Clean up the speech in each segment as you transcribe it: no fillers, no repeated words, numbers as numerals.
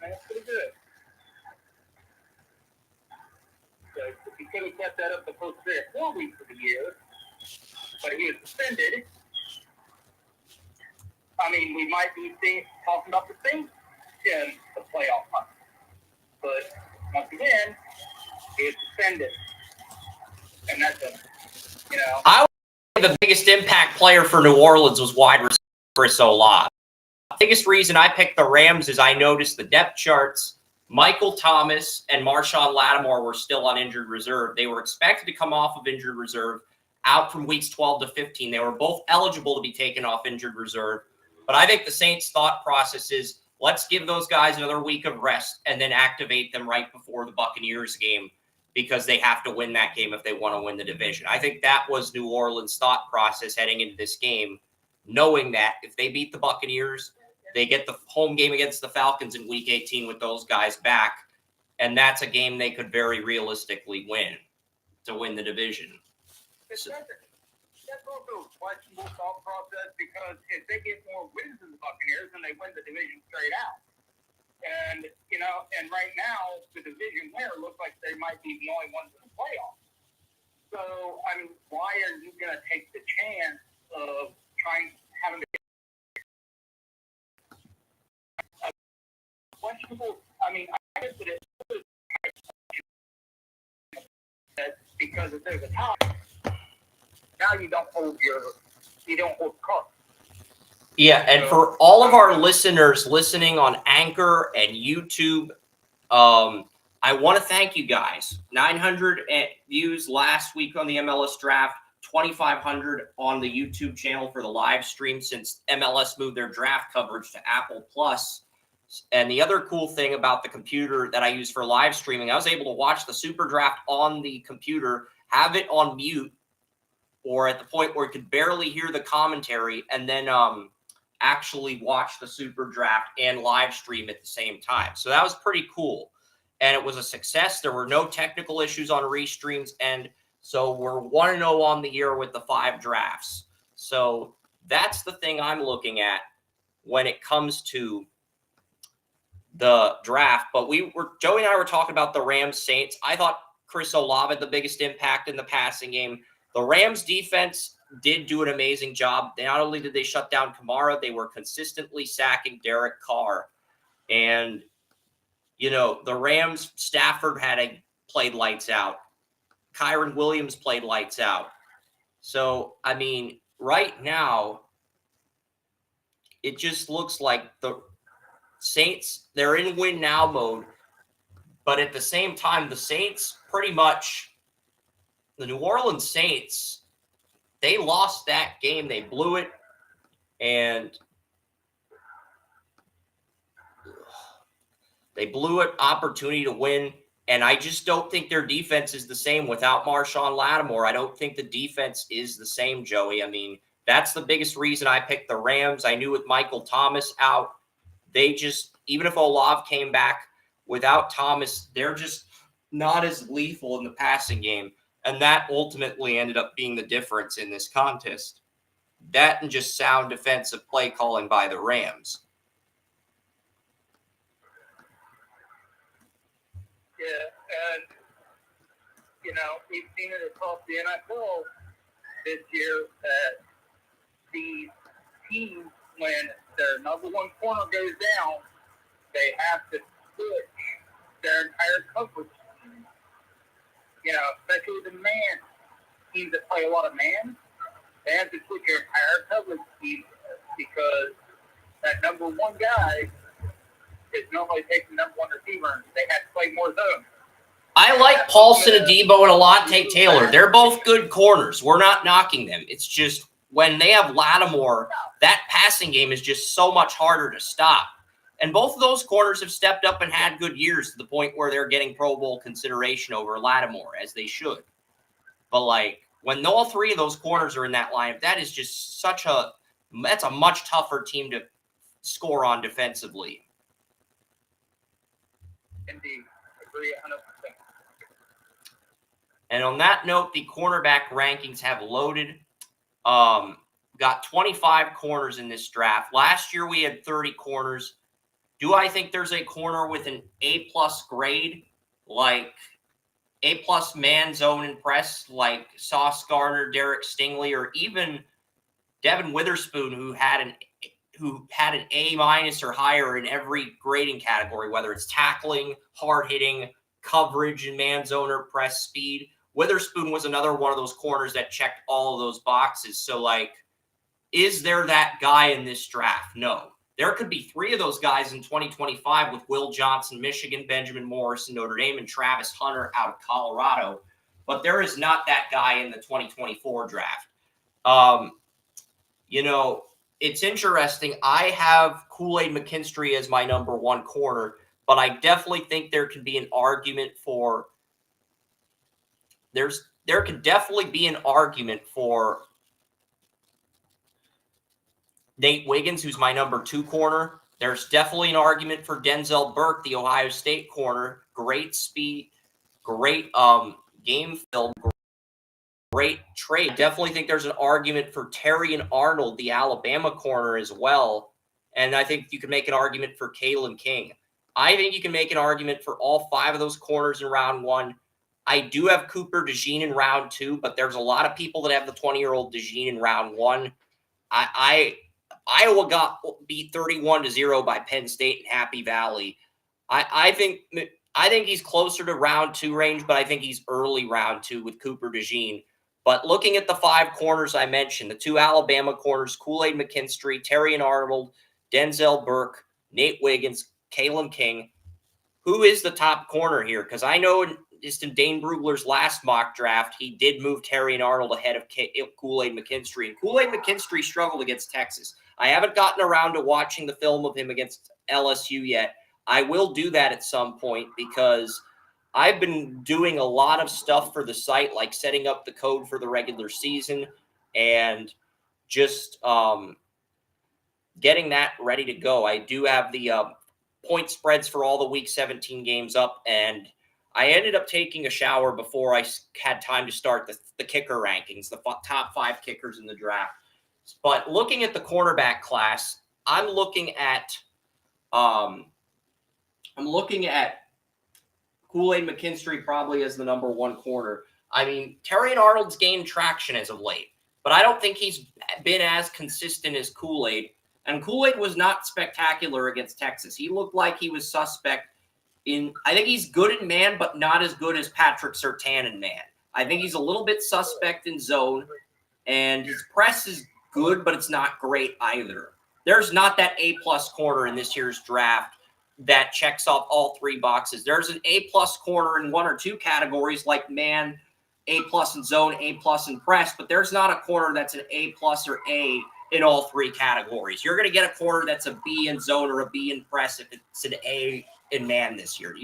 That's pretty good. So he could have kept that up the first 3 or 4 weeks of the year, but he was suspended. I mean, we might be talking about the Saints in the playoff hunt. But once again, he is suspended. And that's it. You know. I would say the biggest impact player for New Orleans was wide receiver Chris Olave. The biggest reason I picked the Rams is I noticed the depth charts. Michael Thomas and Marshawn Lattimore were still on injured reserve. They were expected to come off of injured reserve out from weeks 12 to 15. They were both eligible to be taken off injured reserve. But I think the Saints' thought process is, let's give those guys another week of rest and then activate them right before the Buccaneers game because they have to win that game if they want to win the division. I think that was New Orleans' thought process heading into this game, knowing that if they beat the Buccaneers, they get the home game against the Falcons in Week 18 with those guys back, and that's a game they could very realistically win to win the division. So, that's also a questionable thought process because if they get more wins than the Buccaneers, then they win the division straight out. And, you know, and right now, the division winner looks like they might be the only ones in the playoffs. So, I mean, why are you going to take the chance of having to get questionable? I mean, I guess it is because if there's a tie, now you don't hold cards. Yeah, and for all of our listeners listening on Anchor and YouTube, I want to thank you guys. 900 views last week on the MLS draft, 2,500 on the YouTube channel for the live stream since MLS moved their draft coverage to Apple Plus. And the other cool thing about the computer that I use for live streaming, I was able to watch the Super Draft on the computer, have it on mute, or at the point where you could barely hear the commentary, and then actually watch the Super Draft and live stream at the same time. So that was pretty cool. And it was a success. There were no technical issues on restreams. And so we're 1-0 on the year with the 5 drafts. So that's the thing I'm looking at when it comes to the draft. But Joey and I were talking about the Rams Saints. I thought Chris Olave had the biggest impact in the passing game. The Rams defense did do an amazing job. Not only did they shut down Kamara, they were consistently sacking Derek Carr. And, you know, the Rams, Stafford played lights out. Kyron Williams played lights out. So, I mean, right now, it just looks like the Saints, they're in win now mode. But at the same time, the Saints pretty much, the New Orleans Saints, they lost that game. They blew it. And they blew an opportunity to win. And I just don't think their defense is the same without Marshawn Lattimore. I don't think the defense is the same, Joey. I mean, that's the biggest reason I picked the Rams. I knew with Michael Thomas out, they just, even if Olave came back without Thomas, they're just not as lethal in the passing game. And that ultimately ended up being the difference in this contest. That and just sound defensive play calling by the Rams. Yeah, and, you know, we've seen it across the NFL this year that these teams, when their number one corner goes down, they have to switch their entire coverage. You know, especially the man teams that play a lot of man, they have to switch their entire coverage scheme because that number one guy is normally taking the number one receiver, and they have to play more zone. I like Paulson Adebo and Alontae Taylor. They're both good corners. We're not knocking them. It's just when they have Lattimore, that passing game is just so much harder to stop. And both of those corners have stepped up and had good years to the point where they're getting Pro Bowl consideration over Lattimore, as they should. But, like, when all 3 of those corners are in that lineup, that is just that's a much tougher team to score on defensively. Indeed. Agree 100%. And on that note, the cornerback rankings have loaded. Got 25 corners in this draft. Last year we had 30 corners. Do I think there's a corner with an A-plus grade, like A-plus man zone and press, like Sauce Gardner, Derek Stingley, or even Devin Witherspoon, who had an A- or higher in every grading category, whether it's tackling, hard hitting, coverage, and man zone or press speed. Witherspoon was another one of those corners that checked all of those boxes. So, like, is there that guy in this draft? No. There could be 3 of those guys in 2025 with Will Johnson, Michigan, Benjamin Morrison, Notre Dame, and Travis Hunter out of Colorado. But there is not that guy in the 2024 draft. It's interesting. I have Kool-Aid McKinstry as my number 1 corner, but I definitely think there could be an argument for there could definitely be an argument for Nate Wiggins, who's my number 2 corner. There's definitely an argument for Denzel Burke, the Ohio State corner. Great speed, great game film, great trade. Definitely think there's an argument for Terry and Arnold, the Alabama corner, as well. And I think you can make an argument for Kalen King. I think you can make an argument for all 5 of those corners in round 1. I do have Cooper DeJean in round 2, but there's a lot of people that have the 20-year-old DeJean in round 1. Iowa got beat 31-0 by Penn State in Happy Valley. I think he's closer to round 2 range, but I think he's early round 2 with Cooper DeJean. But looking at the 5 corners I mentioned, the 2 Alabama corners, Kool-Aid McKinstry, Terry and Arnold, Denzel Burke, Nate Wiggins, Kalen King, who is the top corner here? Because I know just in Dane Brugler's last mock draft, he did move Terry and Arnold ahead of Kool-Aid McKinstry. And Kool-Aid McKinstry struggled against Texas. I haven't gotten around to watching the film of him against LSU yet. I will do that at some point because I've been doing a lot of stuff for the site, like setting up the code for the regular season and just getting that ready to go. I do have the point spreads for all the Week 17 games up, and I ended up taking a shower before I had time to start the kicker rankings, the top 5 kickers in the draft. But looking at the cornerback class, I'm looking at Kool-Aid McKinstry probably as the number 1 corner. I mean, Terry and Arnold's gained traction as of late, but I don't think he's been as consistent as Kool-Aid. And Kool-Aid was not spectacular against Texas. He looked like he was suspect I think he's good in man, but not as good as Patrick Surtain in man. I think he's a little bit suspect in zone, and his press is good, but it's not great either. There's not that A-plus corner in this year's draft that checks off all 3 boxes. There's an A-plus corner in 1 or 2 categories like man, A-plus in zone, A-plus in press, but there's not a corner that's an A-plus or A in all 3 categories. You're going to get a corner that's a B in zone or a B in press if it's an A in man this year.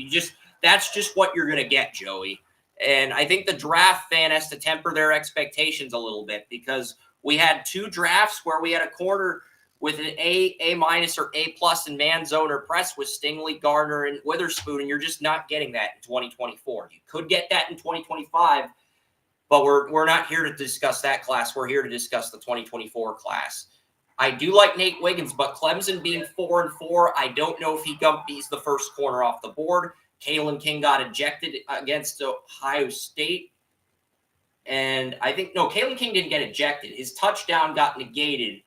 That's just what you're going to get, Joey. And I think the draft fan has to temper their expectations a little bit because we had 2 drafts where we had a corner with an A-minus or A-plus in man, zone, or press with Stingley, Gardner, and Witherspoon, and you're just not getting that in 2024. You could get that in 2025, but we're not here to discuss that class. We're here to discuss the 2024 class. I do like Nate Wiggins, but Clemson being 4-4, I don't know if he's the first corner off the board. Kalen King got ejected against Ohio State. And Kalen King didn't get ejected. His touchdown got negated.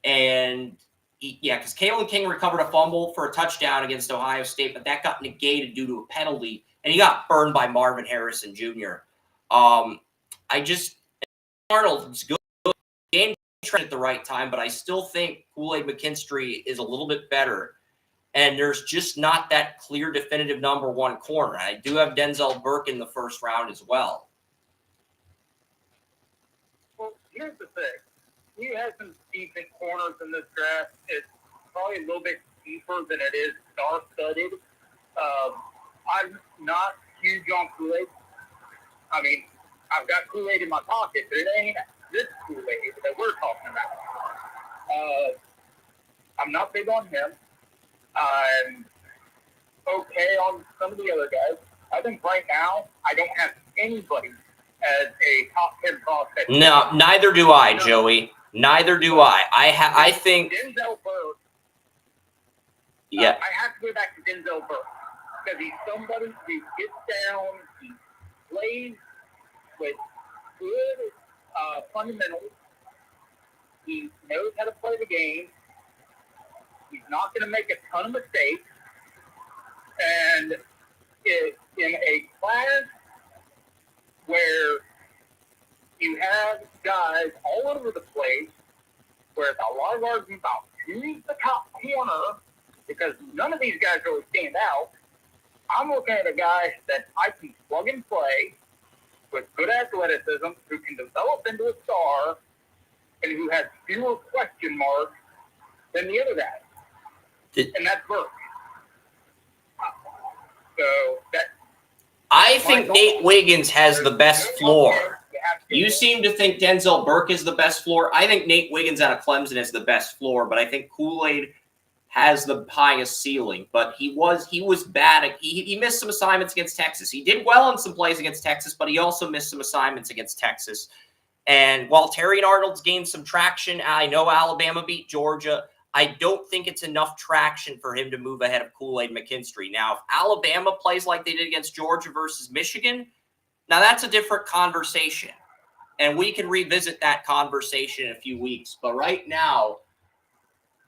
And because Kalen King recovered a fumble for a touchdown against Ohio State, but that got negated due to a penalty. And he got burned by Marvin Harrison Jr. Arnold's good game at the right time, but I still think Kool-Aid McKinstry is a little bit better. And there's just not that clear, definitive number 1 corner. I do have Denzel Burke in the first round as well. Well, here's the thing. He has some decent corners in this draft. It's probably a little bit deeper than it is star-studded. I'm not huge on Kool-Aid. I mean, I've got Kool-Aid in my pocket, but it ain't this Kool-Aid that we're talking about. I'm not big on him. I'm okay on some of the other guys. I think right now I don't have anybody as a top 10 prospect. No, neither do I, Joey. Neither do I. I think Denzel Burke Yeah. I have to go back to Denzel Burke because he's somebody who gets down, he plays with good fundamentals. He knows how to play the game. He's not going to make a ton of mistakes. And in a class where you have guys all over the place, where it's a lot of argument about who's the top corner, because none of these guys really stand out, I'm looking at a guy that I can plug and play with good athleticism, who can develop into a star, and who has fewer question marks than the other guys. And that's Burke. So I think Nate Wiggins has the best floor. You seem to think Denzel Burke is the best floor. I think Nate Wiggins out of Clemson is the best floor, but I think Kool-Aid has the highest ceiling. But he was bad. He missed some assignments against Texas. He did well in some plays against Texas, but he also missed some assignments against Texas. And while Terry Arnold's gained some traction, I know Alabama beat Georgia. I don't think it's enough traction for him to move ahead of Kool-Aid McKinstry. Now, if Alabama plays like they did against Georgia versus Michigan, now that's a different conversation. And we can revisit that conversation in a few weeks. But right now,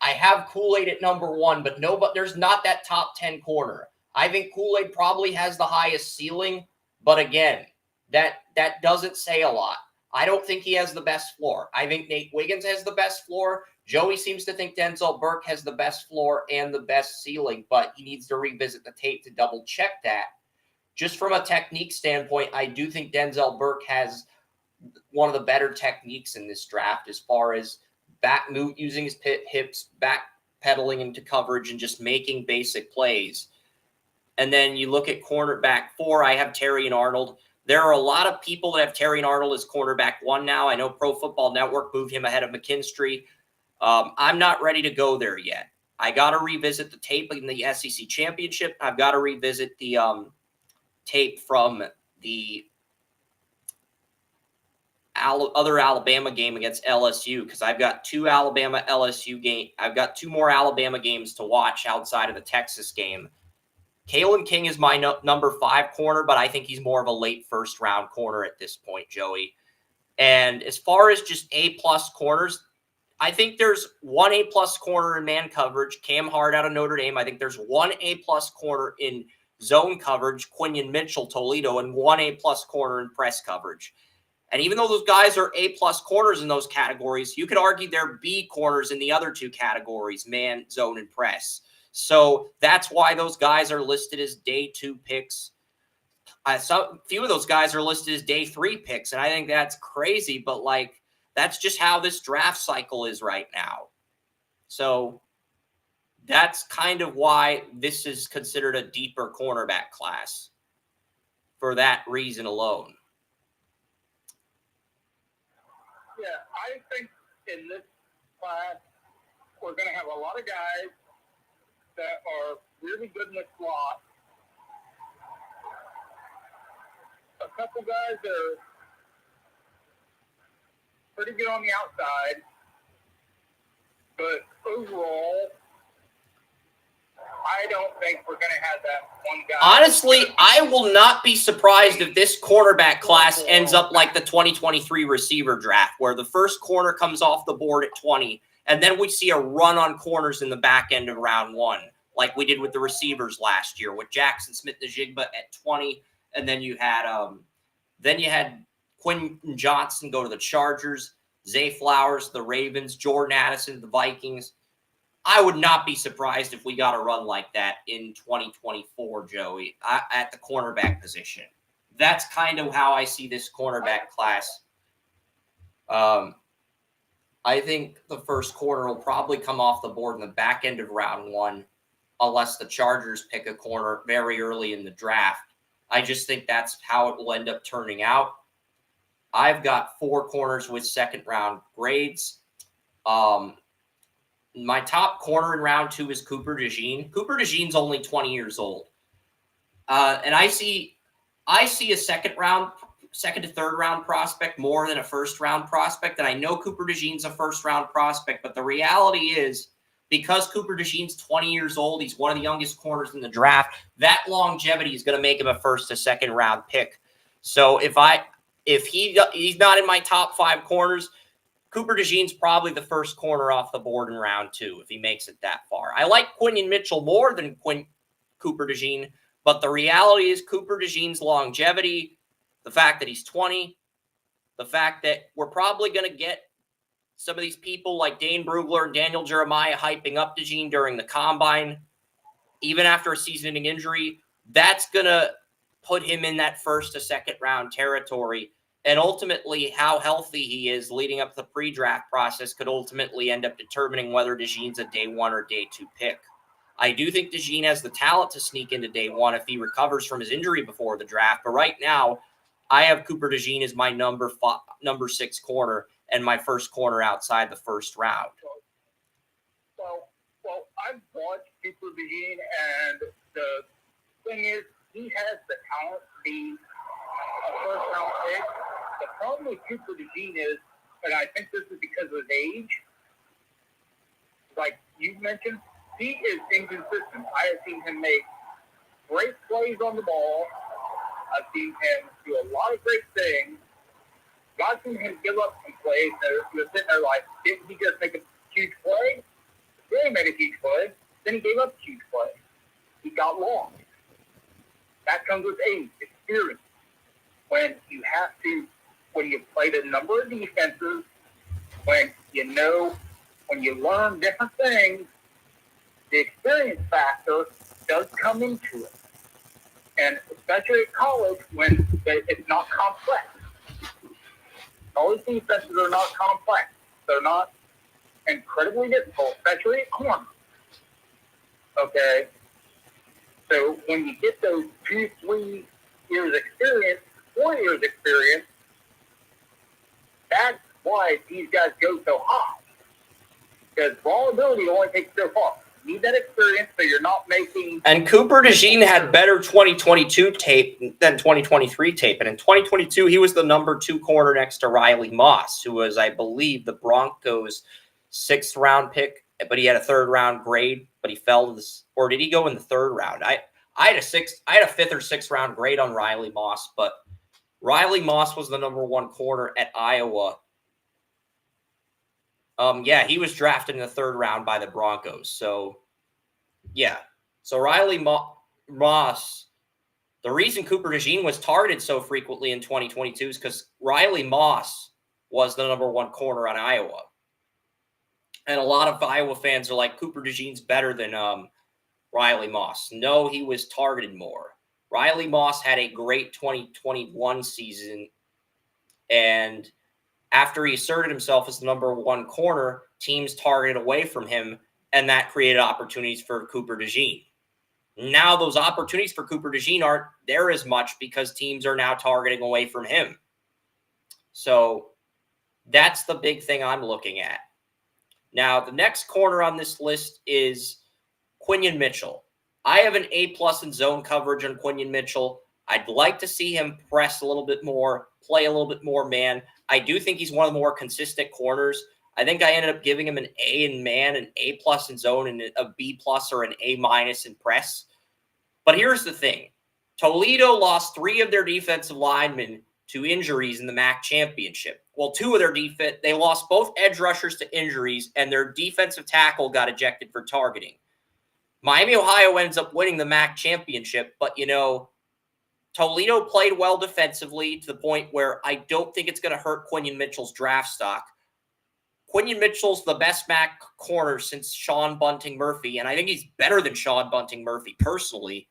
I have Kool-Aid at number 1, but there's not that top 10 corner. I think Kool-Aid probably has the highest ceiling, but again, that doesn't say a lot. I don't think he has the best floor. I think Nate Wiggins has the best floor. Joey seems to think Denzel Burke has the best floor and the best ceiling, but he needs to revisit the tape to double check that. Just from a technique standpoint, I do think Denzel Burke has one of the better techniques in this draft as far as using his hips, backpedaling into coverage, and just making basic plays. And then you look at cornerback 4, I have Terry and Arnold. There are a lot of people that have Terry and Arnold as cornerback 1 now. I know Pro Football Network moved him ahead of McKinstry. I'm not ready to go there yet. I got to revisit the tape in the SEC Championship. I've got to revisit the tape from the other Alabama game against LSU, because I've got 2 Alabama LSU game. I've got 2 more Alabama games to watch outside of the Texas game. Kalen King is my number 5 corner, but I think he's more of a late first round corner at this point, Joey. And as far as just A-plus corners, I think there's 1 A-plus corner in man coverage, Cam Hart out of Notre Dame. I think there's 1 A-plus corner in zone coverage, Quinion Mitchell, Toledo, and 1 A-plus corner in press coverage. And even though those guys are A-plus corners in those categories, you could argue they're B corners in the other 2 categories, man, zone, and press. So that's why those guys are listed as day 2 picks. Few of those guys are listed as day 3 picks, and I think that's crazy, but that's just how this draft cycle is right now. So that's kind of why this is considered a deeper cornerback class for that reason alone. Yeah, I think in this class, we're going to have a lot of guys that are really good in the slot. A couple guys that are pretty good on the outside. But overall, I don't think we're going to have that one guy. Honestly, I will not be surprised if this cornerback class ends up like the 2023 receiver draft, where the first corner comes off the board at 20, and then we see a run on corners in the back end of round 1, like we did with the receivers last year with Jackson Smith-Njigba at 20, and then you had Quinn Johnson go to the Chargers, Zay Flowers, the Ravens, Jordan Addison, the Vikings. I would not be surprised if we got a run like that in 2024, Joey, at the cornerback position. That's kind of how I see this cornerback class. I think the first corner will probably come off the board in the back end of round 1, unless the Chargers pick a corner very early in the draft. I just think that's how it will end up turning out. I've got 4 corners with second-round grades. My top corner in round 2 is Cooper DeJean. Cooper DeJean's only 20 years old. And I see a second to third round prospect more than a first round prospect. And I know Cooper DeJean's a first round prospect, but the reality is because Cooper DeJean's 20 years old, he's one of the youngest corners in the draft. That longevity is going to make him a first to second round pick. So if he's not in my top 5 corners, Cooper DeJean's probably the first corner off the board in round 2 if he makes it that far. I like Quinion Mitchell more than Cooper DeJean, but the reality is Cooper DeJean's longevity, the fact that he's 20, the fact that we're probably going to get some of these people like Dane Brugler and Daniel Jeremiah hyping up DeJean during the combine, even after a season-ending injury, that's going to put him in that first to second round territory. And ultimately, how healthy he is leading up to the pre-draft process could ultimately end up determining whether DeJean's a day 1 or day 2 pick. I do think DeJean has the talent to sneak into day 1 if he recovers from his injury before the draft. But right now, I have Cooper DeJean as my number 6 corner and my first corner outside the first round. Well, I've watched Cooper DeJean, and the thing is, he has the talent to be a first-round pick. The problem with Cooper DeJean is, and I think this is because of his age, like you mentioned, he is inconsistent. I have seen him make great plays on the ball. I've seen him do a lot of great things. I've seen him give up some plays that you're sitting there like, didn't he just make a huge play? Then he made a huge play. Then he gave up a huge play. He got lost. That comes with age, experience. When you've played a number of defenses, when you learn different things, the experience factor does come into it. And especially at college, when it's not complex. College defenses are not complex. They're not incredibly difficult, especially at corner. Okay? So when you get those 2-3 years experience, 4 years experience, that's why these guys go so high. Because raw ability only takes so far. You need that experience so you're not making... And Cooper DeJean had better 2022 tape than 2023 tape. And in 2022, he was the number 2 corner next to Riley Moss, who was, I believe, the Broncos' 6th round pick, but he had a 3rd round grade, but he fell to this, or did he go in the 3rd round? I had a 5th or 6th round grade on Riley Moss, but Riley Moss was the number 1 corner at Iowa. Yeah, he was drafted in the 3rd round by the Broncos. So, yeah. So Riley Moss, the reason Cooper DeJean was targeted so frequently in 2022 is because Riley Moss was the number 1 corner on Iowa. And a lot of Iowa fans are like, Cooper DeJean's better than Riley Moss. No, he was targeted more. Riley Moss had a great 2021 season, and after he asserted himself as the number 1 corner, teams targeted away from him, and that created opportunities for Cooper DeJean. Now those opportunities for Cooper DeJean aren't there as much because teams are now targeting away from him. So that's the big thing I'm looking at. Now, the next corner on this list is Quinion Mitchell. I have an A+ in zone coverage on Quinion Mitchell. I'd like to see him press a little bit more, play a little bit more man. I do think he's one of the more consistent corners. I think I ended up giving him an A in man, an A+ in zone, and a B+ or an A- in press. But here's the thing. Toledo lost 3 of their defensive linemen to injuries in the MAC championship. Well, 2 of their they lost both edge rushers to injuries, and their defensive tackle got ejected for targeting. Miami, Ohio ends up winning the MAC championship, but, Toledo played well defensively to the point where I don't think it's going to hurt Quinion Mitchell's draft stock. Quinion Mitchell's the best MAC corner since Sean Bunting Murphy, and I think he's better than Sean Bunting Murphy personally.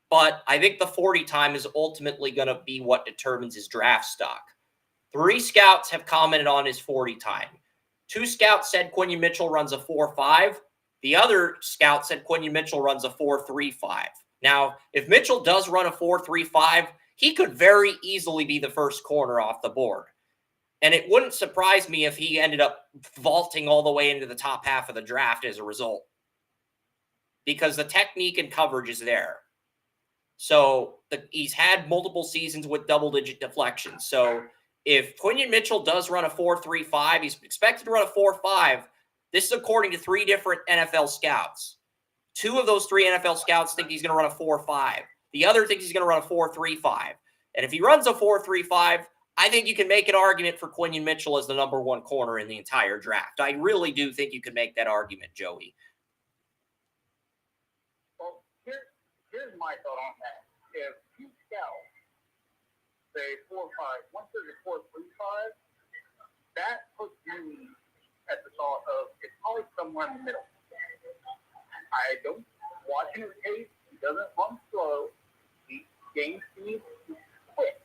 But I think the 40 time is ultimately going to be what determines his draft stock. 3 scouts have commented on his 40 time. 2 scouts said Quinion Mitchell runs a 4.5. The other scout said Quinion Mitchell runs a 4.35. Now, if Mitchell does run a 4.35, he could very easily be the first corner off the board. And it wouldn't surprise me if he ended up vaulting all the way into the top half of the draft as a result. Because the technique and coverage is there. So he's had multiple seasons with double-digit deflections. So if Quinion Mitchell does run a 4.35, he's expected to run a 4.5. This is according to 3 different NFL scouts. 2 of those 3 NFL scouts think he's going to run a 4.5. The other thinks he's going to run a 4.35. And if he runs a 4.35, I think you can make an argument for Quinion Mitchell as the number 1 corner in the entire draft. I really do think you can make that argument, Joey. Well, here's my thought on that. If you scout, say 4.5, once there's a 4.35, that puts you at the thought of it's probably somewhere in the middle. I don't watching his tape. He doesn't run slow. He gains speed. He's quick.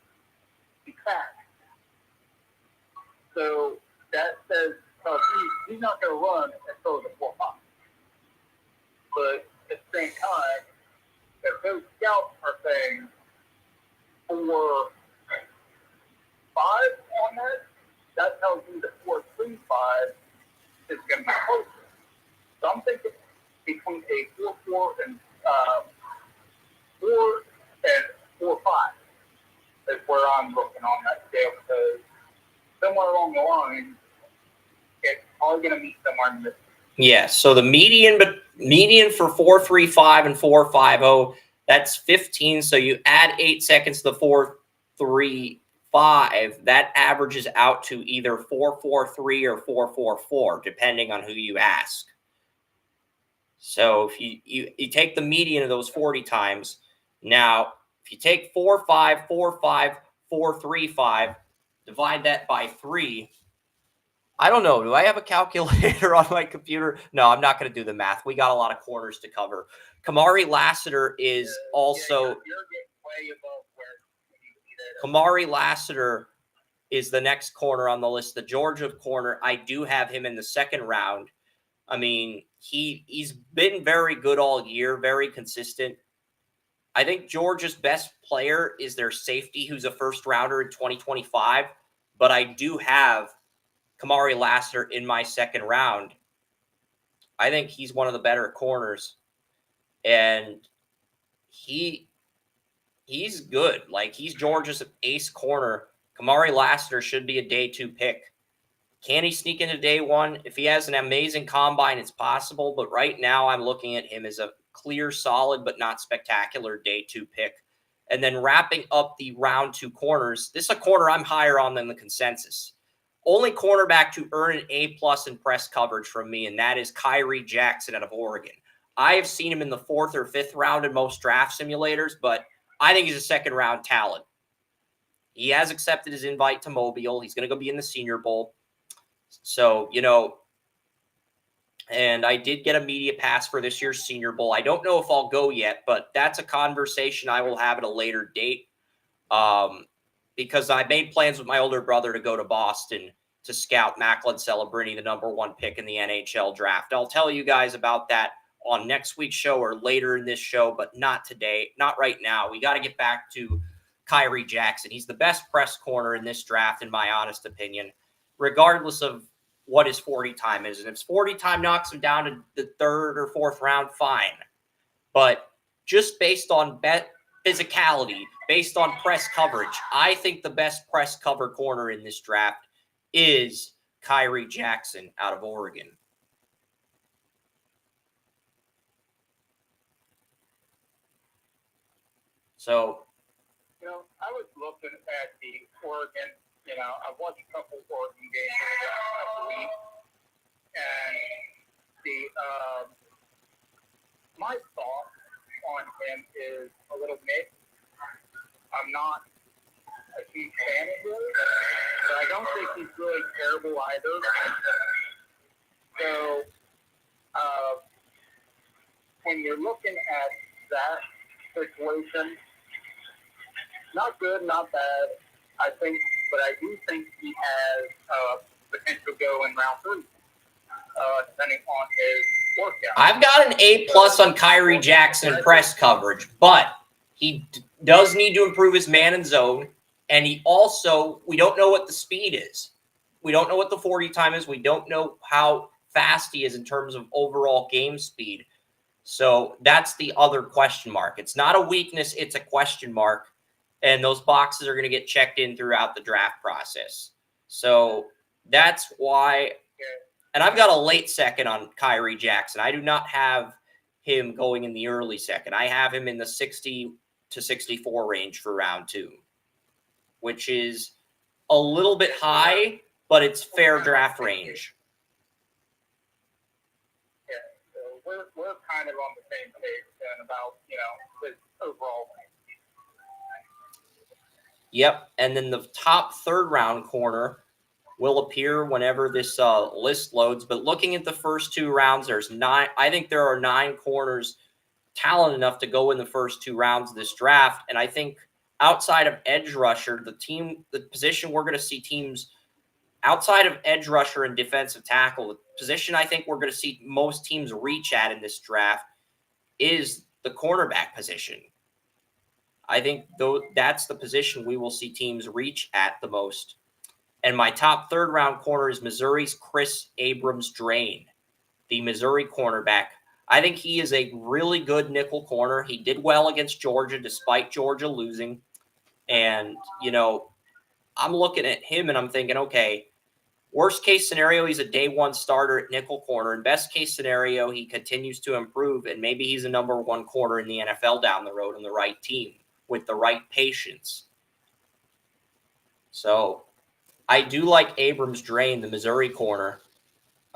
He's fast. So that says he's not going to run as slow as a 4.5. But at the same time, if those scouts are saying 4.5 on that tells you that 4.35 is going to be closer. So I'm thinking between a 4.4 and 4 and 4.5 is where I'm looking on that scale, because somewhere along the line, it's probably going to meet somewhere in the middle. Yeah, so the median for 4.35 and 4.50, that's 15. So you add 8 seconds to the 4.35, that averages out to either 4.43 or 4.44, depending on who you ask. So if you take the median of those 40 times, now if you take 4.5, 4.5, 4.35, divide that by 3. I don't know. Do I have a calculator on my computer? No, I'm not going to do the math. We got a lot of corners to cover. Kamari Lassiter is also. You're getting way above where you need it. Kamari Lassiter is the next corner on the list, the Georgia corner. I do have him in the 2nd round. I mean, he's been very good all year, very consistent. I think Georgia's best player is their safety, who's a 1st rounder in 2025. But I do have Kamari Lassiter in my 2nd round. I think he's one of the better corners. And he's good. Like, he's Georgia's ace corner. Kamari Lassiter should be a day 2 pick. Can he sneak into day 1? If he has an amazing combine, it's possible. But right now, I'm looking at him as a clear, solid, but not spectacular day 2 pick. And then wrapping up the round 2 corners, this is a corner I'm higher on than the consensus. Only cornerback to earn an A+ in press coverage from me, and that is Kyrie Jackson out of Oregon. I have seen him in the 4th or 5th round in most draft simulators, but I think he's a 2nd round talent. He has accepted his invite to Mobile. He's going to go be in the Senior Bowl. So, and I did get a media pass for this year's Senior Bowl. I don't know if I'll go yet, but that's a conversation I will have at a later date. Because I made plans with my older brother to go to Boston to scout Macklin Celebrini, the number 1 pick in the NHL draft. I'll tell you guys about that on next week's show or later in this show, but not today, not right now. We got to get back to Kyrie Jackson. He's the best press corner in this draft, in my honest opinion, regardless of what his 40 time is. And if his 40 time knocks him down to the 3rd or 4th round, fine. But just based on physicality, based on press coverage, I think the best press cover corner in this draft is Kyrie Jackson out of Oregon. So, I was looking at the Oregon, I've watched a couple Oregon games last week, and my thought on him is a little mixed. I'm not a huge fan of him, but I don't think he's really terrible either. So, when you're looking at that situation, not good, not bad, I think, but I do think he has potential to go in round 3, depending on his workout. I've got an A+ on Kyrie Jackson press coverage, but he does need to improve his man and zone, and we don't know what the speed is. We don't know what the 40 time is. We don't know how fast he is in terms of overall game speed. So that's the other question mark. It's not a weakness, it's a question mark. And those boxes are going to get checked in throughout the draft process. So that's why And I've got a late second on Kyrie Jackson. I do not have him going in the early second. I have him in the 60 to 64 range for round 2, which is a little bit high, but it's fair draft range. Yeah, so we're kind of on the same page then about, his overall range. Yep, and then the top third-round corner will appear whenever this list loads. But looking at the first 2 rounds, there's 9. I think there are 9 corners talented enough to go in the first 2 rounds of this draft. And I think outside of edge rusher, the position we're going to see teams outside of edge rusher and defensive tackle, the position I think we're going to see most teams reach at in this draft is the cornerback position. I think that's the position we will see teams reach at the most. And my top third-round corner is Missouri's Chris Abrams-Draine, the Missouri cornerback. I think he is a really good nickel corner. He did well against Georgia despite Georgia losing. And, I'm looking at him and I'm thinking, okay, worst case scenario, he's a day 1 starter at nickel corner. And best case scenario, he continues to improve. And maybe he's a number 1 corner in the NFL down the road on the right team with the right patience. So I do like Abrams-Draine, the Missouri corner.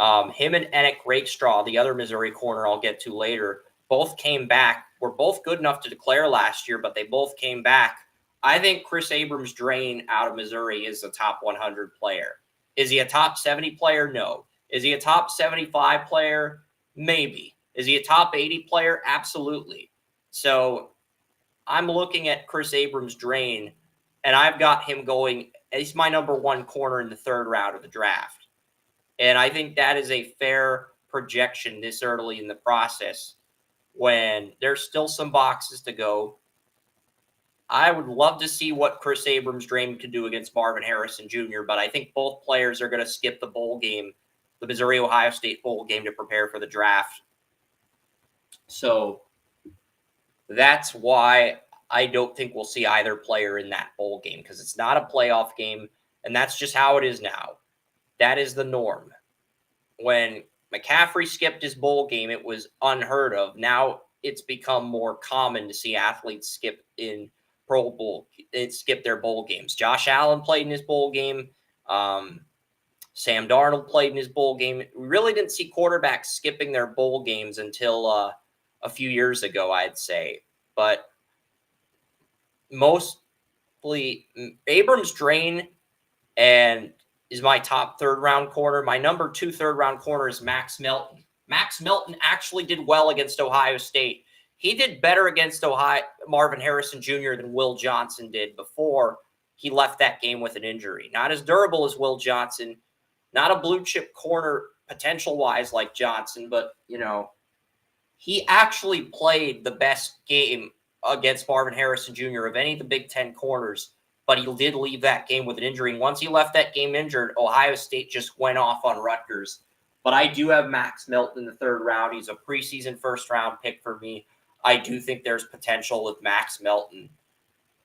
Him and Enoch Rakestraw, the other Missouri corner I'll get to later, both came back. Were both good enough to declare last year, but they both came back. I think Chris Abrams-Draine out of Missouri is a top 100 player. Is he a top 70 player? No. Is he a top 75 player? Maybe. Is he a top 80 player? Absolutely. So I'm looking at Chris Abrams-Draine, and I've got him going. He's my number 1 corner in the 3rd round of the draft. And I think that is a fair projection this early in the process when there's still some boxes to go. I would love to see what Chris Abrams-Draine could do against Marvin Harrison Jr., but I think both players are going to skip the bowl game, the Missouri-Ohio State bowl game, to prepare for the draft. So that's why I don't think we'll see either player in that bowl game, because it's not a playoff game, and that's just how it is now. That is the norm. When McCaffrey skipped his bowl game, it was unheard of. Now it's become more common to see athletes skip in Pro Bowl, skip their bowl games. Josh Allen played in his bowl game. Sam Darnold played in his bowl game. We really didn't see quarterbacks skipping their bowl games until a few years ago, I'd say. But mostly Abrams-Draine and is my top 3rd round corner. My number 2 3rd round corner is Max Melton. Max Melton actually did well against Ohio State. He did better against Marvin Harrison Jr. than Will Johnson did before he left that game with an injury. Not as durable as Will Johnson, not a blue chip corner potential-wise like Johnson, but, he actually played the best game against Marvin Harrison Jr. of any of the Big Ten corners, but he did leave that game with an injury. And once he left that game injured, Ohio State just went off on Rutgers. But I do have Max Melton in the 3rd round. He's a preseason 1st-round pick for me. I do think there's potential with Max Melton.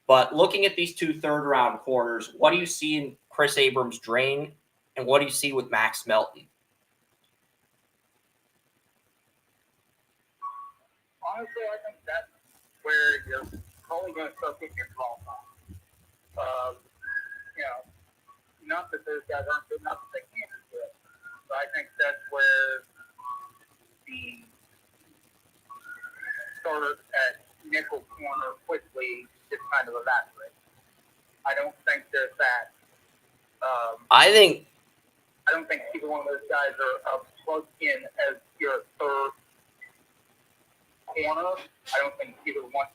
But looking at these 2 3rd-round corners, what do you see in Chris Abrams-Draine, and what do you see with Max Melton? Honestly, I think that's where you're probably going to start putting your draw on. Not that those guys aren't good enough that they can't do it, but I think that's where the start at nickel corner quickly just kind of evaporates. I don't think there's that. I don't think either one of those guys are plugged in as your 3rd corner. I don't think either one.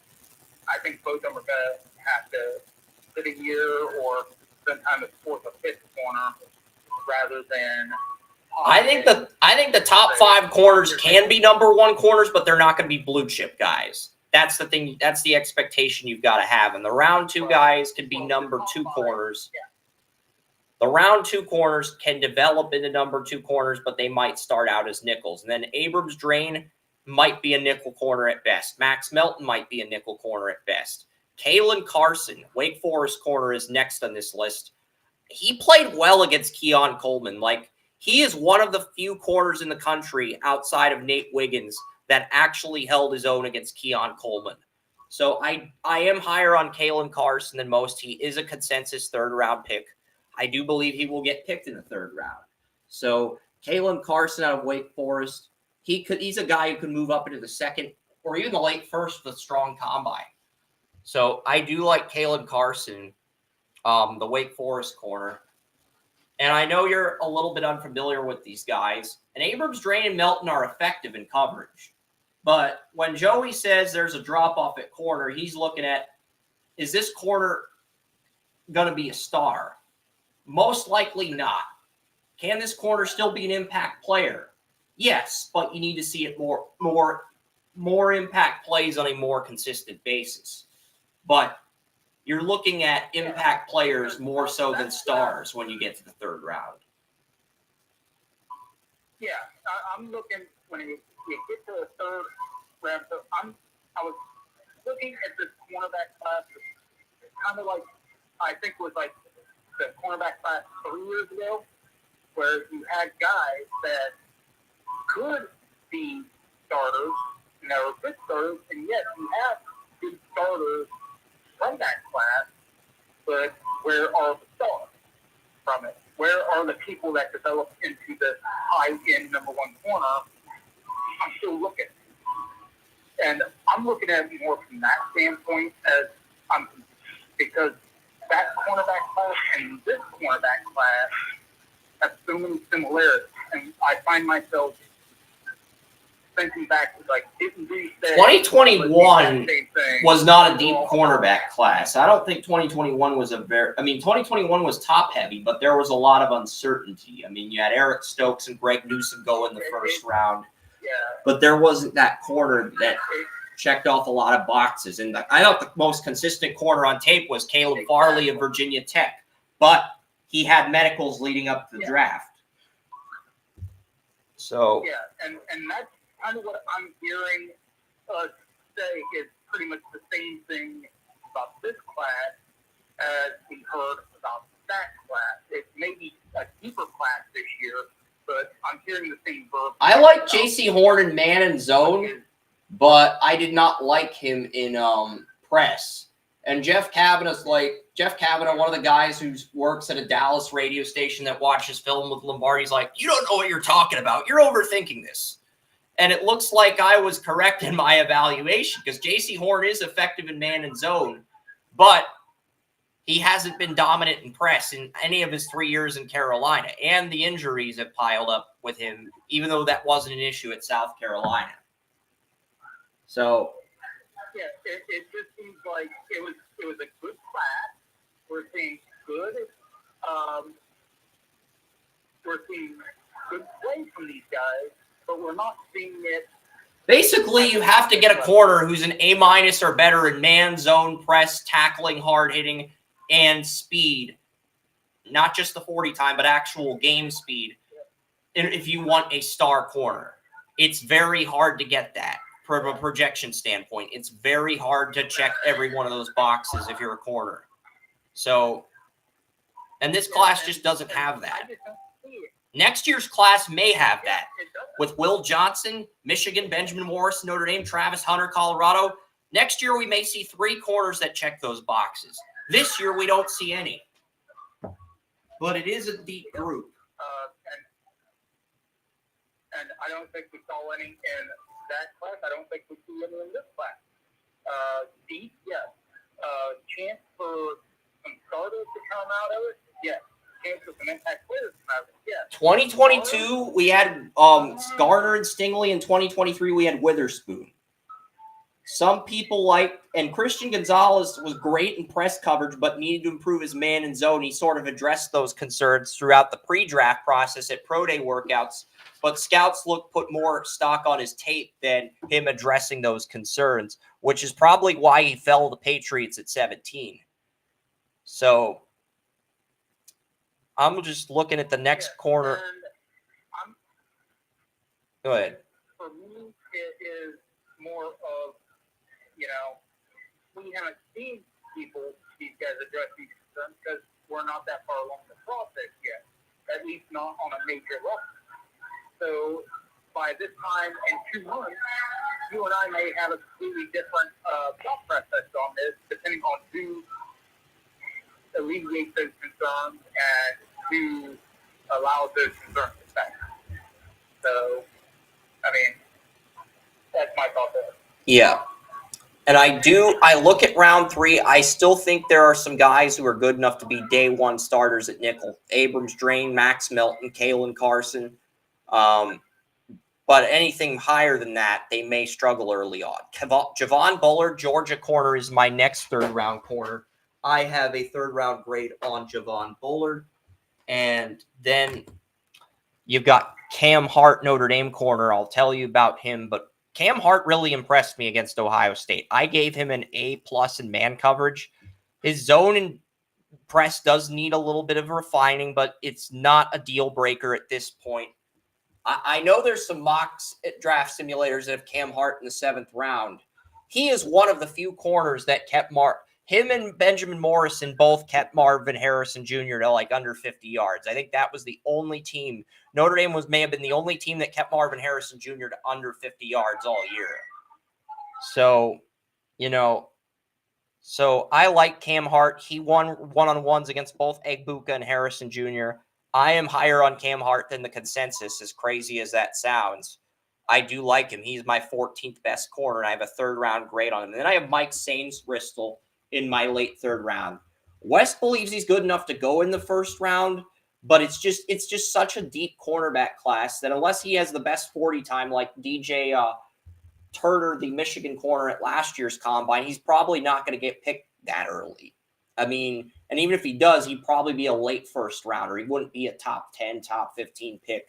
I think both of them are going to have to sit a year or spend time at 4th or 5th corner rather than. I think the top 5 corners can be number 1 corners, but they're not going to be blue chip guys. That's the thing. That's the expectation you've got to have. And the round 2 guys can be number 2 corners. The round 2 corners can develop into number 2 corners, but they might start out as nickels. And then Abrams-Draine might be a nickel corner at best. Max Melton might be a nickel corner at best. Kalen Carson, Wake Forest corner, is next on this list. He played well against Keon Coleman. he is one of the few corners in the country outside of Nate Wiggins that actually held his own against Keon Coleman. So I am higher on Kalen Carson than most. He is a consensus third-round pick. I do believe he will get picked in the third round. So Kalen Carson out of Wake Forest, he's a guy who can move up into the second or even the late first with a strong combine. So I do like Kalen Carson, the Wake Forest corner. And I know you're a little bit unfamiliar with these guys. And Abrams, Drain, and Melton are effective in coverage. But when Joey says there's a drop-off at corner, he's looking at, is this corner going to be a star? Most likely not. Can this corner still be an impact player? Yes, but you need to see it more impact plays on a more consistent basis. But you're looking at impact players more so than stars when you get to the third round. Yeah, I'm looking when you get to the third round. So I was looking at this cornerback class, kind of like I think was like the cornerback class 3 years ago, where you had guys that could be starters, and they were good starters, and yet you have good starters from that class, but where are the stars from it? Where are the people that develop into this high-end number one corner? I'm still looking. And I'm looking at it more from that standpoint because that cornerback class and this cornerback class have so many similarities. And I find myself thinking back to, like, didn't we say 2021 was not a deep cornerback class. I don't think 2021 was 2021 was top-heavy, but there was a lot of uncertainty. I mean, you had Eric Stokes and Greg Newsom go in the first round. Yeah. But there wasn't that corner that checked off a lot of boxes. And I thought the most consistent corner on tape was Caleb Farley of Virginia Tech. But he had medicals leading up to the draft. So yeah, and that's kind of what I'm hearing say is pretty much the same thing about this class as we heard about that class. It may be a deeper class this year, but I'm hearing the same verb. I like J.C. Horn in man and zone, but I did not like him in press. And Jeff Kavanaugh, one of the guys who works at a Dallas radio station that watches film with Lombardi's like, you don't know what you're talking about. You're overthinking this. And it looks like I was correct in my evaluation because J.C. Horn is effective in man and zone, but he hasn't been dominant in press in any of his 3 years in Carolina. And the injuries have piled up with him, even though that wasn't an issue at South Carolina. So yeah, it just seems like it was a good class. We're seeing good play from these guys, but we're not seeing it. Basically, you have to get a corner who's an A- or better in man, zone, press, tackling, hard hitting, and speed. Not just the 40 time, but actual game speed. And if you want a star corner, it's very hard to get that. From a projection standpoint, it's very hard to check every one of those boxes if you're a corner. So, and this class just doesn't have that. Next year's class may have that. With Will Johnson, Michigan, Benjamin Morris, Notre Dame, Travis Hunter, Colorado. Next year, we may see 3 corners that check those boxes. This year, we don't see any. But it is a deep group. And I don't think we saw any in that class. I don't think we see any in this class. Deep, yes. Chance for some starters to come out of it, yes. Chance for some impact players to come out of it, yes. 2022, we had Garner and Stingley. In 2023, we had Witherspoon. Some people and Christian Gonzalez was great in press coverage, but needed to improve his man and zone. He sort of addressed those concerns throughout the pre-draft process at pro day workouts. But scouts put more stock on his tape than him addressing those concerns, which is probably why he fell to the Patriots at 17. So I'm just looking at the next corner. Go ahead. For me, it is more of, we haven't seen these guys address these concerns because we're not that far along the process yet. at least not on a major level. So by this time in 2 months, you and I may have a completely different thought process on this, depending on who alleviates those concerns and who allows those concerns to stay. So, I mean, that's my thought there. Yeah. And I look at round 3. I still think there are some guys who are good enough to be day one starters at nickel. Abrams, Drain, Max Melton, Kalen Carson. But anything higher than that, they may struggle early on. Javon Bullard, Georgia corner, is my next third-round corner. I have a third-round grade on Javon Bullard. And then you've got Cam Hart, Notre Dame corner. I'll tell you about him, but Cam Hart really impressed me against Ohio State. I gave him an A+ in man coverage. His zone and press does need a little bit of refining, but it's not a deal breaker at this point. I know there's some mocks at draft simulators that have Cam Hart in the 7th round. He is one of the few corners that kept him and Benjamin Morrison both kept Marvin Harrison Jr. to like under 50 yards. I think that was the only team. Notre Dame may have been the only team that kept Marvin Harrison Jr. to under 50 yards all year. So, so I like Cam Hart. He won one-on-ones against both Egbuka and Harrison Jr. I am higher on Cam Hart than the consensus, as crazy as that sounds. I do like him. He's my 14th best corner, and I have a third-round grade on him. And then I have Mike Sainz-Ristel in my late 3rd round. West believes he's good enough to go in the 1st round, but it's just such a deep cornerback class that unless he has the best 40 time like DJ Turner, the Michigan corner at last year's combine, he's probably not going to get picked that early. I mean, and even if he does, he'd probably be a late 1st rounder. He wouldn't be a top 10, top 15 pick.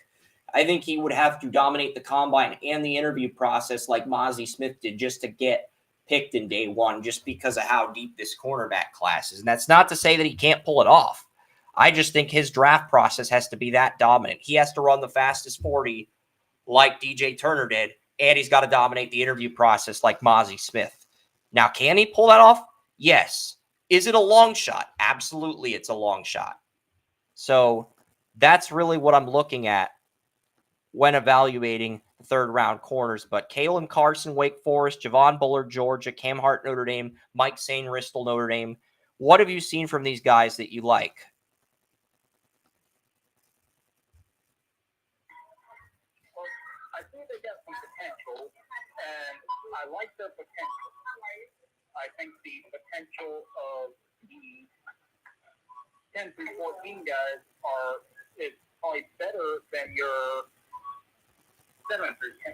I think he would have to dominate the combine and the interview process like Mozzie Smith did just to get picked in day one, just because of how deep this cornerback class is. And that's not to say that he can't pull it off. I just think his draft process has to be that dominant. He has to run the fastest 40 like DJ Turner did, and he's got to dominate the interview process like Mozzie Smith. Now, can he pull that off? Yes. Is it a long shot? Absolutely, it's a long shot. So that's really what I'm looking at when evaluating third-round corners. But Kalen Carson, Wake Forest, Javon Bullard, Georgia, Cam Hart, Notre Dame, Mike Sainz-Ristel, Notre Dame. What have you seen from these guys that you like? Well, I think they got some potential, and I like their potential. I think the potential of the 10 through 14 guys is probably better than your 7 through 10,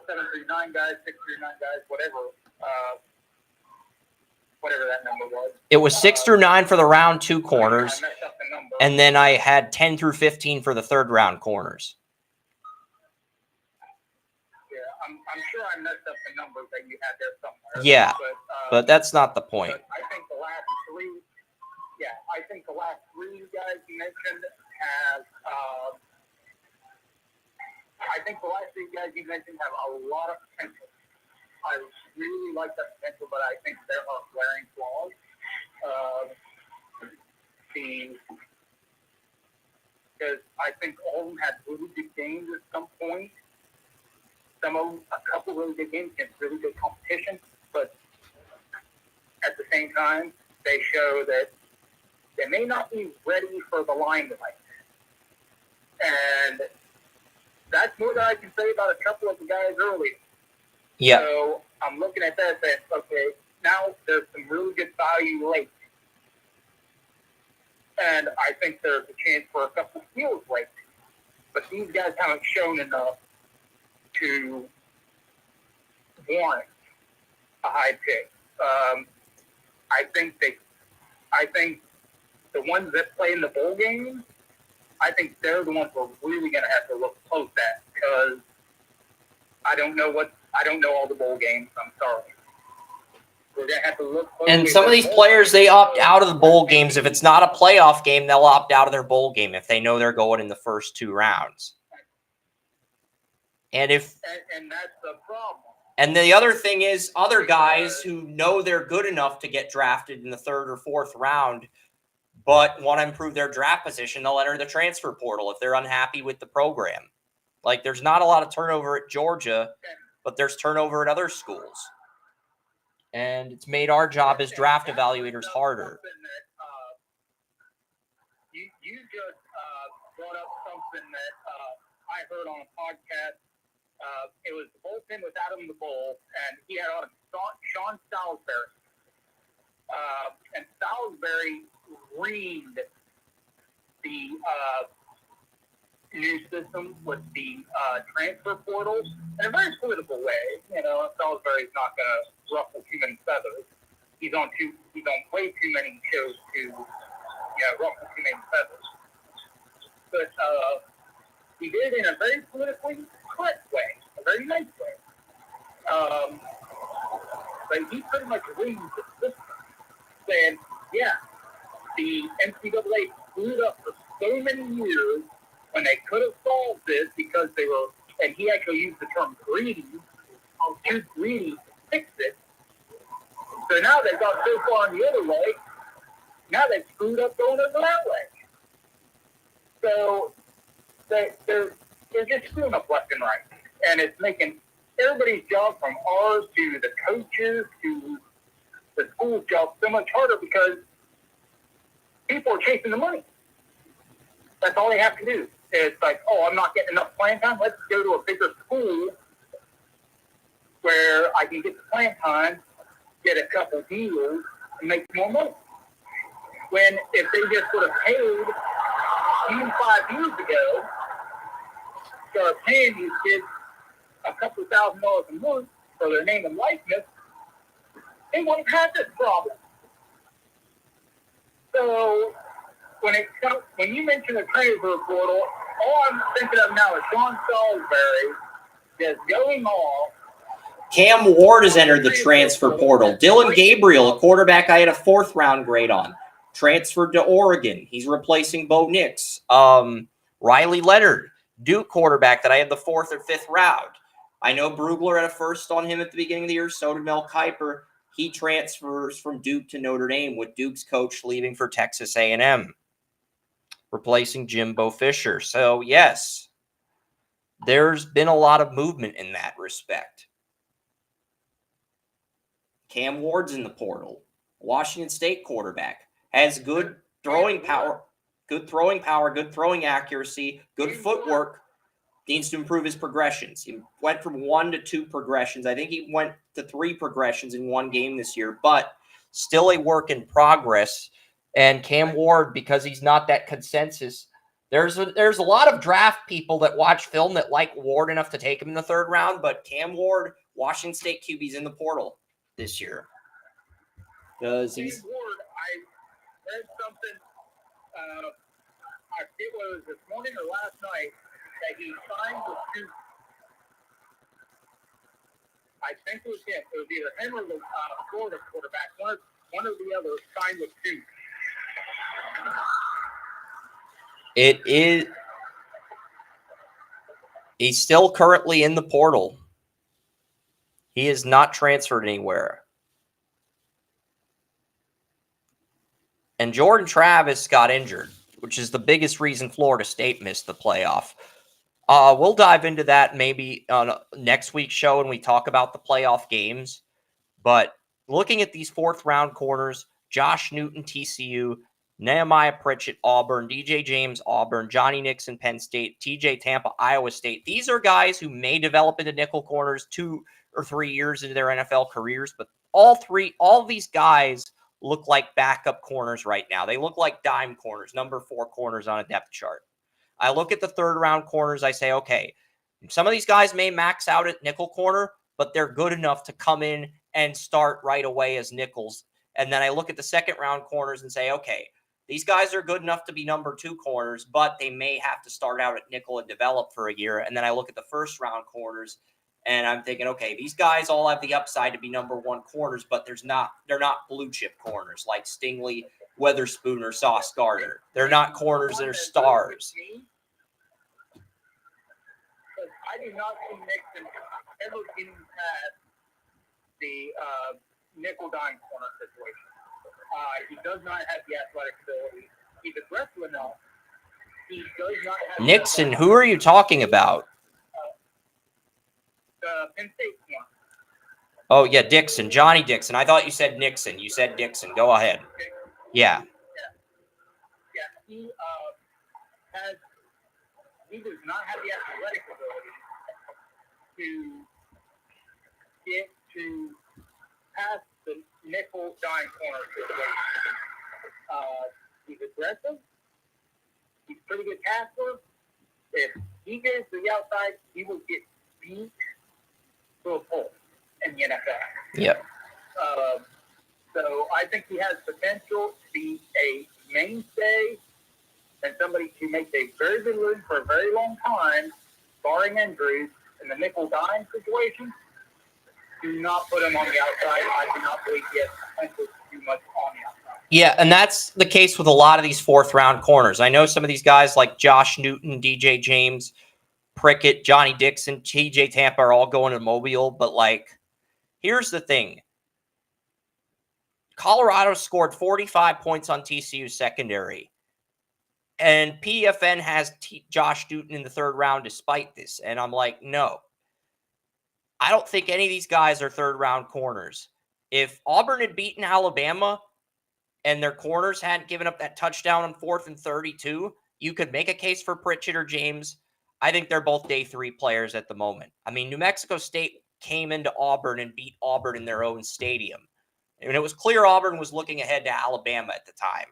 7 through 9 guys, 6 through 9 guys, whatever that number was. It was 6 through 9 for the round 2 corners, I messed up the number. And then I had 10 through 15 for the third-round corners. I'm sure I messed up the numbers that you had there somewhere. Yeah, but that's not the point. I think the last 3 guys you mentioned have a lot of potential. I really like that potential, but I think there are glaring flaws. Because I think all of them had really good games at some point. A couple really good games against really good competition, but at the same time, they show that they may not be ready for the limelight. And that's more than I can say about a couple of the guys earlier. Yeah. So I'm looking at that and saying, okay, now there's some really good value late. And I think there's a chance for a couple of steals late. But these guys haven't shown enough to warrant a high pick. I think the ones that play in the bowl game, I think they're the ones we're really going to have to look close at, because I don't know all the bowl games. I'm sorry. We're going to have to look close. And some of these players, they opt out of the bowl games. If it's not a playoff game, they'll opt out of their bowl game if they know they're going in the first 2 rounds. And that's the problem. And the other thing is, other guys who know they're good enough to get drafted in the 3rd or 4th round but want to improve their draft position, they'll enter the transfer portal if they're unhappy with the program. Like, there's not a lot of turnover at Georgia, but there's turnover at other schools. And it's made our job as draft evaluators harder. You just brought up something that I heard on a podcast. It was the bullpen with Adam the Bull, and he had on Sean Salisbury. And Salisbury reamed the new system with the transfer portals in a very political way. You know, Salisbury's not going to ruffle too many feathers. He's on way too many shows to ruffle too many feathers. But he did it in a very politically correct way, a very nice way. But he pretty much reamed the system, saying, yeah, the NCAA screwed up for so many years when they could have solved this because they were, and he actually used the term greedy, too greedy to fix it. So now they've gone so far in the other way, now they've screwed up going over that way. So they're just screwing up left and right. And it's making everybody's job, from ours to the coaches to the school's job, so much harder because people are chasing the money. That's all they have to do. It's like, oh, I'm not getting enough playing time. Let's go to a bigger school where I can get the playing time, get a couple deals, and make more money. When if they just would have paid even 5 years ago, start paying these kids a couple $1,000s a month for their name and likeness, they wouldn't have this problem. So when you mention the transfer portal, all I'm thinking of now is Sean Salisbury just going off. Cam Ward has entered the transfer portal. Dylan Gabriel, a quarterback I had a 4th round grade on, transferred to Oregon. He's replacing Bo Nix. Riley Leonard, Duke quarterback that I had the 4th or 5th round. I know Brugler had a 1st on him at the beginning of the year. So did Mel Kiper. He transfers from Duke to Notre Dame, with Duke's coach leaving for Texas A&M, replacing Jimbo Fisher. So, yes, there's been a lot of movement in that respect. Cam Ward's in the portal. Washington State quarterback. Has good throwing power, good throwing accuracy, good footwork. Needs to improve his progressions. He went from 1 to 2 progressions. I think he went to 3 progressions in one game this year, but still a work in progress. And Cam Ward, because he's not that consensus, there's a lot of draft people that watch film that like Ward enough to take him in the 3rd round, but Cam Ward, Washington State QB's in the portal this year. Because he's Cam Ward, I read something, I think it was this morning or last night, that he signed with Duke. I think it was him. It was either him or the Florida quarterback. One or the other signed with Duke. It is. He's still currently in the portal. He is not transferred anywhere. And Jordan Travis got injured, which is the biggest reason Florida State missed the playoff. We'll dive into that maybe on next week's show when we talk about the playoff games. But looking at these 4th round corners, Josh Newton, TCU, Nehemiah Pritchett, Auburn, DJ James, Auburn, Johnny Nixon, Penn State, TJ Tampa, Iowa State. These are guys who may develop into nickel corners 2 or 3 years into their NFL careers, but all of these guys look like backup corners right now. They look like dime corners, number 4 corners on a depth chart. I look at the 3rd round corners. I say, okay, some of these guys may max out at nickel corner, but they're good enough to come in and start right away as nickels. And then I look at the 2nd round corners and say, okay, these guys are good enough to be number 2 corners, but they may have to start out at nickel and develop for a year. And then I look at the 1st round corners and I'm thinking, okay, these guys all have the upside to be number 1 corners, but they're not blue chip corners like Stingley, Weatherspoon, or Sauce Gardner. They're not corners, they're stars. I do not see Nixon ever getting past the nickel dime corner situation. He does not have the athletic ability. he's aggressive enough. He does not have Nixon, who are you talking about? The Penn State one. Oh, yeah, Dixon, Johnny Dixon. I thought you said Nixon. You said Dixon. Go ahead. Yeah. Yeah, he does not have the athletic ability to get to past the nickel dime corner situation. He's aggressive. He's a pretty good passer. If he goes to the outside, he will get beat to a pulp in the NFL. Yep. So I think he has potential to be a mainstay and somebody to make a very good living for a very long time, barring injuries, in the nickel dime situation. Do not put him on the outside. I do not believe he has potential to do much on the outside. Yeah, and that's the case with a lot of these fourth-round corners. I know some of these guys like Josh Newton, DJ James, Prickett, Johnny Dixon, TJ Tampa are all going to Mobile, but, like, here's the thing. Colorado scored 45 points on TCU's secondary, and PFN has Josh Newton in the third round despite this, and I'm like, no. I don't think any of these guys are third-round corners. If Auburn had beaten Alabama and their corners hadn't given up that touchdown on 4th and 32, you could make a case for Pritchett or James. I think they're both day 3 players at the moment. I mean, New Mexico State came into Auburn and beat Auburn in their own stadium. And it was clear Auburn was looking ahead to Alabama at the time.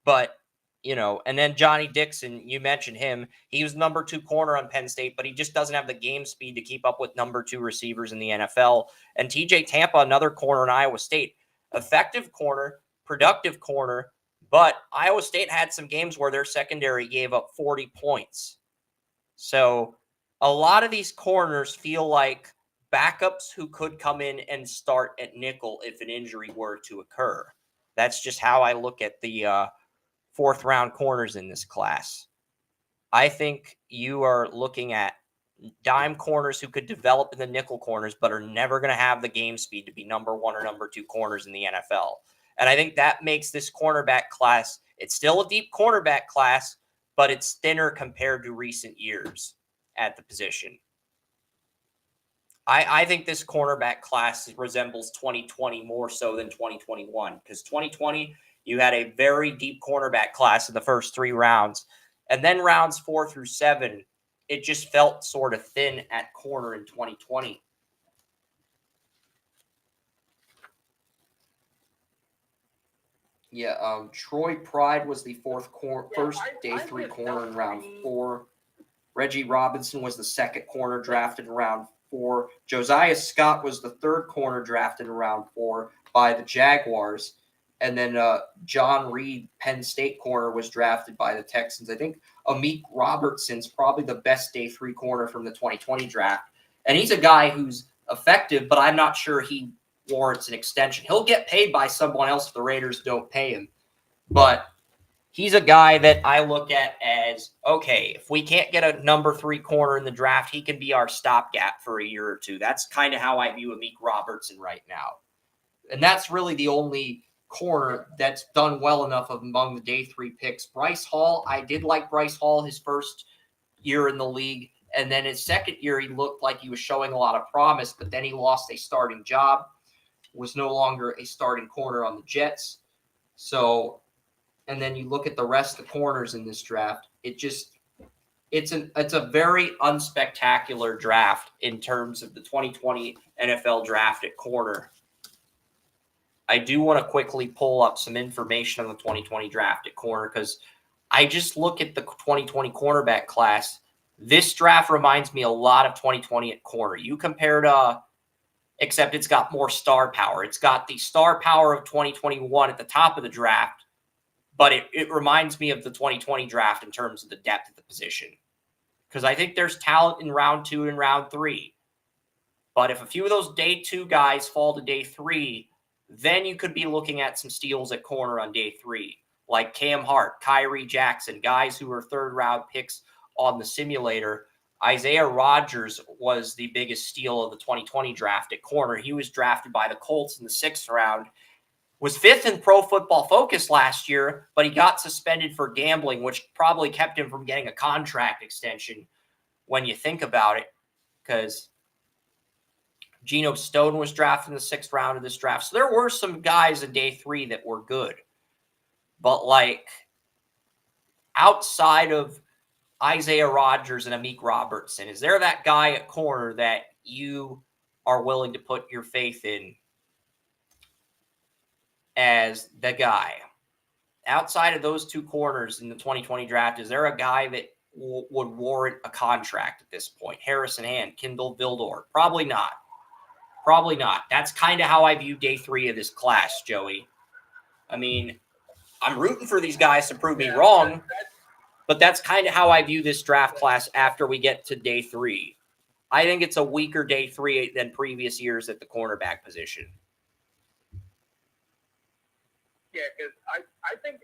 But, you know, and then Johnny Dixon, you mentioned him. He was number 2 corner on Penn State, but he just doesn't have the game speed to keep up with number 2 receivers in the NFL. And TJ Tampa, another corner in Iowa State. Effective corner, productive corner, but Iowa State had some games where their secondary gave up 40 points. So a lot of these corners feel like backups who could come in and start at nickel if an injury were to occur. That's just how I look at the fourth-round corners in this class. I think you are looking at dime corners who could develop in the nickel corners but are never going to have the game speed to be number 1 or number 2 corners in the NFL. And I think that makes this cornerback class, it's still a deep cornerback class, but it's thinner compared to recent years at the position. I think this cornerback class resembles 2020 more so than 2021, because 2020, you had a very deep cornerback class in the first 3 rounds. And then rounds 4 through 7, it just felt sort of thin at corner in 2020. Yeah, Troy Pride was the first day 3 corner in round 4. Reggie Robinson was the second corner drafted in round 4. Josiah Scott was the third corner drafted in round 4 by the Jaguars. And then John Reed, Penn State corner, was drafted by the Texans. I think Amik Robertson's probably the best day 3 corner from the 2020 draft. And he's a guy who's effective, but I'm not sure he warrants an extension. He'll get paid by someone else if the Raiders don't pay him. But he's a guy that I look at as, okay, if we can't get a number 3 corner in the draft, he can be our stopgap for a year or 2. That's kind of how I view Amik Robertson right now. And that's really the only corner that's done well enough among the day 3 picks. Bryce Hall, I did like Bryce Hall his first year in the league. And then his second year, he looked like he was showing a lot of promise, but then he lost a starting job, was no longer a starting corner on the Jets. So, and then you look at the rest of the corners in this draft, it's a very unspectacular draft in terms of the 2020 NFL draft at corner. I do want to quickly pull up some information on the 2020 draft at corner because I just look at the 2020 cornerback class. This draft reminds me a lot of 2020 at corner. You compared except it's got more star power. It's got the star power of 2021 at the top of the draft, but it reminds me of the 2020 draft in terms of the depth of the position. Because I think there's talent in round 2 and round 3. But if a few of those day 2 guys fall to day 3, then you could be looking at some steals at corner on day 3, like Cam Hart, Kyrie Jackson, guys who were third-round picks on the simulator. Isaiah Rodgers was the biggest steal of the 2020 draft at corner. He was drafted by the Colts in the 6th round. was 5th in Pro Football Focus last year, but he got suspended for gambling, which probably kept him from getting a contract extension when you think about it, because Geno Stone was drafted in the 6th round of this draft. So there were some guys in day 3 that were good. But, like, outside of Isaiah Rodgers and Amik Robertson, is there that guy at corner that you are willing to put your faith in as the guy? Outside of those 2 corners in the 2020 draft, is there a guy that would warrant a contract at this point? Harrison Hand, Kindle Vildor? Probably not. Probably not. That's kind of how I view day 3 of this class, Joey. I mean, I'm rooting for these guys to prove me wrong, but that's kind of how I view this draft class after we get to day 3. I think it's a weaker day 3 than previous years at the cornerback position. Yeah, because I think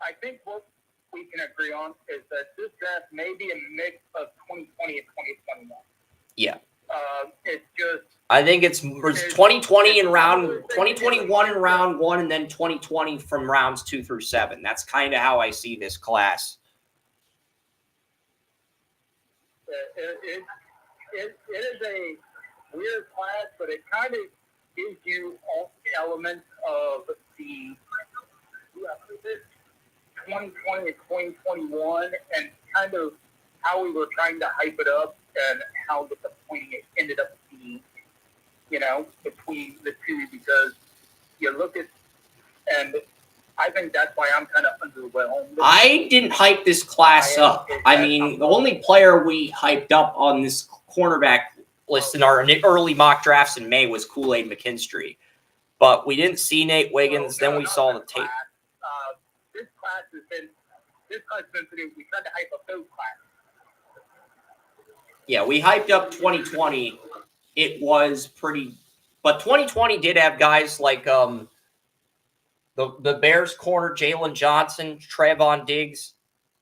I think what we can agree on is that this draft may be a mix of 2020 and 2021. Yeah. It's just. I think it's 2020 in round 2021 in round 1, and then 2020 from rounds 2 through 7. That's kind of how I see this class. It is a weird class, but it kind of gives you all the elements of the 2020 and 2021, and kind of how we were trying to hype it up and how disappointing it ended up being, between the two, because you look at, and I think that's why I'm kind of underwhelmed. I didn't hype this class up. I mean, the only player we hyped up on this cornerback list in our early mock drafts in May was Kool-Aid McKinstry. But we didn't see Nate Wiggins. Then we saw the tape. This class has been produced. We tried to hype up those classes. Yeah, we hyped up 2020. It was pretty, but 2020 did have guys like the Bears corner, Jalen Johnson, Trayvon Diggs.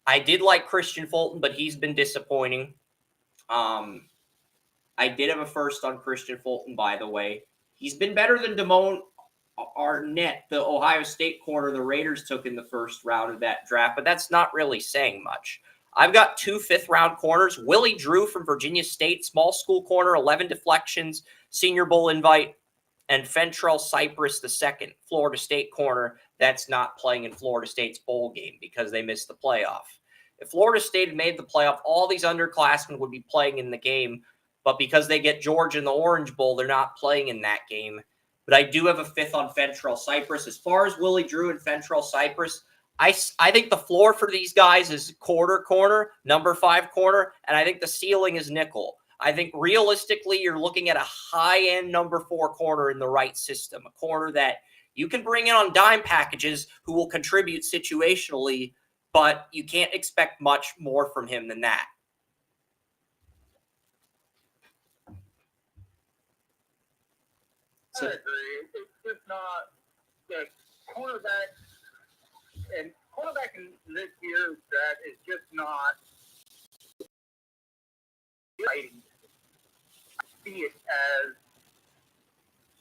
I did like Christian Fulton, but he's been disappointing. I did have a first on Christian Fulton, by the way. He's been better than Damone Arnett, the Ohio State corner the Raiders took in the 1st round of that draft, but that's not really saying much. I've got 2 5th-round corners. Willie Drew from Virginia State, small school corner, 11 deflections, Senior Bowl invite, and Fentrell Cypress II, Florida State corner that's not playing in Florida State's bowl game because they missed the playoff. If Florida State had made the playoff, all these underclassmen would be playing in the game, but because they get Georgia in the Orange Bowl, they're not playing in that game. But I do have a 5th on Fentrell Cypress. As far as Willie Drew and Fentrell Cypress, I think the floor for these guys is quarter corner, number 5 corner, and I think the ceiling is nickel. I think realistically, you're looking at a high-end number 4 corner in the right system, a corner that you can bring in on dime packages who will contribute situationally, but you can't expect much more from him than that. I agree. It's just not the cornerback. And cornerback in this year's draft is just not exciting. I see it as.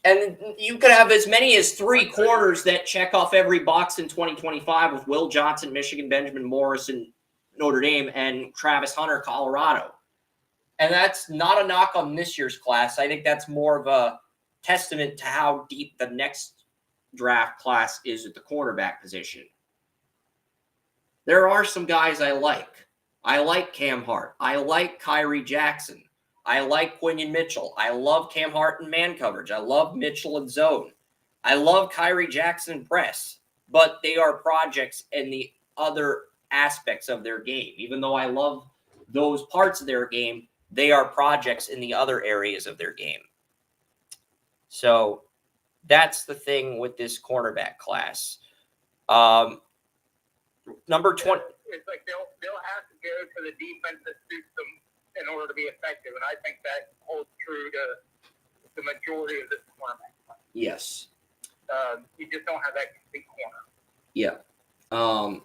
And you could have as many as 3 corners that check off every box in 2025 with Will Johnson, Michigan, Benjamin Morrison, Notre Dame, and Travis Hunter, Colorado. And that's not a knock on this year's class. I think that's more of a testament to how deep the next draft class is at the cornerback position. There are some guys I like. I like Cam Hart. I like Kyrie Jackson. I like Quinion Mitchell. I love Cam Hart in man coverage. I love Mitchell in zone. I love Kyrie Jackson in press. But they are projects in the other aspects of their game. Even though I love those parts of their game, they are projects in the other areas of their game. So that's the thing with this cornerback class. Number 20. It's like they'll have to go to the defense that suits them in order to be effective, and I think that holds true to the majority of this cornerback class. Yes. You just don't have that complete corner. Yeah.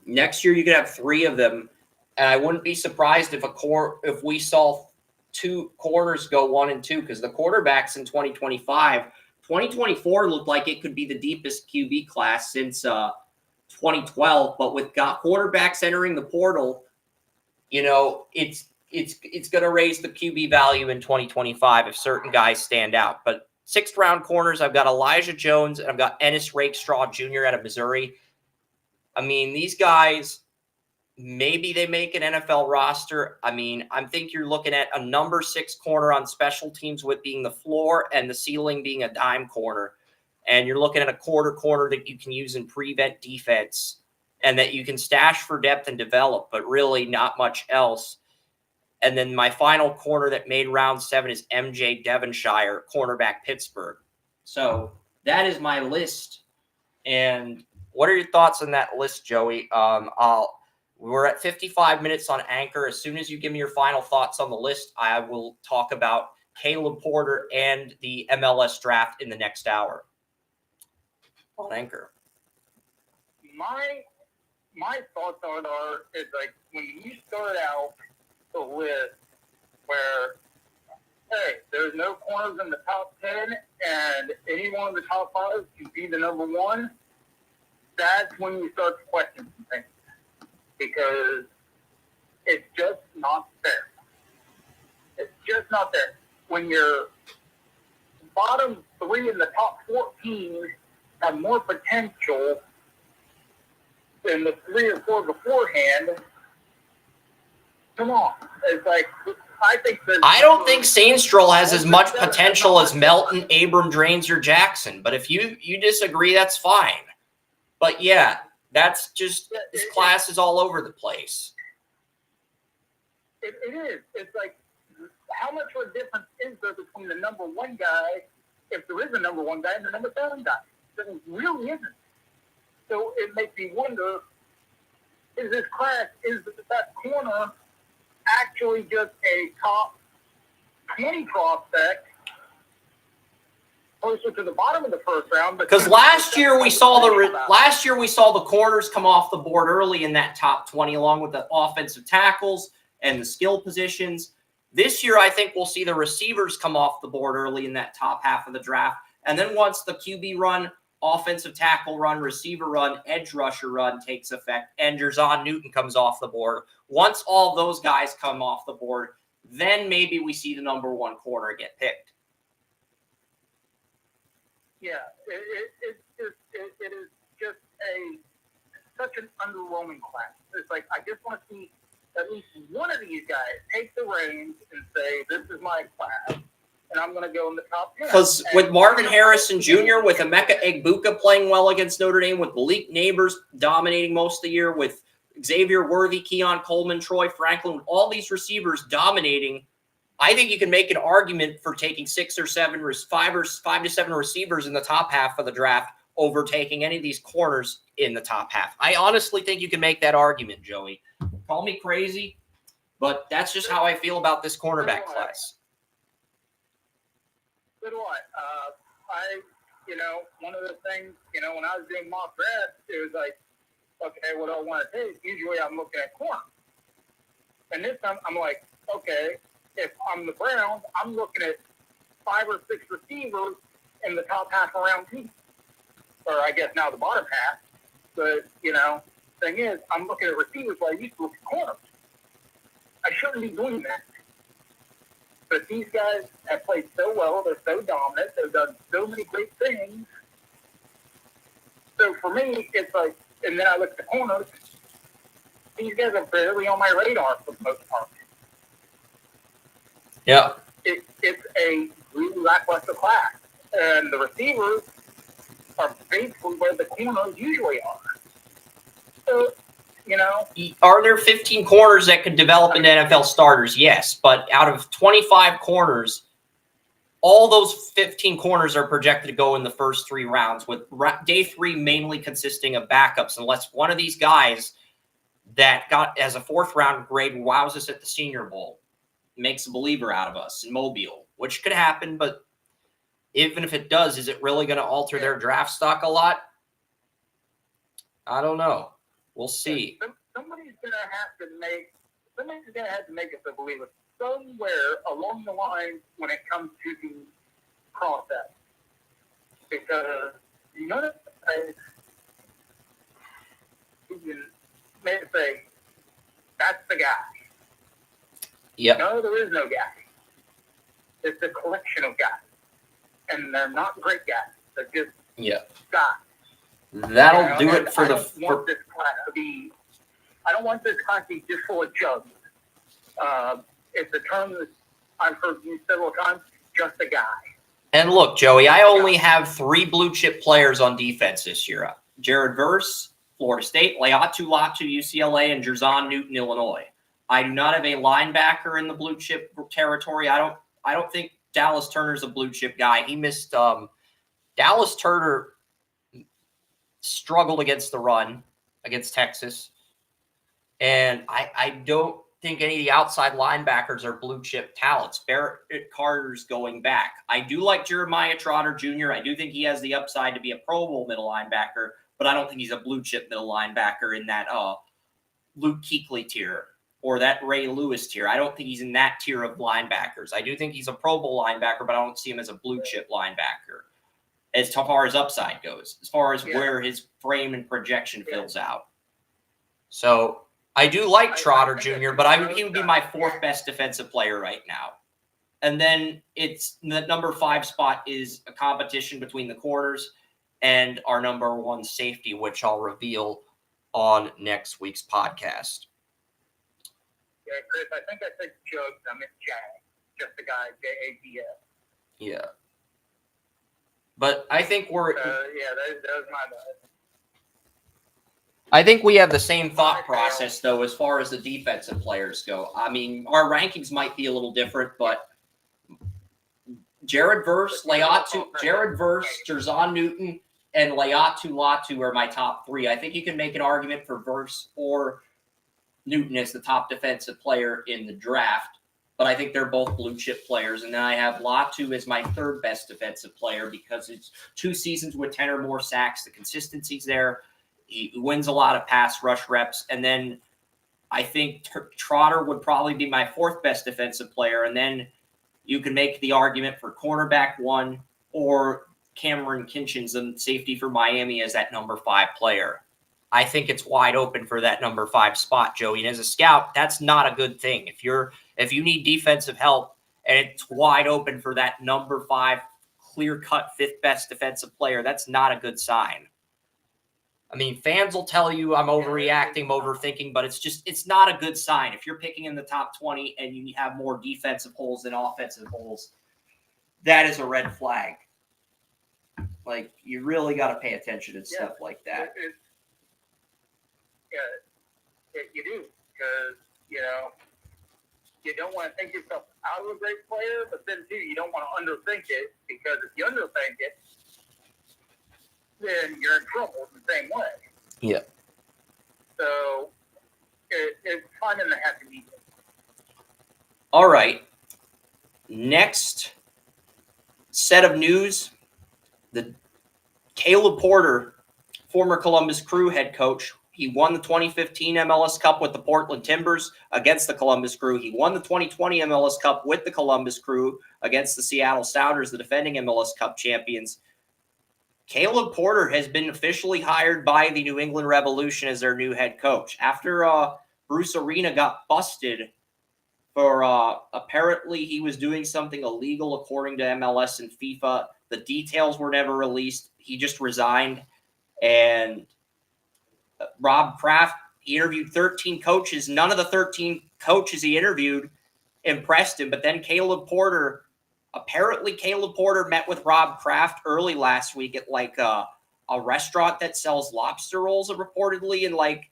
Next year you could have 3 of them, and I wouldn't be surprised if if we saw 2 corners go 1 and 2, because the quarterbacks in 2025 2024 looked like it could be the deepest QB class since 2012, but with quarterbacks entering the portal, it's going to raise the QB value in 2025 if certain guys stand out. But 6th round corners, I've got Elijah Jones and I've got Ennis Rakestraw Jr. out of Missouri. I mean, these guys, maybe they make an NFL roster. I mean, I think you're looking at a number 6 corner on special teams with being the floor and the ceiling being a dime corner. And you're looking at a quarter corner that you can use in prevent defense and that you can stash for depth and develop, but really not much else. And then my final corner that made round 7 is MJ Devonshire, cornerback Pittsburgh. So that is my list. And what are your thoughts on that list, Joey? We're at 55 minutes on Anchor. As soon as you give me your final thoughts on the list, I will talk about Caleb Porter and the MLS draft in the next hour on Anchor. My thoughts on it is like when you start out the list where, hey, there's no corners in the top 10 and any one of the top 5 can be the number 1, that's when you start to question some things. Because it's just not fair. It's just not there. When your bottom 3 in the top 14 have more potential than the 3 or 4 beforehand, come on. It's like, I don't think Sainstrel has as much potential as Melton, Abram, Drains, or Jackson. But if you disagree, that's fine. But yeah, that's just, this class is all over the place. It is. It's like, how much of a difference is there between the number 1 guy, if there is a number 1 guy, and the number 7 guy? There really isn't. So it makes me wonder, is this class, is that corner actually just a top 20 prospect closer to the bottom of the first round? Because last year we saw the corners come off the board early in that top 20, along with the offensive tackles and the skill positions. This year, I think we'll see the receivers come off the board early in that top half of the draft. And then once the QB run, offensive tackle run, receiver run, edge rusher run takes effect, and Jerzon Newton comes off the board, once all those guys come off the board, then maybe we see the number 1 corner get picked. Yeah, it is just such an underwhelming class. It's like, I just want to see at least one of these guys take the reins and say, this is my class, and I'm going to go in the top 10. Because with Marvin Harrison Jr., with Emeka Egbuka playing well against Notre Dame, with Malik Neighbors dominating most of the year, with Xavier Worthy, Keon Coleman, Troy Franklin, with all these receivers dominating, I think you can make an argument for taking 5 to 7 receivers in the top half of the draft over taking any of these corners in the top half. I honestly think you can make that argument, Joey. Call me crazy, but that's just how I feel about this cornerback class. So do I. One of the things, when I was doing mock drafts, it was like, okay, what do I want to take? Usually I'm looking at corner. And this time I'm like, okay, if I'm the Browns, I'm looking at 5 or 6 receivers in the top half of round 2. Or I guess now the bottom half. But, thing is, I'm looking at receivers while I used to look at corners. I shouldn't be doing that. But these guys have played so well. They're so dominant. They've done so many great things. So for me, it's like, and then I look at the corners. These guys are barely on my radar for the most part. Yeah. It's a really lackluster class. And the receivers are basically where the corners usually are. So, Are there 15 corners that could develop into NFL starters? Yes. But out of 25 corners, all those 15 corners are projected to go in the first 3 rounds, with day 3 mainly consisting of backups, unless one of these guys that got as a 4th round grade wows us at the Senior Bowl, makes a believer out of us in Mobile, which could happen. But even if it does, is it really going to alter their draft stock a lot? I don't know. We'll see. Somebody's going to have to make us a believer somewhere along the line when it comes to the process. because you notice you can maybe say, that's the guy. Yep. No, there is no guy. It's a collection of guys. And they're not great guys. They're just guys. That'll do it for I don't want this class to be just full of jugs. It's a term that I've heard used several times, just a guy. And look, Joey, I only have 3 blue chip players on defense this year. Jared Verse, Florida State, Latu Latu, UCLA, and Jerzon Newton, Illinois. I do not have a linebacker in the blue chip territory. I don't think Dallas Turner's a blue chip guy. He missed Dallas Turner struggled against the run against Texas. And I don't think any of the outside linebackers are blue chip talents. Barrett Carter's going back. I do like Jeremiah Trotter Jr. I do think he has the upside to be a Pro Bowl middle linebacker, but I don't think he's a blue chip middle linebacker in that Luke Kuechly tier or that Ray Lewis tier. I don't think he's in that tier of linebackers. I do think he's a Pro Bowl linebacker, but I don't see him as a blue chip linebacker as far as upside goes, as far as where his frame and projection fills out. So I do like Trotter Jr., but he would be my 4th best defensive player right now. And then it's the number 5 spot is a competition between the corners and our number 1 safety, which I'll reveal on next week's podcast. Yeah, Chris, I think I said Jugs. I meant Jag. Just the guy, Jags. Yeah. But I think we're... that was my bad. I think we have the same thought process, though, as far as the defensive players go. I mean, our rankings might be a little different, but Jared Verse, Jerzon Newton, and Latu Latu are my top 3. I think you can make an argument for Verse or Newton as the top defensive player in the draft, but I think they're both blue chip players. And then I have Latu as my 3rd best defensive player because it's 2 seasons with 10 or more sacks. The consistency's there. He wins a lot of pass rush reps. And then I think Trotter would probably be my 4th best defensive player. And then you can make the argument for cornerback 1 or Cameron Kinchins, the safety for Miami, as that number 5 player. I think it's wide open for that number 5 spot, Joey. And as a scout, that's not a good thing. If you need defensive help and it's wide open for that number 5 clear-cut 5th best defensive player, that's not a good sign. I mean, fans will tell you I'm overreacting, overthinking, but it's not a good sign. If you're picking in the top 20 and you have more defensive holes than offensive holes, that is a red flag. Like, you really got to pay attention to stuff like that. You do, because, you don't want to think yourself out of a great player, but then, too, you don't want to underthink it, because if you underthink it, then you're in trouble the same way. Yeah. So it's finding the happy medium. All right. Next set of news: the Caleb Porter, former Columbus Crew head coach. He won the 2015 MLS Cup with the Portland Timbers against the Columbus Crew. He won the 2020 MLS Cup with the Columbus Crew against the Seattle Sounders, the defending MLS Cup champions. Caleb Porter has been officially hired by the New England Revolution as their new head coach. After Bruce Arena got busted for apparently he was doing something illegal according to MLS and FIFA. The details were never released. He just resigned. And Rob Kraft, he interviewed 13 coaches. None of the 13 coaches he interviewed impressed him. But then Caleb Porter met with Rob Kraft early last week at like a restaurant that sells lobster rolls, reportedly. And like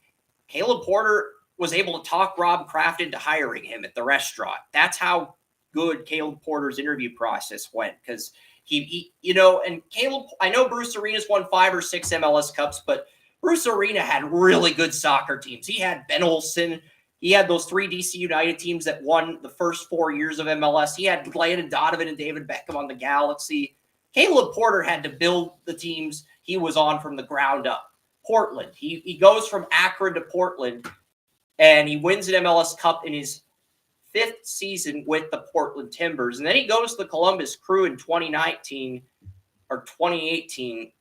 Caleb Porter was able to talk Rob Kraft into hiring him at the restaurant. That's how good Caleb Porter's interview process went. Because and Caleb, I know Bruce Arena's won 5 or 6 MLS Cups, but Bruce Arena had really good soccer teams. He had Ben Olsen. He had those 3 DC United teams that won the first 4 years of MLS. He had Landon Donovan and David Beckham on the Galaxy. Caleb Porter had to build the teams he was on from the ground up. Portland. He goes from Akron to Portland, and he wins an MLS Cup in his 5th season with the Portland Timbers. And then he goes to the Columbus Crew in 2019, or 2018.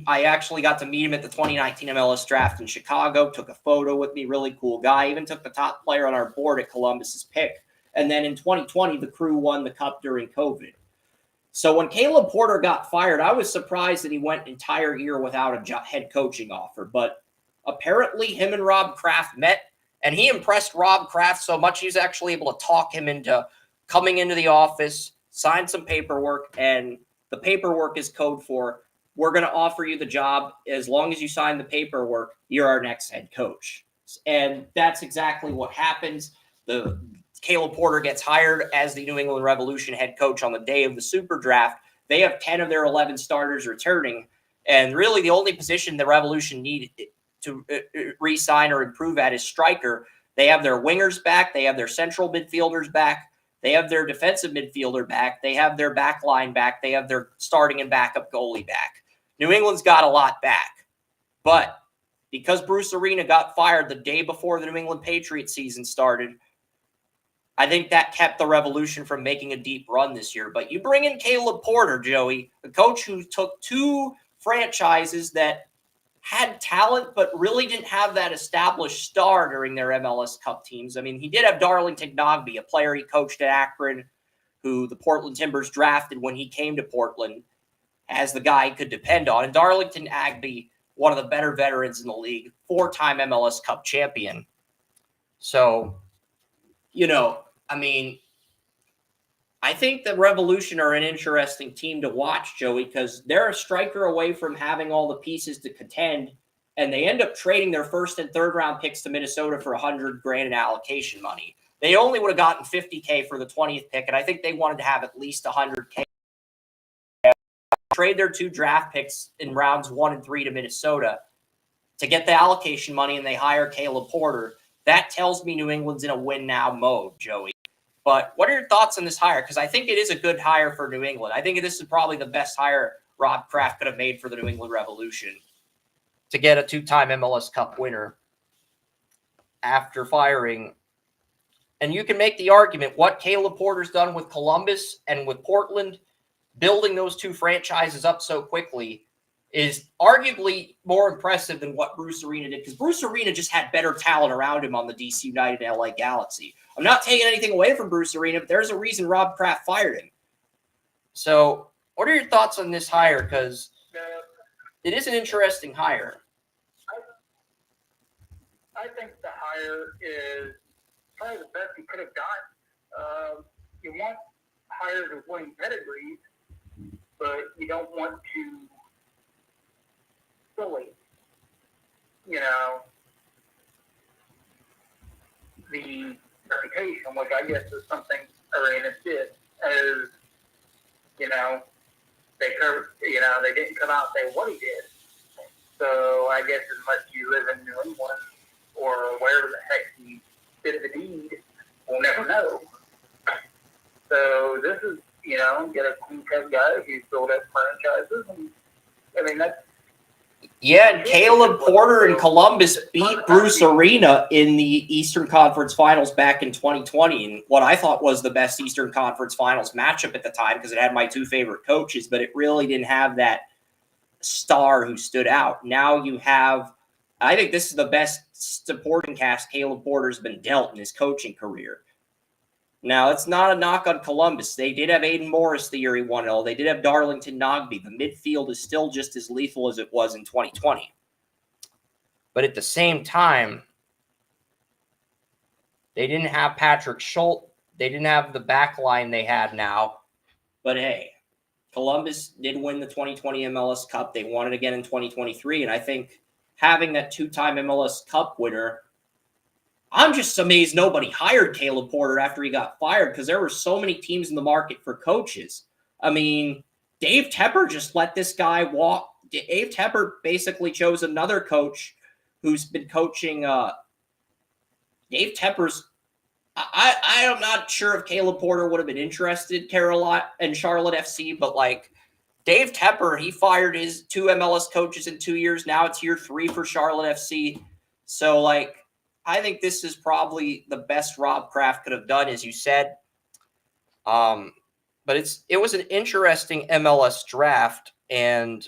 I actually got to meet him at the 2019 MLS draft in Chicago, took a photo with me, really cool guy, even took the top player on our board at Columbus's pick. And then in 2020, the Crew won the Cup during COVID. So when Caleb Porter got fired, I was surprised that he went an entire year without a head coaching offer. But apparently him and Rob Kraft met, and he impressed Rob Kraft so much he was actually able to talk him into coming into the office, sign some paperwork, and the paperwork is code for, we're going to offer you the job. As long as you sign the paperwork, you're our next head coach. And that's exactly what happens. Caleb Porter gets hired as the New England Revolution head coach on the day of the Super Draft. They have 10 of their 11 starters returning. And really the only position the Revolution needed to re-sign or improve at is striker. They have their wingers back. They have their central midfielders back. They have their defensive midfielder back. They have their back line back. They have their starting and backup goalie back. New England's got a lot back. But because Bruce Arena got fired the day before the New England Patriots season started, I think that kept the Revolution from making a deep run this year. But you bring in Caleb Porter, Joey, the coach who took two franchises that had talent but really didn't have that established star during their MLS Cup teams. I mean, he did have Darlington Nagbe, a player he coached at Akron, who the Portland Timbers drafted when he came to Portland as the guy he could depend on. And Darlington Nagbe, one of the better veterans in the league, 4-time MLS Cup champion. So, I mean, I think the Revolution are an interesting team to watch, Joey, because they're a striker away from having all the pieces to contend, and they end up trading their first and third round picks to Minnesota for $100,000 in allocation money. They only would have gotten $50,000 for the 20th pick, and I think they wanted to have at least $100,000. Trade their 2 draft picks in rounds 1 and 3 to Minnesota to get the allocation money, and they hire Caleb Porter. That tells me New England's in a win now mode, Joey. But what are your thoughts on this hire? Because I think it is a good hire for New England. I think this is probably the best hire Rob Kraft could have made for the New England Revolution to get a 2-time MLS Cup winner after firing. And you can make the argument what Caleb Porter's done with Columbus and with Portland, building those 2 franchises up so quickly, is arguably more impressive than what Bruce Arena did, because Bruce Arena just had better talent around him on the DC United and LA Galaxy. I'm not taking anything away from Bruce Arena, but there's a reason Rob Kraft fired him. So what are your thoughts on this hire? Because it is an interesting hire. I think the hire is probably the best he could have done. You want hires with winning pedigrees, but you don't want to fully, the reputation, which I guess is something Arena did, as, they didn't come out and say what he did. So I guess as much as you live in New England or wherever the heck he did the deed, we'll never know. So this is, get a clean-cut guy who's built up franchises. And, I mean, that's. Yeah, and Caleb Porter and Columbus beat Bruce Arena in the Eastern Conference Finals back in 2020, and what I thought was the best Eastern Conference Finals matchup at the time, because it had my 2 favorite coaches, but it really didn't have that star who stood out. Now you have, I think this is the best supporting cast Caleb Porter's been dealt in his coaching career. Now, it's not a knock on Columbus. They did have Aiden Morris the year he won it all. They did have Darlington Nagbe. The midfield is still just as lethal as it was in 2020. But at the same time, they didn't have Patrick Schultz. They didn't have the back line they had now. But hey, Columbus did win the 2020 MLS Cup. They won it again in 2023. And I think having that 2-time MLS Cup winner, I'm just amazed nobody hired Caleb Porter after he got fired, because there were so many teams in the market for coaches. I mean, Dave Tepper just let this guy walk. Dave Tepper basically chose another coach who's been coaching. Dave Tepper's. I'm not sure if Caleb Porter would have been interested, Charlotte and Charlotte FC, but Dave Tepper, he fired his 2 MLS coaches in 2 years. Now it's year 3 for Charlotte FC. So I think this is probably the best Rob Kraft could have done, as you said. But But it was an interesting MLS draft, and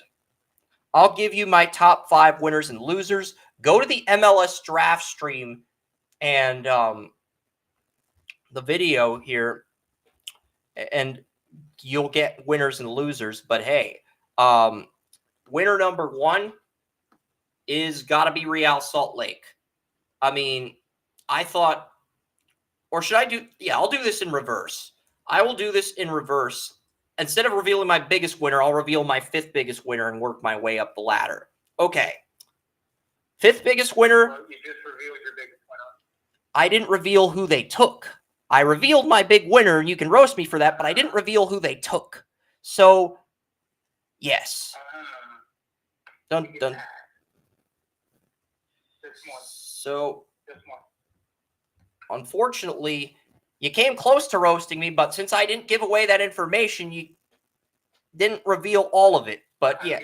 I'll give you my top 5 winners and losers. Go to the MLS draft stream and the video here, and you'll get winners and losers. But hey, winner number 1 is got to be Real Salt Lake. I mean, I thought, or should I do? Yeah, I'll do this in reverse. I will do this in reverse. Instead of revealing my biggest winner, I'll reveal my 5th biggest winner and work my way up the ladder. Okay. 5th biggest winner. Well, you just revealed your biggest winner. I didn't reveal who they took. I revealed my big winner, and you can roast me for that, but I didn't reveal who they took. So, yes. Dun, dun. So, unfortunately, you came close to roasting me, but since I didn't give away that information, you didn't reveal all of it. But yeah.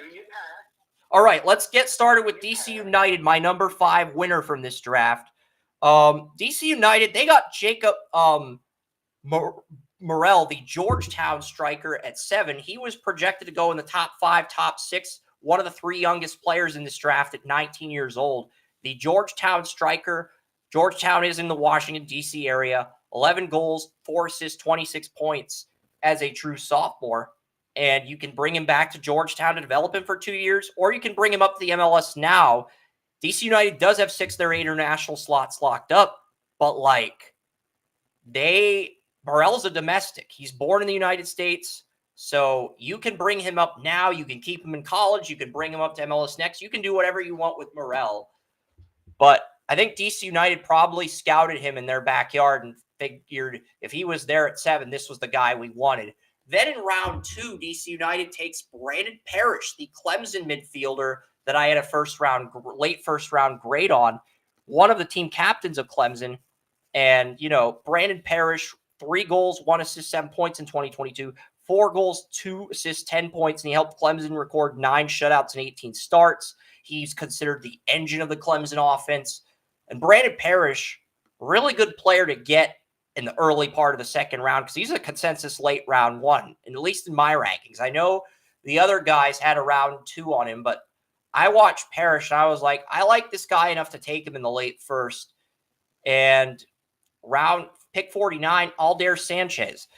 All right, let's get started with DC United, my number 5 winner from this draft. DC United, they got Jacob Morel, the Georgetown striker, at 7. He was projected to go in the top 5, top 6, one of the 3 youngest players in this draft at 19 years old. The Georgetown striker, Georgetown is in the Washington, D.C. area, 11 goals, 4 assists, 26 points as a true sophomore. And you can bring him back to Georgetown to develop him for 2 years, or you can bring him up to the MLS now. DC United does have 6 of their 8 international slots locked up, but Morel's a domestic. He's born in the United States, so you can bring him up now. You can keep him in college. You can bring him up to MLS next. You can do whatever you want with Morel. But I think DC United probably scouted him in their backyard and figured if he was there at 7, this was the guy we wanted. Then in round 2, DC United takes Brandon Parrish, the Clemson midfielder that I had a late first round grade on, one of the team captains of Clemson. And, Brandon Parrish, 3 goals, 1 assist, 7 points in 2022, 4 goals, 2 assists, 10 points, and he helped Clemson record 9 shutouts and 18 starts. He's considered the engine of the Clemson offense. And Brandon Parrish, really good player to get in the early part of the second round because he's a consensus late round 1, and at least in my rankings. I know the other guys had a round 2 on him, but I watched Parrish and I was like, I like this guy enough to take him in the late first. And pick 49, Aldair Sanchez,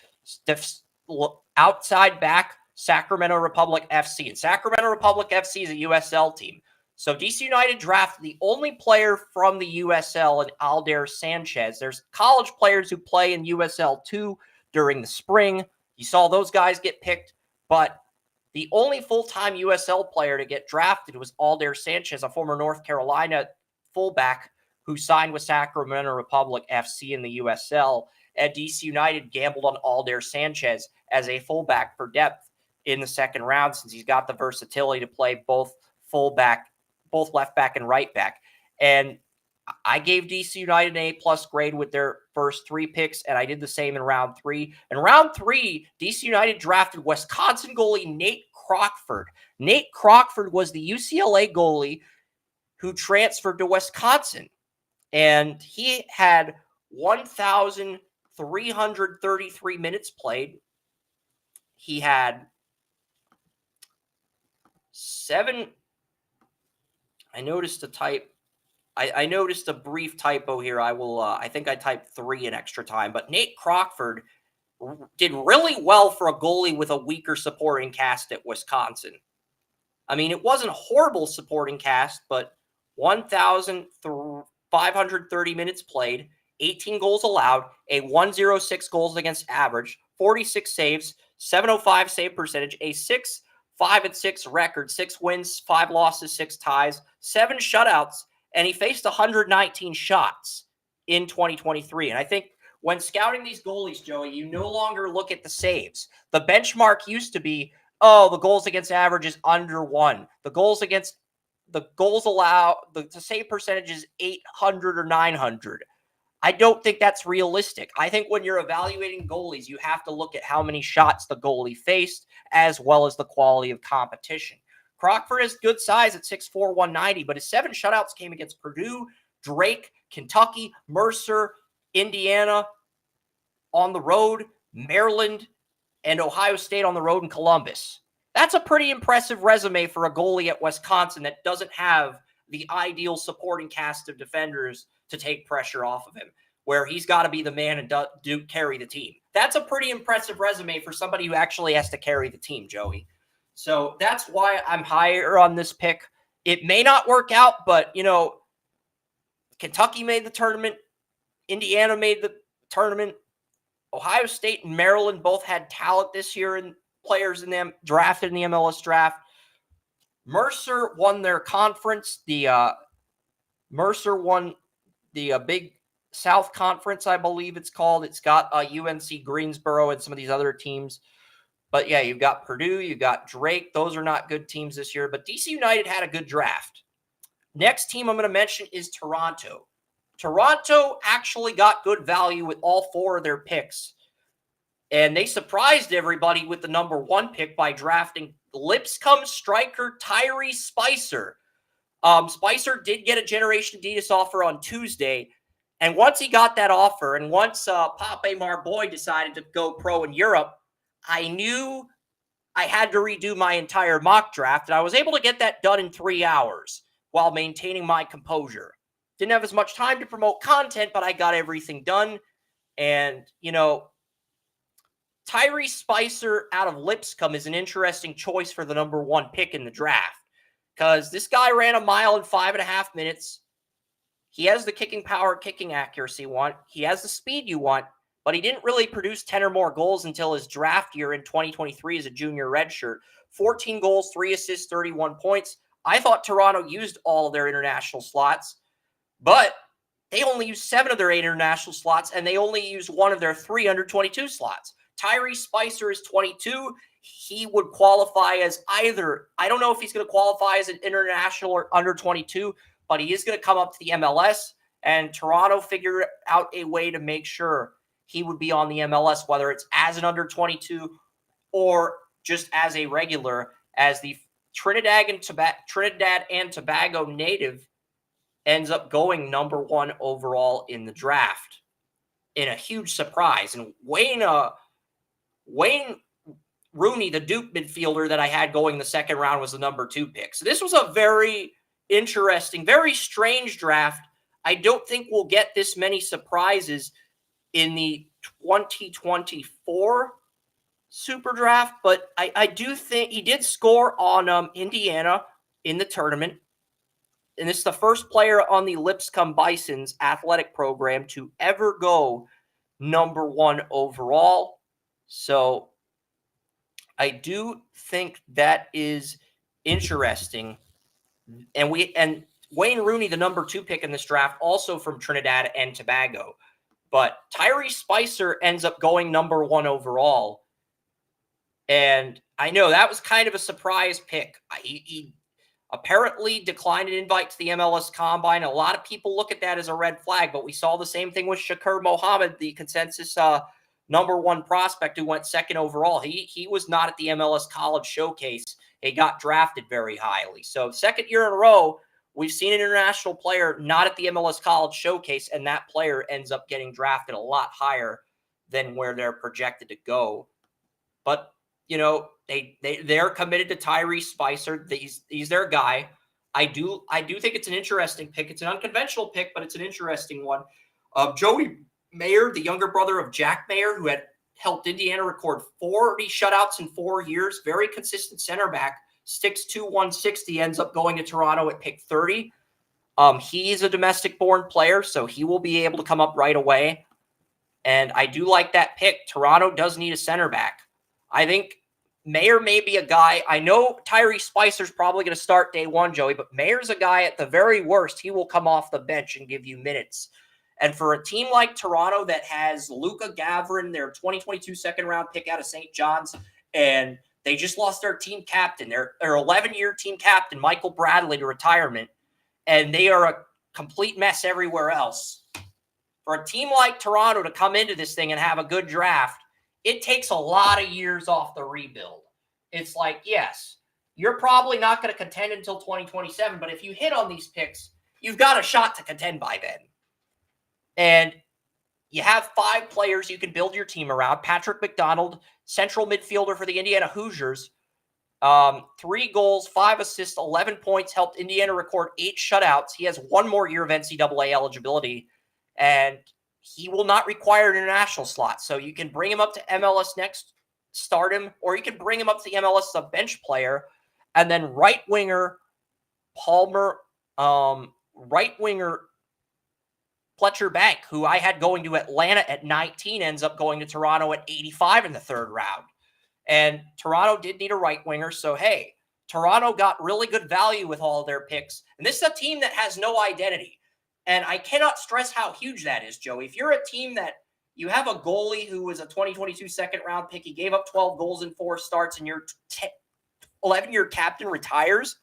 outside back, Sacramento Republic FC. And Sacramento Republic FC is a USL team. So DC United drafted the only player from the USL in Aldair Sanchez. There's college players who play in USL too during the spring. You saw those guys get picked, but the only full-time USL player to get drafted was Aldair Sanchez, a former North Carolina fullback who signed with Sacramento Republic FC in the USL. And DC United gambled on Aldair Sanchez as a fullback for depth in the second round since he's got the versatility to play both left back and right back. And I gave DC United an A+ grade with their first 3 picks, and I did the same in round 3. In round 3, DC United drafted Wisconsin goalie Nate Crockford. Nate Crockford was the UCLA goalie who transferred to Wisconsin, and he had 1,333 minutes played. He had 7. I noticed I noticed a brief typo here. I think I typed 3 in extra time, but Nate Crockford did really well for a goalie with a weaker supporting cast at Wisconsin. I mean, it wasn't a horrible supporting cast, but 1,530 minutes played, 18 goals allowed, a 106 goals against average, 46 saves, 705 save percentage, a 6-5-6 record, 6 wins, 5 losses, 6 ties, 7 shutouts, and he faced 119 shots in 2023. And I think when scouting these goalies, Joey, you no longer look at the saves. The benchmark used to be, the goals against average is under 1. The save percentage is 800 or 900. I don't think that's realistic. I think when you're evaluating goalies, you have to look at how many shots the goalie faced as well as the quality of competition. Crockford has good size at 6'4", 190, but his 7 shutouts came against Purdue, Drake, Kentucky, Mercer, Indiana, on the road, Maryland, and Ohio State on the road in Columbus. That's a pretty impressive resume for a goalie at Wisconsin that doesn't have the ideal supporting cast of defenders to take pressure off of him, where he's got to be the man and do carry the team. That's a pretty impressive resume for somebody who actually has to carry the team, Joey. So that's why I'm higher on this pick. It may not work out, but, Kentucky made the tournament. Indiana made the tournament. Ohio State and Maryland both had talent this year and players in them drafted in the MLS draft. Mercer won their conference. Mercer won the Big South Conference, I believe it's called. It's got UNC Greensboro and some of these other teams. But yeah, you've got Purdue, you've got Drake. Those are not good teams this year. But DC United had a good draft. Next team I'm going to mention is Toronto. Toronto actually got good value with all 4 of their picks. And they surprised everybody with the number 1 pick by drafting Lipscomb striker Tyrese Spicer. Spicer did get a Generation Adidas offer on Tuesday. And once he got that offer, and once Pape Marboy decided to go pro in Europe, I knew I had to redo my entire mock draft. And I was able to get that done in 3 hours while maintaining my composure. Didn't have as much time to promote content, but I got everything done. And, Tyrese Spicer out of Lipscomb is an interesting choice for the number 1 pick in the draft because this guy ran a mile in 5.5 minutes. He has the kicking power, kicking accuracy you want. He has the speed you want, but he didn't really produce 10 or more goals until his draft year in 2023 as a junior redshirt. 14 goals, 3 assists, 31 points. I thought Toronto used all of their international slots, but they only used 7 of their 8 international slots, and they only used 1 of their 322 slots. Tyrese Spicer is 22. He would qualify as either, I don't know if he's going to qualify as an international or under 22, but he is going to come up to the MLS, and Toronto figured out a way to make sure he would be on the MLS, whether it's as an under 22 or just as a regular, as the Trinidad and Tobago native ends up going number 1 overall in the draft in a huge surprise. And Wayne Rooney, the Duke midfielder that I had going the second round, was the number 2 pick. So this was a very interesting, very strange draft. I don't think we'll get this many surprises in the 2024 Super Draft, but I do think he did score on Indiana in the tournament. And this is the first player on the Lipscomb Bison's athletic program to ever go number 1 overall. So I do think that is interesting. And Wayne Rooney, the number 2 pick in this draft, also from Trinidad and Tobago. But Tyrese Spicer ends up going number 1 overall. And I know that was kind of a surprise pick. He apparently declined an invite to the MLS Combine. A lot of people look at that as a red flag, but we saw the same thing with Shakur Mohammed, the consensus number 1 prospect who went 2nd overall. He was not at the MLS College Showcase. He got drafted very highly. So 2nd year in a row, we've seen an international player not at the MLS College Showcase, and that player ends up getting drafted a lot higher than where they're projected to go. But, they're committed to Tyrese Spicer. He's their guy. I do think it's an interesting pick. It's an unconventional pick, but it's an interesting one. Joey Mayer, the younger brother of Jack Mayer, who had helped Indiana record 40 shutouts in 4 years, very consistent center back, 6'2", 160, ends up going to Toronto at pick 30. He's a domestic-born player, so he will be able to come up right away. And I do like that pick. Toronto does need a center back. I think Mayer may be a guy. I know Tyrese Spicer's probably going to start day 1, Joey, but Mayer's a guy at the very worst. He will come off the bench and give you minutes. And for a team like Toronto that has Luka Gavrin, their 2022 second-round pick out of St. John's, and they just lost their team captain, their 11-year team captain, Michael Bradley, to retirement, and they are a complete mess everywhere else. For a team like Toronto to come into this thing and have a good draft, it takes a lot of years off the rebuild. It's like, yes, you're probably not going to contend until 2027, but if you hit on these picks, you've got a shot to contend by then. And you have 5 players you can build your team around. Patrick McDonald, central midfielder for the Indiana Hoosiers. 3 goals, 5 assists, 11 points, helped Indiana record 8 shutouts. He has 1 more year of NCAA eligibility, and he will not require an international slot. So you can bring him up to MLS Next, start him, or you can bring him up to the MLS as a bench player. And then right winger Fletcher Bank, who I had going to Atlanta at 19, ends up going to Toronto at 85 in the 3rd round. And Toronto did need a right winger. So, hey, Toronto got really good value with all of their picks. And this is a team that has no identity. And I cannot stress how huge that is, Joey. If you're a team that you have a goalie who was a 2022 second-round pick, he gave up 12 goals in 4 starts, and your 11-year captain retires,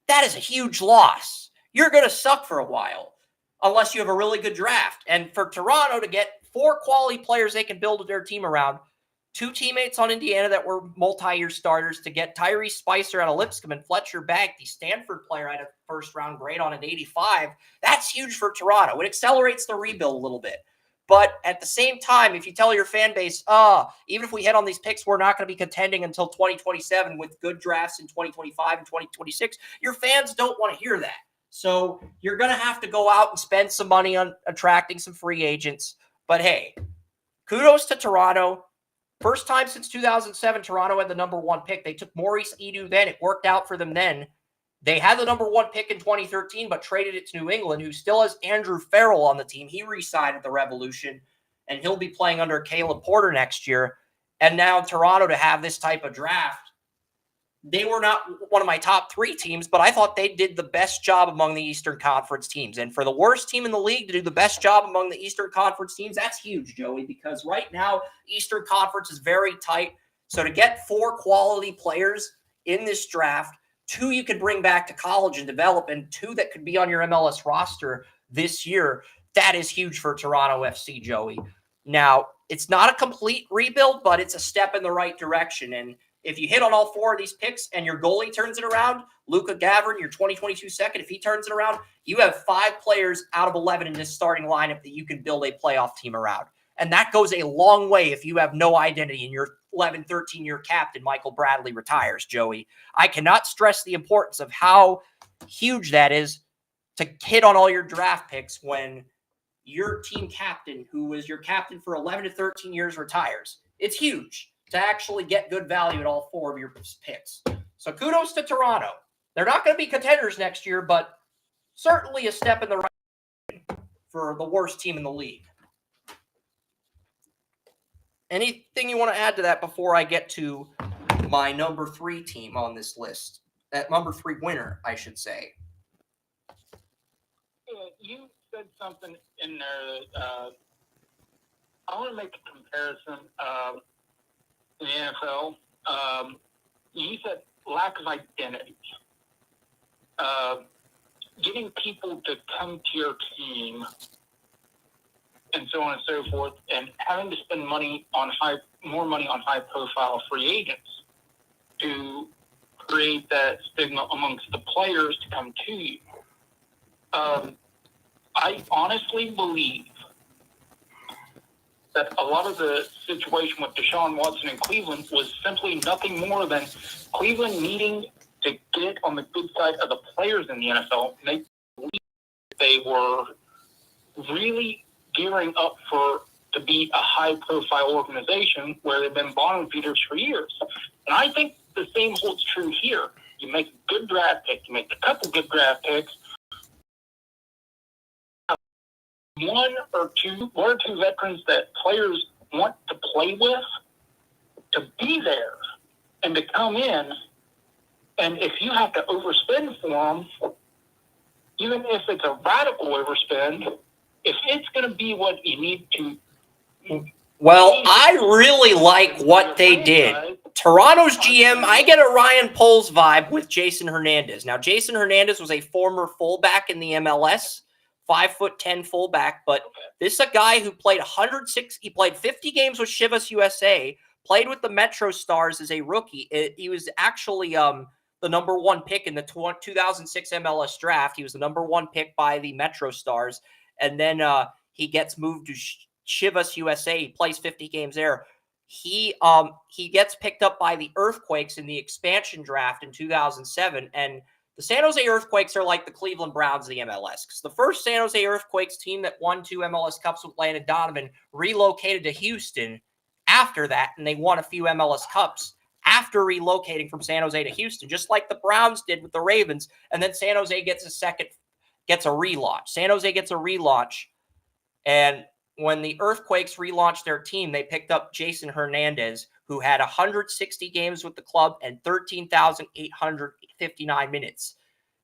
that is a huge loss. You're going to suck for a while unless you have a really good draft. And for Toronto to get 4 quality players they can build their team around, 2 teammates on Indiana that were multi-year starters, to get Tyrese Spicer out of Lipscomb and Fletcher Bank, the Stanford player, had a first-round grade on an 85. That's huge for Toronto. It accelerates the rebuild a little bit. But at the same time, if you tell your fan base, even if we hit on these picks, we're not going to be contending until 2027 with good drafts in 2025 and 2026, your fans don't want to hear that. So you're going to have to go out and spend some money on attracting some free agents. But hey, kudos to Toronto. First time since 2007, Toronto had the number 1 pick. They took Maurice Edu then. It worked out for them then. They had the number 1 pick in 2013, but traded it to New England, who still has Andrew Farrell on the team. He re-signed at the Revolution, and he'll be playing under Caleb Porter next year. And now Toronto to have this type of draft. They were not one of my top 3 teams, but I thought they did the best job among the Eastern Conference teams. And for the worst team in the league to do the best job among the Eastern Conference teams, that's huge, Joey, because right now Eastern Conference is very tight. So to get 4 quality players in this draft, 2 you could bring back to college and develop, and 2 that could be on your MLS roster this year, that is huge for Toronto FC, Joey. Now, it's not a complete rebuild, but it's a step in the right direction. And if you hit on all 4 of these picks and your goalie turns it around, Luka Gavrin, your 2022 second, if he turns it around, you have 5 players out of 11 in this starting lineup that you can build a playoff team around. And that goes a long way if you have no identity and your 11, 13-year captain, Michael Bradley, retires, Joey. I cannot stress the importance of how huge that is to hit on all your draft picks when your team captain, who was your captain for 11 to 13 years, retires. It's huge to actually get good value at all 4 of your picks. So kudos to Toronto. They're not going to be contenders next year, but certainly a step in the right direction for the worst team in the league. Anything you want to add to that before I get to my number 3 team on this list? That number 3 winner, I should say. You said something in there that I want to make a comparison in the NFL. You said lack of identity. Getting people to come to your team and so on and so forth, and having to spend more money on high-profile free agents to create that stigma amongst the players to come to you. I honestly believe that a lot of the situation with Deshaun Watson in Cleveland was simply nothing more than Cleveland needing to get on the good side of the players in the NFL. They were really gearing up to be a high-profile organization where they've been bottom feeders for years. And I think the same holds true here. You make a good draft pick, you make a couple good draft picks, one or two veterans that players want to play with, to be there and to come in. And if you have to overspend for them, even if it's a radical overspend, if it's going to be what you need to. Well, I really like what they did. Toronto's GM, I get a Ryan Poles vibe with Jason Hernandez. Now, Jason Hernandez was a former fullback in the MLS, 5'10" fullback, but this is a guy who played 106. He played 50 games with Chivas USA, played with the Metro Stars as a rookie. He was actually the number 1 pick in the 2006 MLS draft. He was the number 1 pick by the Metro Stars. And then he gets moved to Chivas USA. He plays 50 games there. he gets picked up by the Earthquakes in the expansion draft in 2007, and the San Jose Earthquakes are like the Cleveland Browns of the MLS, because the first San Jose Earthquakes team that won 2 MLS Cups with Landon Donovan relocated to Houston after that, and they won a few MLS Cups after relocating from San Jose to Houston, just like the Browns did with the Ravens. And then San Jose gets a relaunch. San Jose gets a relaunch, and when the Earthquakes relaunched their team, they picked up Jason Hernandez, who had 160 games with the club and 13,859 minutes.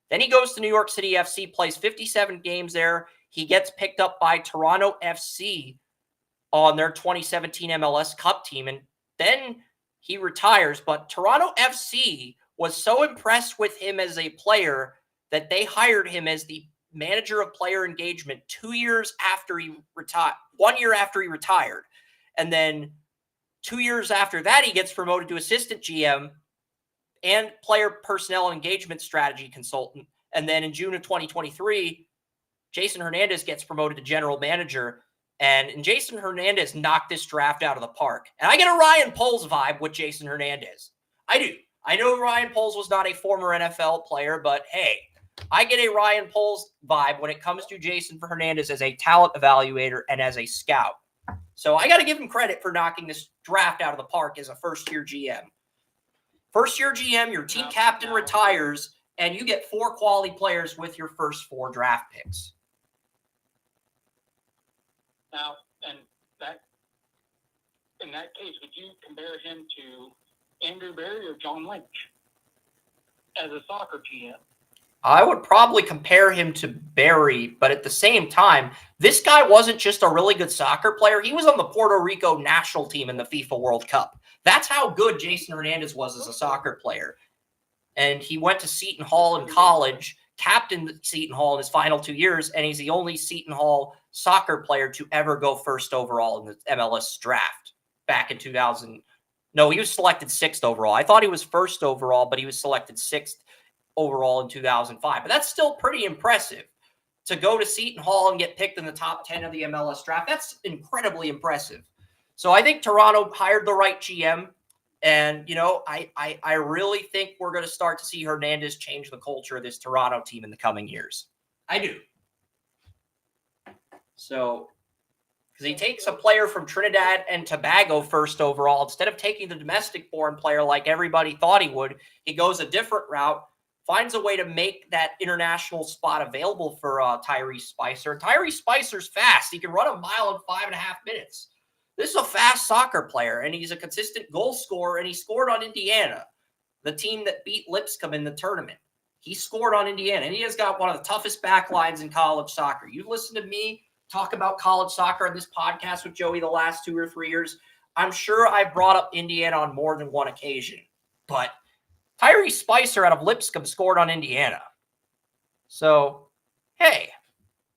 Then he goes to New York City FC, plays 57 games there. He gets picked up by Toronto FC on their 2017 MLS Cup team, and then he retires. But Toronto FC was so impressed with him as a player that they hired him as the manager of player engagement 2 years after he retired, 1 year after he retired. And then 2 years after that, he gets promoted to assistant GM and player personnel engagement strategy consultant. And then in June of 2023, Jason Hernandez gets promoted to general manager. And Jason Hernandez knocked this draft out of the park. And I get a Ryan Poles vibe with Jason Hernandez. I do. I know Ryan Poles was not a former NFL player, but hey, I get a Ryan Poles vibe when it comes to Jason Hernandez as a talent evaluator and as a scout. So I got to give him credit for knocking this draft out of the park as a first-year GM. First-year GM, your team captain retires, and you get 4 quality players with your first 4 draft picks. Now, and that in that case, would you compare him to Andrew Berry or John Lynch as a soccer GM? I would probably compare him to Barry, but at the same time, this guy wasn't just a really good soccer player. He was on the Puerto Rico national team in the FIFA World Cup. That's how good Jason Hernandez was as a soccer player. And he went to Seton Hall in college, captained Seton Hall in his final 2 years, and he's the only Seton Hall soccer player to ever go first overall in the MLS draft back in 2000. No, he was selected 6th overall. I thought he was first overall, but he was selected 6th overall in 2005. But that's still pretty impressive to go to Seton Hall and get picked in the top 10 of the MLS draft. That's incredibly impressive. So I think Toronto hired the right GM. And, you know, I really think we're going to start to see Hernandez change the culture of this Toronto team in the coming years. I do. So, because he takes a player from Trinidad and Tobago first overall, instead of taking the domestic-born player like everybody thought he would, he goes a different route, finds a way to make that international spot available for Tyrese Spicer. And Tyrese Spicer's fast. He can run a mile in 5.5 minutes. This is a fast soccer player, and he's a consistent goal scorer, and he scored on Indiana, the team that beat Lipscomb in the tournament. He scored on Indiana, and he has got one of the toughest back lines in college soccer. You've listened to me talk about college soccer on this podcast with Joey the last 2 or 3 years. I'm sure I brought up Indiana on more than one occasion, but Tyrese Spicer out of Lipscomb scored on Indiana. So, hey,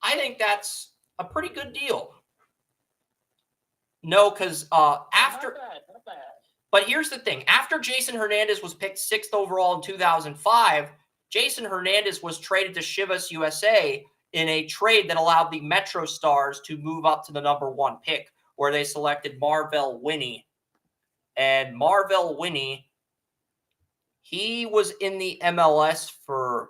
I think that's a pretty good deal. No, because after... Not bad. But here's the thing. After Jason Hernandez was picked 6th overall in 2005, Jason Hernandez was traded to Chivas USA in a trade that allowed the Metro Stars to move up to the number 1 pick, where they selected Marvell Winnie. And Marvell Winnie, he was in the MLS for...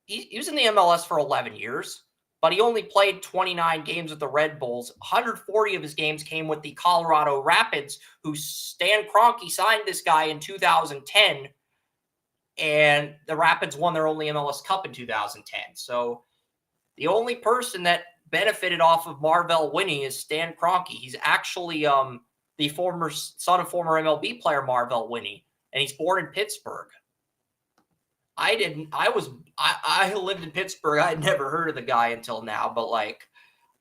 He was in the MLS for 11 years. But he only played 29 games with the Red Bulls. 140 of his games came with the Colorado Rapids, who Stan Kroenke signed this guy in 2010, and the Rapids won their only MLS Cup in 2010. So the only person that benefited off of Marvell Winnie is Stan Kroenke. He's actually the son of former MLB player Marvell Winnie, and he's born in Pittsburgh. I lived in Pittsburgh. I had never heard of the guy until now, but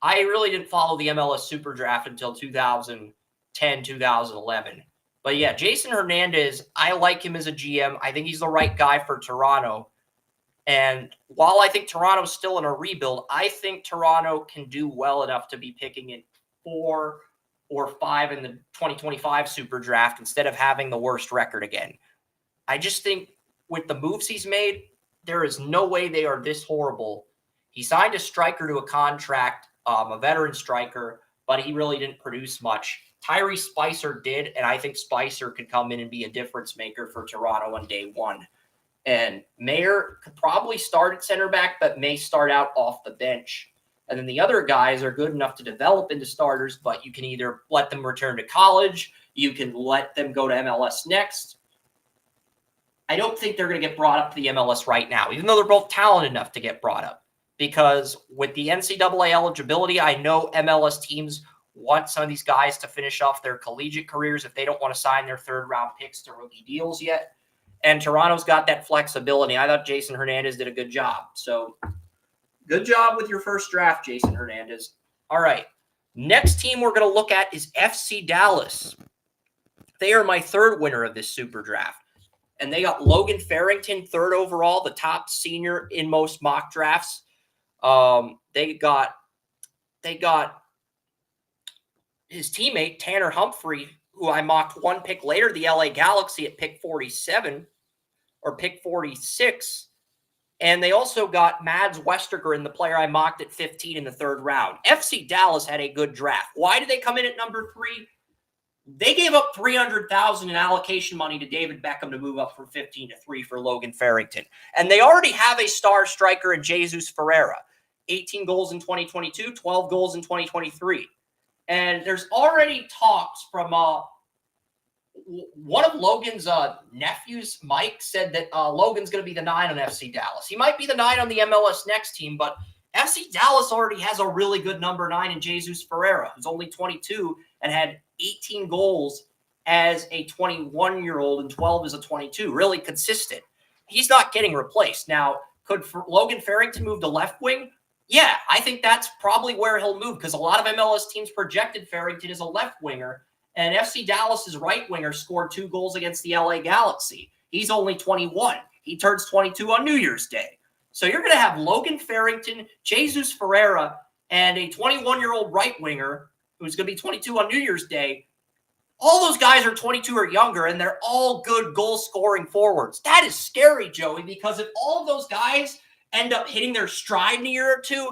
I really didn't follow the MLS Super Draft until 2010, 2011. But yeah, Jason Hernandez, I like him as a GM. I think he's the right guy for Toronto. And while I think Toronto's still in a rebuild, I think Toronto can do well enough to be picking in 4 or 5 in the 2025 Super Draft instead of having the worst record again. I just think with the moves he's made, there is no way they are this horrible. He signed a striker to a contract, a veteran striker, but he really didn't produce much. Tyree Spicer did, and I think Spicer could come in and be a difference maker for Toronto on day one. And Mayer could probably start at center back, but may start out off the bench. And then the other guys are good enough to develop into starters, but you can either let them return to college, you can let them go to MLS next. I don't think they're going to get brought up to the MLS right now, even though they're both talented enough to get brought up. Because with the NCAA eligibility, I know MLS teams want some of these guys to finish off their collegiate careers if they don't want to sign their third-round picks to rookie deals yet. And Toronto's got that flexibility. I thought Jason Hernandez did a good job. So good job with your first draft, Jason Hernandez. All right. Next team we're going to look at is FC Dallas. They are my third winner of this super draft. And they got Logan Farrington, third overall, the top senior in most mock drafts. They got his teammate, Tanner Humphrey, who I mocked one pick later, the LA Galaxy at pick 47 or pick 46. And they also got Mads Westergren, the player I mocked at 15 in the third round. FC Dallas had a good draft. Why did they come in at number 3? They gave up $300,000 in allocation money to David Beckham to move up from 15 to 3 for Logan Farrington. And they already have a star striker in Jesus Ferreira. 18 goals in 2022, 12 goals in 2023. And there's already talks from one of Logan's nephews, Mike, said that Logan's going to be the 9 on FC Dallas. He might be the 9 on the MLS Next team, but FC Dallas already has a really good number 9 in Jesus Ferreira, who's only 22 and had 18 goals as a 21-year-old and 12 as a 22. Really consistent. He's not getting replaced. Now, could Logan Farrington move to left wing? Yeah, I think that's probably where he'll move because a lot of MLS teams projected Farrington as a left winger, and FC Dallas's right winger scored 2 goals against the LA Galaxy. He's only 21. He turns 22 on New Year's Day. So you're going to have Logan Farrington, Jesus Ferreira, and a 21-year-old right winger who's going to be 22 on New Year's Day. All those guys are 22 or younger, and they're all good goal-scoring forwards. That is scary, Joey, because if all of those guys end up hitting their stride in a year or two,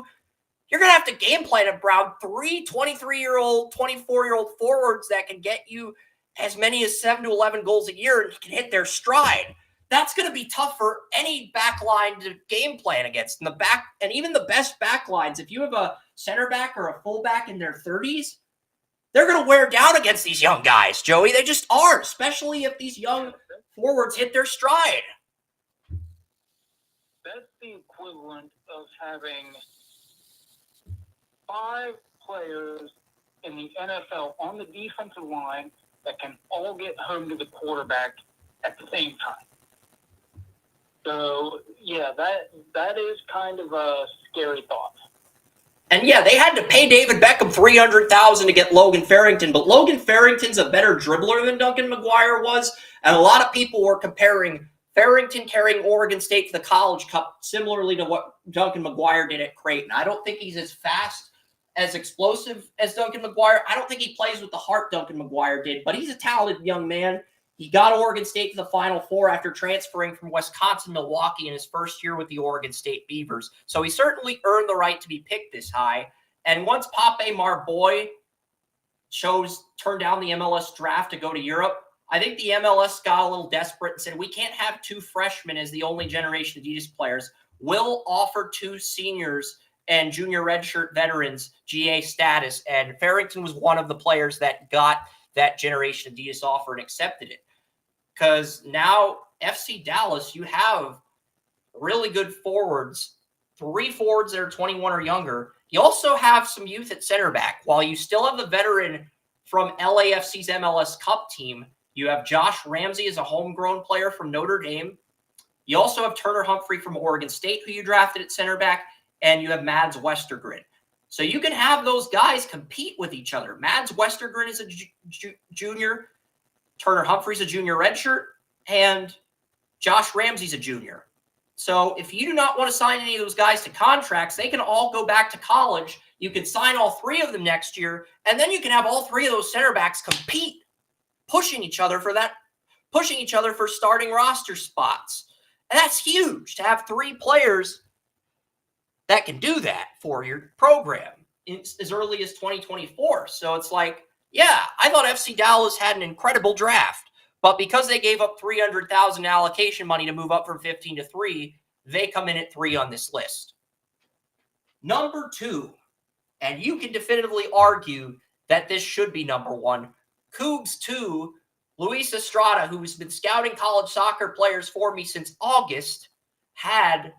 you're going to have to game plan around 3 23-year-old, 24-year-old forwards that can get you as many as 7 to 11 goals a year and can hit their stride. That's going to be tough for any back line to game plan against. And even the best back lines, if you have a center back or a fullback in their 30s, they're going to wear down against these young guys, Joey. They just are, especially if these young forwards hit their stride. That's the equivalent of having 5 players in the NFL on the defensive line that can all get home to the quarterback at the same time. So, yeah, that is kind of a scary thought. And yeah, they had to pay David Beckham $300,000 to get Logan Farrington, but Logan Farrington's a better dribbler than Duncan McGuire was, and a lot of people were comparing Farrington carrying Oregon State to the College Cup similarly to what Duncan McGuire did at Creighton. I don't think he's as fast, as explosive as Duncan McGuire. I don't think he plays with the heart Duncan McGuire did, but he's a talented young man. He got Oregon State to the Final Four after transferring from Wisconsin-Milwaukee in his first year with the Oregon State Beavers. So he certainly earned the right to be picked this high. And once Pape Marboy turned down the MLS draft to go to Europe, I think the MLS got a little desperate and said, we can't have 2 freshmen as the only generation Adidas players. We'll offer 2 seniors and junior redshirt veterans GA status. And Farrington was one of the players that got that generation Adidas offer and accepted it. Because now FC Dallas, you have really good forwards, 3 forwards that are 21 or younger. You also have some youth at center back. While you still have the veteran from LAFC's MLS Cup team, you have Josh Ramsey as a homegrown player from Notre Dame. You also have Turner Humphrey from Oregon State, who you drafted at center back, and you have Mads Westergren. So you can have those guys compete with each other. Mads Westergren is a junior. Turner Humphrey's a junior redshirt, and Josh Ramsey's a junior. So if you do not want to sign any of those guys to contracts, they can all go back to college. You can sign all 3 of them next year, and then you can have all 3 of those center backs compete, pushing each other for starting roster spots. And that's huge to have 3 players that can do that for your program as early as 2024. So it's like, Yeah, I thought FC Dallas had an incredible draft, but because they gave up $300,000 allocation money to move up from 15 to 3, they come in at 3 on this list. Number 2, and you can definitively argue that this should be number 1, Cougs 2, Luis Estrada, who's been scouting college soccer players for me since August, had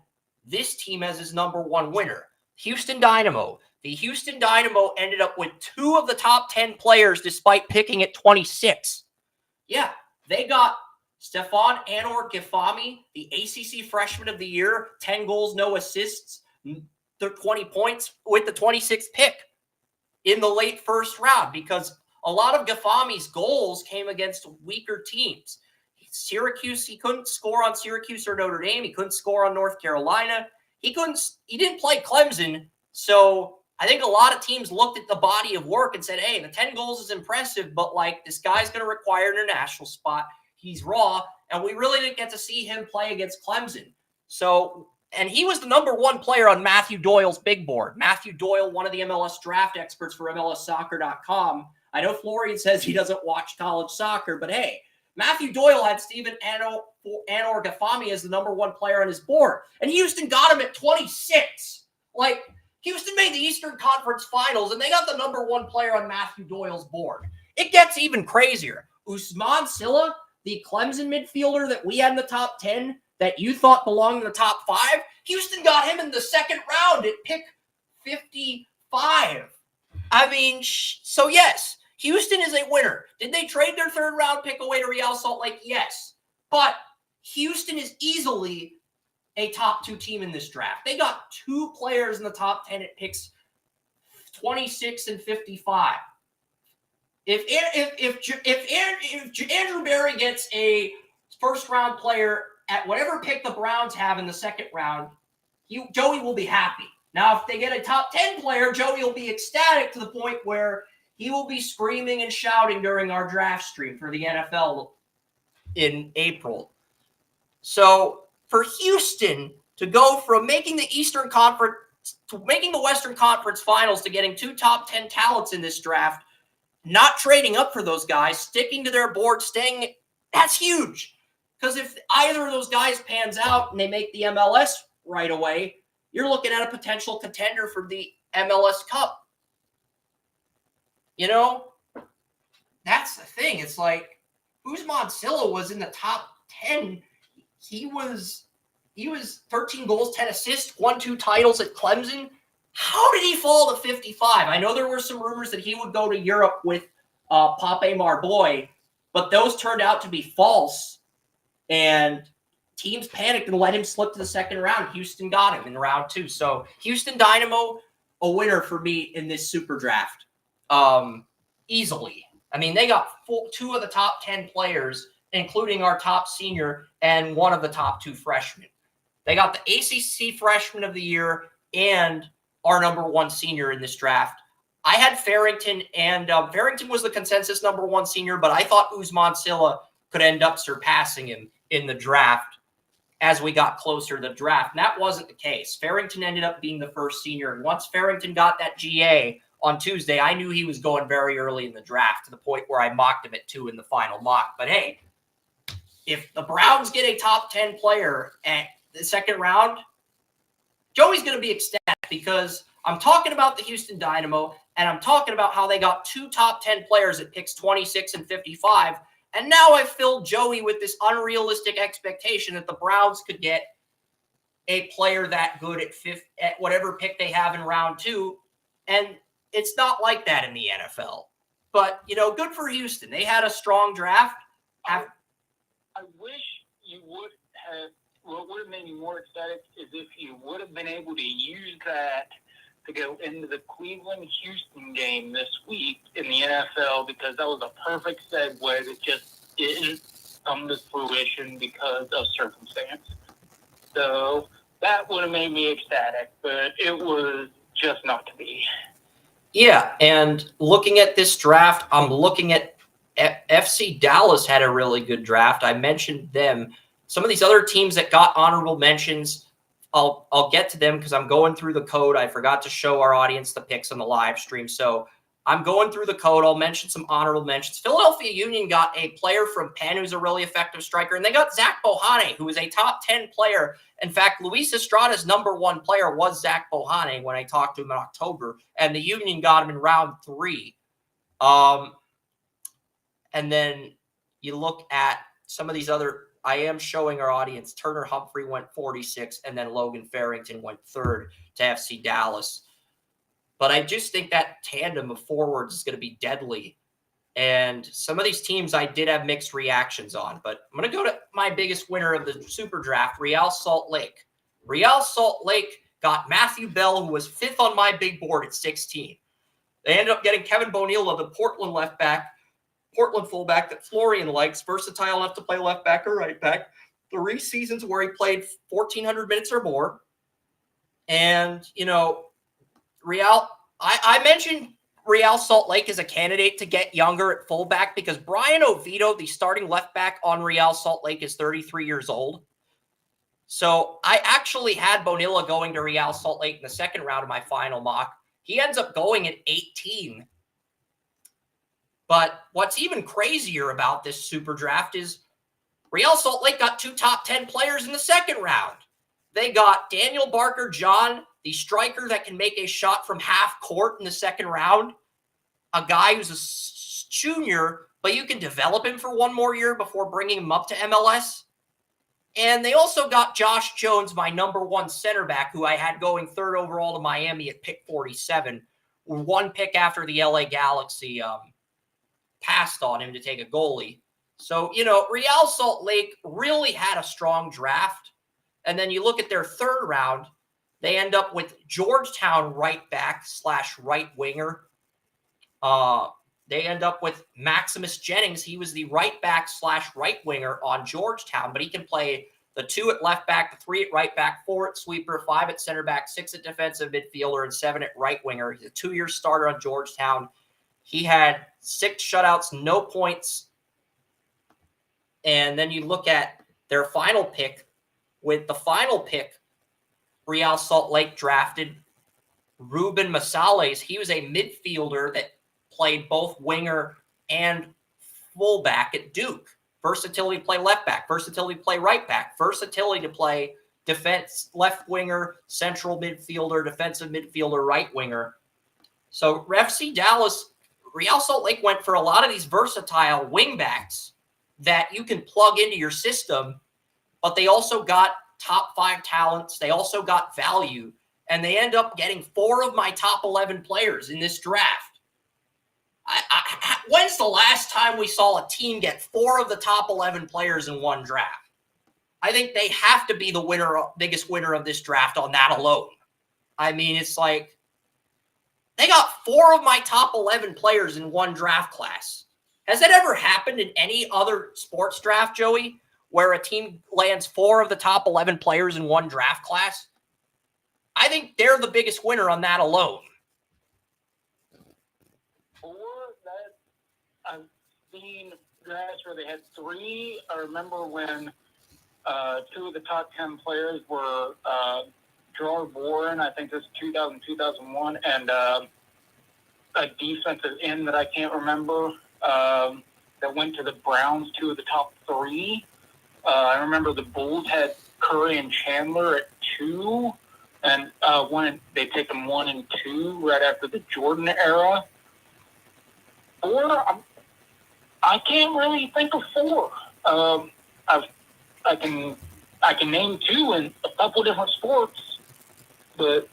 this team as his number 1 winner. Houston Dynamo. The Houston Dynamo ended up with 2 of the top 10 players despite picking at 26. Yeah, they got Stefan Anor Gifami, the ACC Freshman of the Year, 10 goals, no assists, 20 points with the 26th pick in the late first round because a lot of Gifami's goals came against weaker teams. Syracuse, he couldn't score on Syracuse or Notre Dame. He couldn't score on North Carolina. He didn't play Clemson. So I think a lot of teams looked at the body of work and said, hey, the 10 goals is impressive, but like this guy's going to require an international spot. He's raw. And we really didn't get to see him play against Clemson. So, and he was the number 1 player on Matthew Doyle's big board. Matthew Doyle, one of the MLS draft experts for MLSsoccer.com. I know Florian says he doesn't watch college soccer, but hey, Matthew Doyle had Stephen Anor Gifami as the number 1 player on his board. And Houston got him at 26. Like, Houston made the Eastern Conference Finals, and they got the number 1 player on Matthew Doyle's board. It gets even crazier. Usman Silla, the Clemson midfielder that we had in the top 10, that you thought belonged in the top 5, Houston got him in the second round at pick 55. I mean, so yes, Houston is a winner. Did they trade their 3rd round pick away to Real Salt Lake? Yes. But Houston is easily a top 2 team in this draft. They got 2 players in the top 10 at picks 26 and 55. If Andrew Barry gets a first round player at whatever pick the Browns have in the second round, Joey will be happy. Now, if they get a top 10 player, Joey will be ecstatic to the point where he will be screaming and shouting during our draft stream for the NFL in April. So for Houston to go from making the Eastern Conference to making the Western Conference Finals to getting 2 top 10 talents in this draft, not trading up for those guys, sticking to their board, that's huge. Because if either of those guys pans out and they make the MLS right away, you're looking at a potential contender for the MLS Cup. You know, that's the thing. It's like Usman Silla was in the top 10. He was 13 goals, 10 assists, won 2 titles at Clemson. How did he fall to 55? I know there were some rumors that he would go to Europe with Pape Marboy, but those turned out to be false. And teams panicked and let him slip to the second round. Houston got him in round 2. So Houston Dynamo, a winner for me in this super draft. Easily. I mean, they got 2 of the top 10 players, including our top senior and one of the top 2 freshmen. They got the ACC Freshman of the Year and our number 1 senior in this draft. I had Farrington, and Farrington was the consensus number 1 senior, but I thought Usman Silla could end up surpassing him in the draft as we got closer to the draft. And that wasn't the case. Farrington ended up being the first senior, and once Farrington got that GA on Tuesday, I knew he was going very early in the draft to the point where I mocked him at 2 in the final mock. But hey, if the Browns get a top 10 player at the second round, Joey's going to be ecstatic because I'm talking about the Houston Dynamo and I'm talking about how they got 2 top 10 players at picks 26 and 55. And now I've filled Joey with this unrealistic expectation that the Browns could get a player that good at whatever pick they have in round 2. And it's not like that in the NFL. But, you know, good for Houston. They had a strong draft. I wish you would have, what would have made me more ecstatic is if you would have been able to use that to go into the Cleveland-Houston game this week in the NFL, because that was a perfect segue that just didn't come to fruition because of circumstance. So that would have made me ecstatic, but it was just not to be. Yeah, and looking at this draft, I'm looking at FC Dallas had a really good draft. I mentioned them. Some of these other teams that got honorable mentions, I'll get to them because I'm going through the code. I forgot to show our audience the picks on the live stream. So I'm going through the code. I'll mention some honorable mentions. Philadelphia Union got a player from Penn who's a really effective striker, and they got Zach Bohanne, who is a top 10 player. In fact, Luis Estrada's number 1 player was Zach Bohanne when I talked to him in October, and the Union got him in round 3. And then you look at some of these other, I am showing our audience, Turner Humphrey went 46, and then Logan Farrington went 3rd to FC Dallas. But I just think that tandem of forwards is going to be deadly. And some of these teams I did have mixed reactions on. But I'm going to go to my biggest winner of the Super Draft, Real Salt Lake. Real Salt Lake got Matthew Bell, who was 5th on my big board at 16. They ended up getting Kevin Bonilla, the Portland left back, Portland fullback that Florian likes, versatile enough to play left back or right back. 3 seasons where he played 1,400 minutes or more. And, Real, I mentioned Real Salt Lake as a candidate to get younger at fullback because Brian Oviedo, the starting left back on Real Salt Lake, is 33 years old. So I actually had Bonilla going to Real Salt Lake in the 2nd round of my final mock. He ends up going at 18. But what's even crazier about this super draft is Real Salt Lake got 2 top 10 players in the 2nd round. They got Daniel Barker John, the striker that can make a shot from half court in the 2nd round, a guy who's a junior, but you can develop him for 1 more year before bringing him up to MLS. And they also got Josh Jones, my number 1 center back, who I had going 3rd overall to Miami at pick 47, 1 pick after the LA Galaxy passed on him to take a goalie. So, Real Salt Lake really had a strong draft. And then you look at their 3rd round, they end up with Georgetown right back / right winger. They end up with Maximus Jennings. He was the right back / right winger on Georgetown, but he can play the 2 at left back, the 3 at right back, 4 at sweeper, 5 at center back, 6 at defensive midfielder, and 7 at right winger. He's a 2-year starter on Georgetown. He had 6 shutouts, no points. And then you look at their final pick. With the final pick, Real Salt Lake drafted Ruben Masales. He was a midfielder that played both winger and fullback at Duke. Versatility to play left back, versatility to play right back, versatility to play defense, left winger, central midfielder, defensive midfielder, right winger. So FC Dallas, Real Salt Lake went for a lot of these versatile wingbacks that you can plug into your system, but they also got top 5 talents. They also got value, and they end up getting 4 of my top 11 players in this draft. When's the last time we saw a team get 4 of the top 11 players in one draft? I think they have to be the biggest winner of this draft on that alone. I mean, it's like they got 4 of my top 11 players in one draft class. Has that ever happened in any other sports draft, Joey, where a team lands 4 of the top 11 players in one draft class? I think they're the biggest winner on that alone. 4? That I've seen drafts where they had 3. I remember when 2 of the top 10 players were Gerard Warren, I think this was 2000, 2001, and a defensive end that I can't remember that went to the Browns, 2 of the top 3. I remember the Bulls had Curry and Chandler at 2, and they picked them 1 and 2 right after the Jordan era. 4, I can't really think of 4. I can name 2 in a couple different sports, but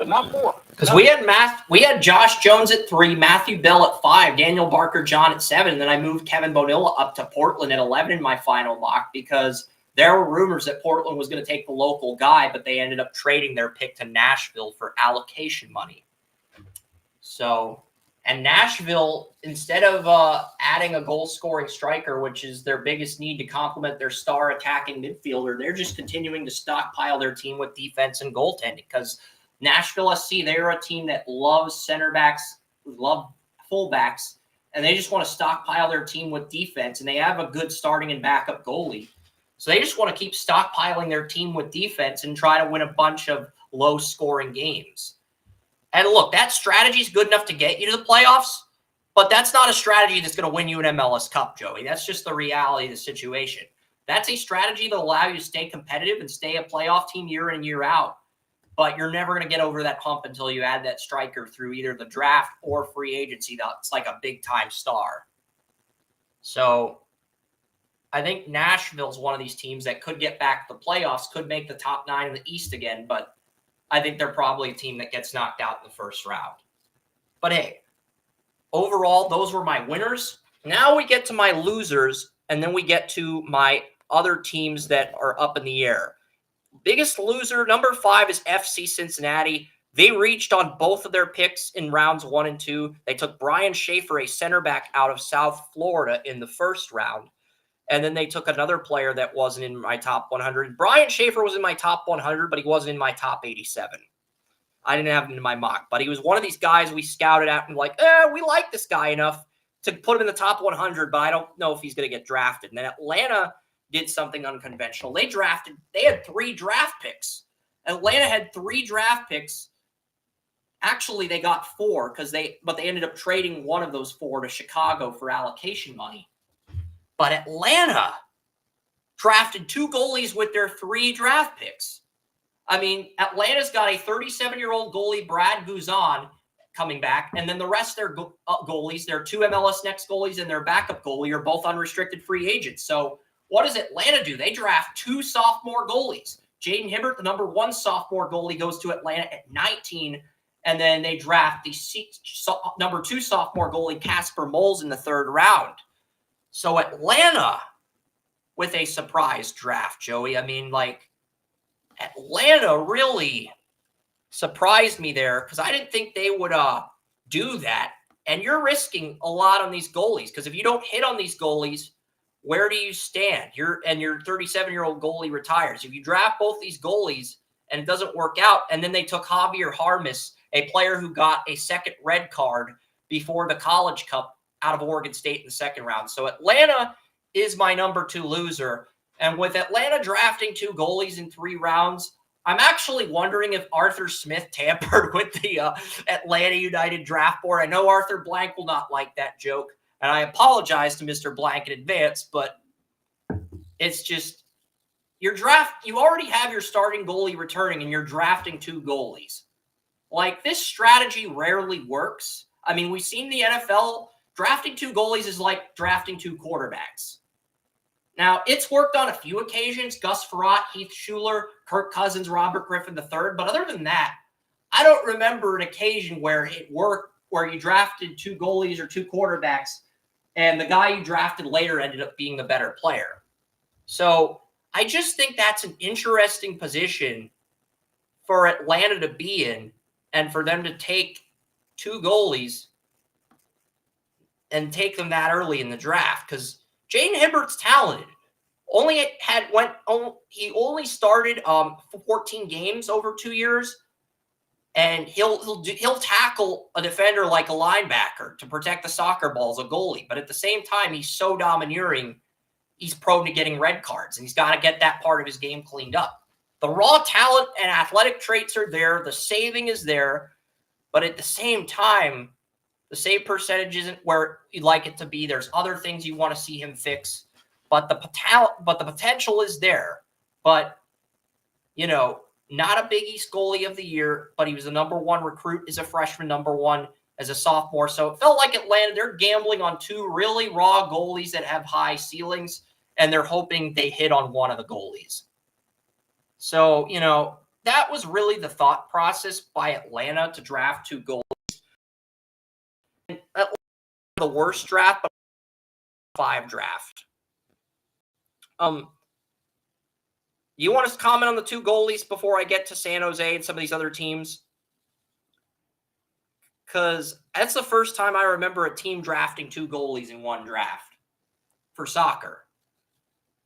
not 4. Because we had Josh Jones at 3, Matthew Bell at 5, Daniel Barker John at 7, and then I moved Kevin Bonilla up to Portland at 11 in my final mock because there were rumors that Portland was going to take the local guy, but they ended up trading their pick to Nashville for allocation money. So, and Nashville, instead of adding a goal-scoring striker, which is their biggest need to complement their star attacking midfielder, they're just continuing to stockpile their team with defense and goaltending because Nashville SC, they're a team that loves center backs, love fullbacks, and they just want to stockpile their team with defense, and they have a good starting and backup goalie. So they just want to keep stockpiling their team with defense and try to win a bunch of low-scoring games. And look, that strategy is good enough to get you to the playoffs, but that's not a strategy that's going to win you an MLS Cup, Joey. That's just the reality of the situation. That's a strategy that will allow you to stay competitive and stay a playoff team year in and year out. But you're never going to get over that hump until you add that striker through either the draft or free agency. That's like a big-time star. So I think Nashville's one of these teams that could get back to the playoffs, could make the top 9 in the East again, but I think they're probably a team that gets knocked out in the first round. But hey, overall, those were my winners. Now we get to my losers, and then we get to my other teams that are up in the air. Biggest loser, number 5, is FC Cincinnati. They reached on both of their picks in rounds 1 and 2. They took Brian Schaefer, a center back out of South Florida, in the first round. And then they took another player that wasn't in my top 100. Brian Schaefer was in my top 100, but he wasn't in my top 87. I didn't have him in my mock, but he was one of these guys we scouted out and like, we like this guy enough to put him in the top 100, but I don't know if he's going to get drafted. And then Atlanta did something unconventional. They had 3 draft picks. Atlanta had 3 draft picks. Actually, they got 4 but they ended up trading one of those 4 to Chicago for allocation money. But Atlanta drafted 2 goalies with their 3 draft picks. I mean, Atlanta's got a 37-year-old goalie, Brad Guzan, coming back, and then the rest of their goalies, their 2 MLS Next goalies and their backup goalie, are both unrestricted free agents. So what does Atlanta do? They draft 2 sophomore goalies. Jaden Hibbert, the number 1 sophomore goalie, goes to Atlanta at 19, and then they draft the number 2 sophomore goalie, Casper Moles, in the 3rd round. So Atlanta with a surprise draft, Joey. I mean, like, Atlanta really surprised me there because I didn't think they would do that. And you're risking a lot on these goalies because if you don't hit on these goalies, where do you stand? Your 37-year-old goalie retires. If you draft both these goalies and it doesn't work out, and then they took Javier Harmas, a player who got a second red card before the College Cup, out of Oregon State in the 2nd round. So Atlanta is my number 2 loser. And with Atlanta drafting 2 goalies in 3 rounds, I'm actually wondering if Arthur Smith tampered with the Atlanta United draft board. I know Arthur Blank will not like that joke, and I apologize to Mr. Blank in advance, but it's just you already have your starting goalie returning, and you're drafting 2 goalies. Like, this strategy rarely works. I mean, we've seen the NFL. Drafting 2 goalies is like drafting 2 quarterbacks. Now, it's worked on a few occasions. Gus Frerotte, Heath Schuler, Kirk Cousins, Robert Griffin III. But other than that, I don't remember an occasion where it worked, where you drafted 2 goalies or 2 quarterbacks, and the guy you drafted later ended up being the better player. So I just think that's an interesting position for Atlanta to be in, and for them to take 2 goalies and take them that early in the draft, because Jaden Hibbert's talented. He only started 14 games over 2 years, and he'll tackle a defender like a linebacker to protect the soccer ball as a goalie. But at the same time, he's so domineering, he's prone to getting red cards, and he's got to get that part of his game cleaned up. The raw talent and athletic traits are there. The saving is there, but at the same time, the save percentage isn't where you'd like it to be. There's other things you want to see him fix, but the potential is there. But, not a Big East goalie of the year, but he was the number 1 recruit as a freshman, number 1 as a sophomore. So it felt like Atlanta, they're gambling on 2 really raw goalies that have high ceilings, and they're hoping they hit on one of the goalies. So, that was really the thought process by Atlanta to draft 2 goalies. The worst draft, but 5 draft. You want to comment on the 2 goalies before I get to San Jose and some of these other teams? Because that's the first time I remember a team drafting 2 goalies in one draft for soccer.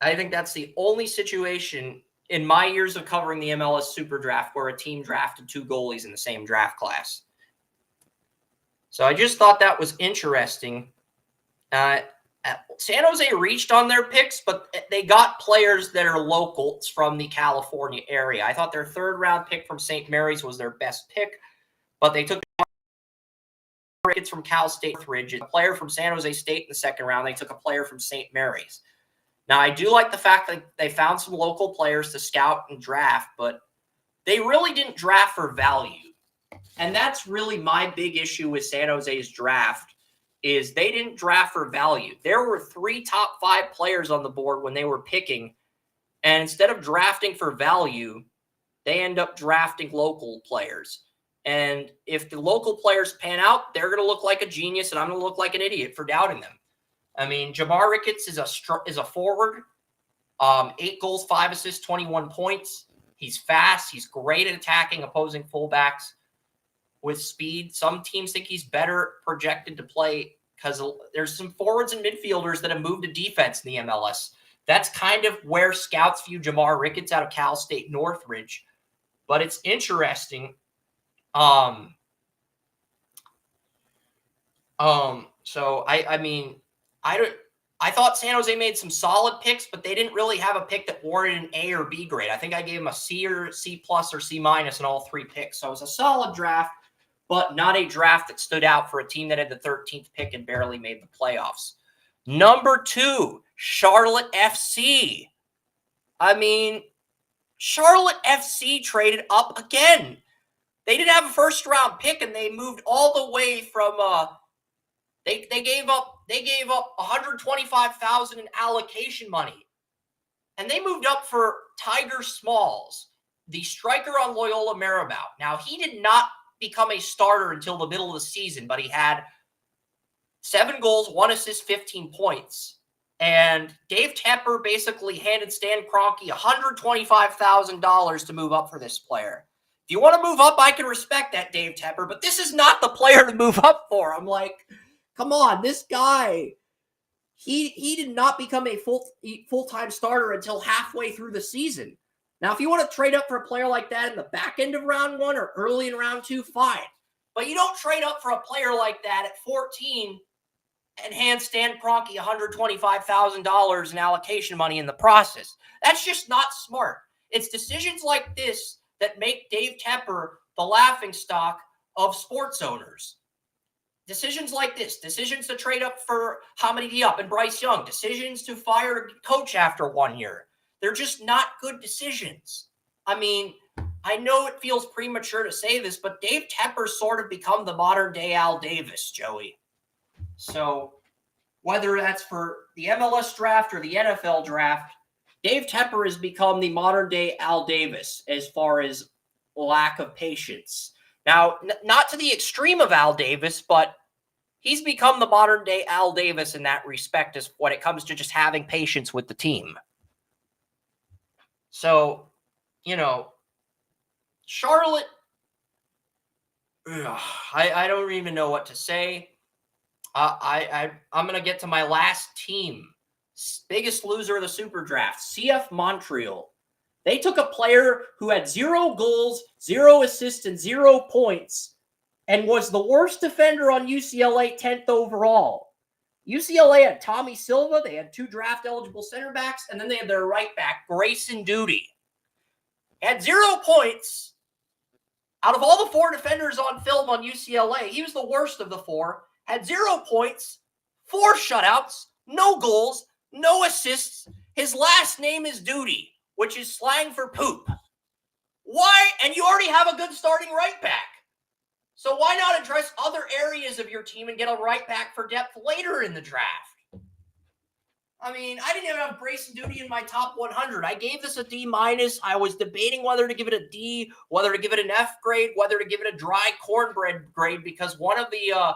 I think that's the only situation in my years of covering the MLS Super Draft where a team drafted 2 goalies in the same draft class. So I just thought that was interesting. San Jose reached on their picks, but they got players that are locals from the California area. I thought their 3rd round pick from St. Mary's was their best pick, but they took Ricketts from Cal State Northridge, a player from San Jose State in the second round. They took a player from St. Mary's. Now, I do like the fact that they found some local players to scout and draft, but they really didn't draft for value. And that's really my big issue with San Jose's draft, is they didn't draft for value. There were 3 top 5 players on the board when they were picking, and instead of drafting for value, they end up drafting local players. And if the local players pan out, they're going to look like a genius, and I'm going to look like an idiot for doubting them. I mean, Jamar Ricketts is a forward, 8 goals, 5 assists, 21 points. He's fast. He's great at attacking opposing fullbacks with speed. Some teams think he's better projected to play because there's some forwards and midfielders that have moved to defense in the MLS. That's kind of where scouts view Jamar Ricketts out of Cal State Northridge. But it's interesting. So I thought San Jose made some solid picks, but they didn't really have a pick that warranted an A or B grade. I think I gave them a C or C plus or C minus in all 3 picks. So it was a solid draft, but not a draft that stood out for a team that had the 13th pick and barely made the playoffs. Number 2, Charlotte FC. I mean, Charlotte FC traded up again. They didn't have a first-round pick, and they moved all the way from they gave up $125,000 in allocation money, and they moved up for Tiger Smalls, the striker on Loyola Marymount. Now, he did not become a starter until the middle of the season, but he had 7 goals, 1 assist, 15 points. And Dave Tepper basically handed Stan Kroenke $125,000 to move up for this player. If you want to move up, I can respect that, Dave Tepper, but this is not the player to move up for. I'm like, come on, this guy, he did not become a full-time starter until halfway through the season. Now, if you want to trade up for a player like that in the back end of round 1 or early in round 2, fine. But you don't trade up for a player like that at 14 and hand Stan Kroenke $125,000 in allocation money in the process. That's just not smart. It's decisions like this that make Dave Tepper the laughingstock of sports owners. Decisions like this, decisions to trade up for Hamidi Diop and Bryce Young, decisions to fire a coach after 1 year. They're just not good decisions. I mean, I know it feels premature to say this, but Dave Tepper's sort of become the modern-day Al Davis, Joey. So whether that's for the MLS draft or the NFL draft, Dave Tepper has become the modern-day Al Davis as far as lack of patience. Now, not to the extreme of Al Davis, but he's become the modern-day Al Davis in that respect as when it comes to just having patience with the team. So, Charlotte, I don't even know what to say. I'm going to get to my last team. Biggest loser of the Super Draft, CF Montreal. They took a player who had 0 goals, 0 assists, and 0 points, and was the worst defender on UCLA, 10th overall. UCLA had Tommy Silva, they had 2 draft-eligible center backs, and then they had their right back, Grayson Duty. Had 0 points. Out of all the 4 defenders on film on UCLA, he was the worst of the 4. Had 0 points, 4 shutouts, no goals, no assists. His last name is Duty, which is slang for poop. Why? And you already have a good starting right back. So why not address other areas of your team and get a right back for depth later in the draft? I mean, I didn't even have Grayson Duty in my top 100. I gave this a D minus. I was debating whether to give it a D, whether to give it an F grade, whether to give it a dry cornbread grade, because one of the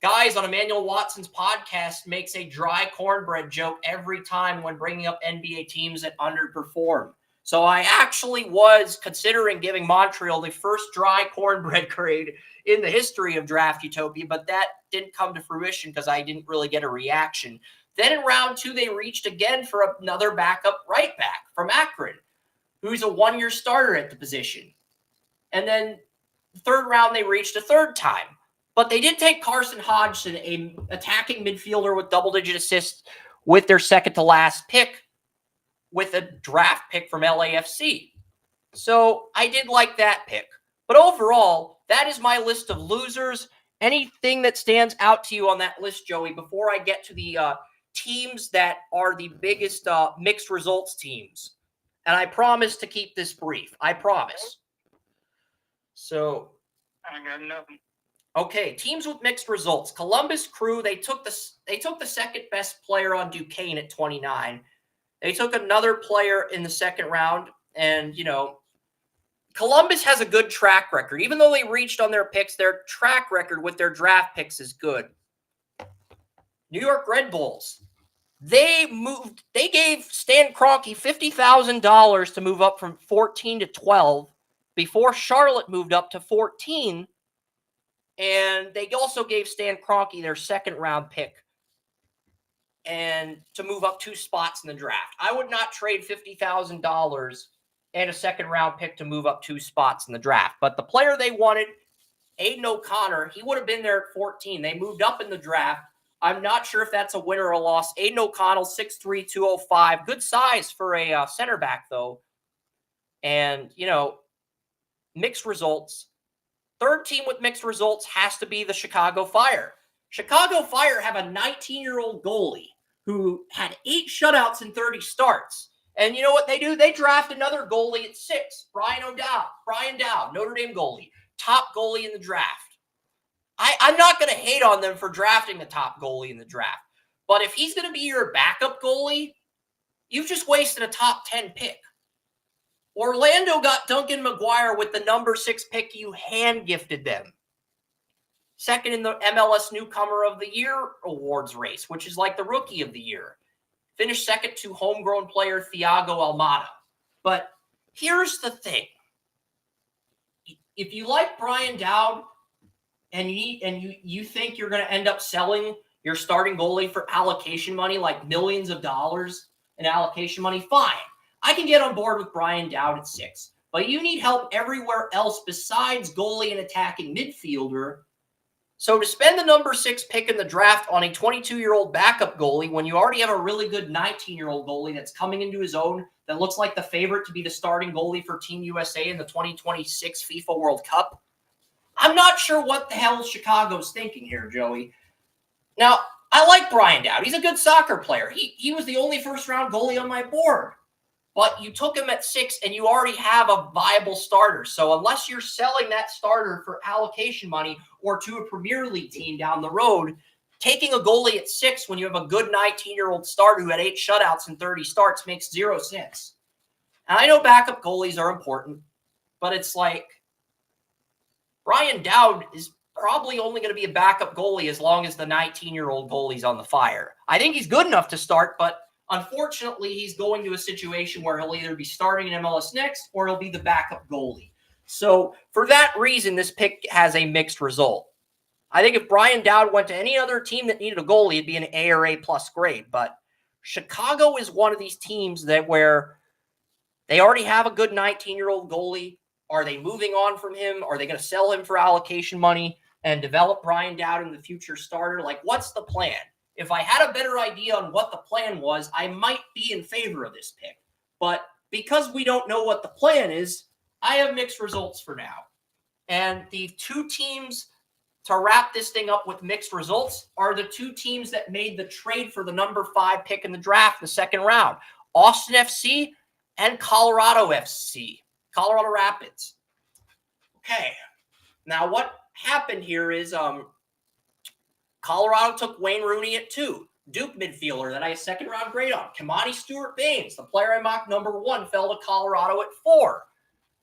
guys on Emmanuel Watson's podcast makes a dry cornbread joke every time when bringing up NBA teams that underperform. So I actually was considering giving Montreal the first dry cornbread grade in the history of Draft Utopia, but that didn't come to fruition because I didn't really get a reaction. Then in round 2, they reached again for another backup right back from Akron, who's a 1-year starter at the position. And then the 3rd round, they reached a 3rd time. But they did take Carson Hodgson, an attacking midfielder with double-digit assists, with their second-to-last pick, with a draft pick from LAFC. So I did like that pick. But overall, that is my list of losers. Anything that stands out to you on that list, Joey, before I get to the teams that are the biggest mixed results teams? And I promise to keep this brief. I promise. So, I got nothing. okay, teams with mixed results. Columbus Crew, they took the second best player on Duquesne at 29. They took another player in the second round, and Columbus has a good track record. Even though they reached on their picks, their track record with their draft picks is good. New York Red Bulls, they gave Stan Kroenke $50,000 to move up from 14 to 12 before Charlotte moved up to 14. And they also gave Stan Kroenke their second round pick and to move up 2 spots in the draft. I would not trade $50,000 and a second round pick to move up 2 spots in the draft. But the player they wanted, Aiden O'Connor, he would have been there at 14. They moved up in the draft. I'm not sure if that's a win or a loss. Aiden O'Connell, 6'3", 205. Good size for a center back, though. And, mixed results. Third team with mixed results has to be the Chicago Fire. Chicago Fire have a 19-year-old goalie who had 8 shutouts in 30 starts. And you know what they do? They draft another goalie at 6, Brian Dowd, Notre Dame goalie, top goalie in the draft. I'm not going to hate on them for drafting the top goalie in the draft. But if he's going to be your backup goalie, you've just wasted a top 10 pick. Orlando got Duncan McGuire with the number 6 pick you hand-gifted them. Second in the MLS Newcomer of the Year awards race, which is like the Rookie of the Year. Finished second to homegrown player Thiago Almada. But here's the thing. If you like Brian Dowd and you think you're going to end up selling your starting goalie for allocation money, like millions of dollars in allocation money, fine. I can get on board with Brian Dowd at 6. But you need help everywhere else besides goalie and attacking midfielder. So to spend the number 6 pick in the draft on a 22-year-old backup goalie when you already have a really good 19-year-old goalie that's coming into his own, that looks like the favorite to be the starting goalie for Team USA in the 2026 FIFA World Cup, I'm not sure what the hell Chicago's thinking here, Joey. Now, I like Brian Dowd. He's a good soccer player. He was the only first-round goalie on my board. But you took him at 6, and you already have a viable starter. So unless you're selling that starter for allocation money or to a Premier League team down the road, taking a goalie at 6 when you have a good 19-year-old starter who had 8 shutouts in 30 starts makes 0 sense. And I know backup goalies are important, but it's like Brian Dowd is probably only going to be a backup goalie as long as the 19-year-old goalie's on the Fire. I think he's good enough to start, but unfortunately, he's going to a situation where he'll either be starting in MLS Next or he'll be the backup goalie. So for that reason, this pick has a mixed result. I think if Brian Dowd went to any other team that needed a goalie, it'd be an A or A plus grade. But Chicago is one of these teams where they already have a good 19-year-old goalie. Are they moving on from him? Are they going to sell him for allocation money and develop Brian Dowd in the future starter? Like, what's the plan? If I had a better idea on what the plan was, I might be in favor of this pick. But because we don't know what the plan is, I have mixed results for now. And the 2 teams to wrap this thing up with mixed results are the 2 teams that made the trade for the number 5 pick in the draft, the second round. Austin FC and Colorado FC. Colorado Rapids. Okay. Now what happened here is Colorado took Wayne Rooney at 2. Duke midfielder that I had second round grade on. Kamani Stewart-Baines, the player I mocked number 1, fell to Colorado at 4.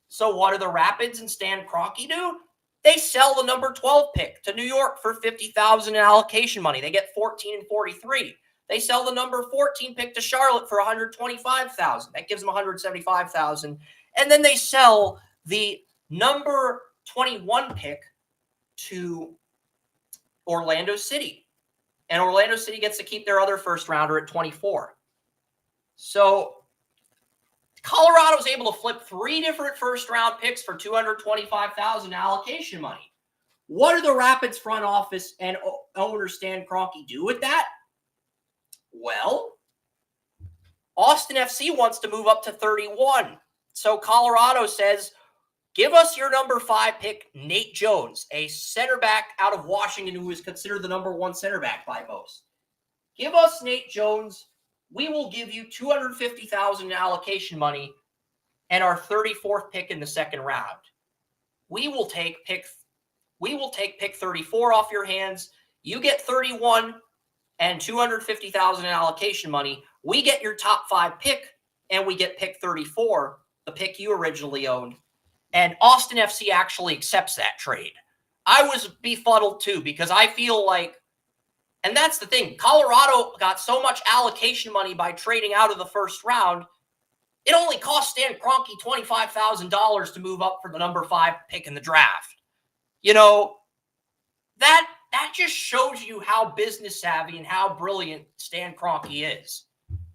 So what do the Rapids and Stan Kroenke do? They sell the number 12 pick to New York for $50,000 in allocation money. They get 14 and 43. They sell the number 14 pick to Charlotte for $125,000. That gives them $175,000. And then they sell the number 21 pick to Orlando City. And Orlando City gets to keep their other first rounder at 24. So Colorado's able to flip 3 different first round picks for $225,000 allocation money. What do the Rapids front office and owner Stan Kroenke do with that? Well, Austin FC wants to move up to 31. So Colorado says, Give us your number 5 pick, Nate Jones, a center back out of Washington who is considered the number 1 center back by most. Give us Nate Jones. We will give you $250,000 in allocation money and our 34th pick in the second round. We will take pick 34 off your hands. You get 31 and $250,000 in allocation money. We get your top 5 pick, and we get pick 34, the pick you originally owned. And Austin FC actually accepts that trade. I was befuddled too, because I feel like, and that's the thing, Colorado got so much allocation money by trading out of the first round. It only cost Stan Kroenke $25,000 to move up for the number 5 pick in the draft. You know, that just shows you how business savvy and how brilliant Stan Kroenke is.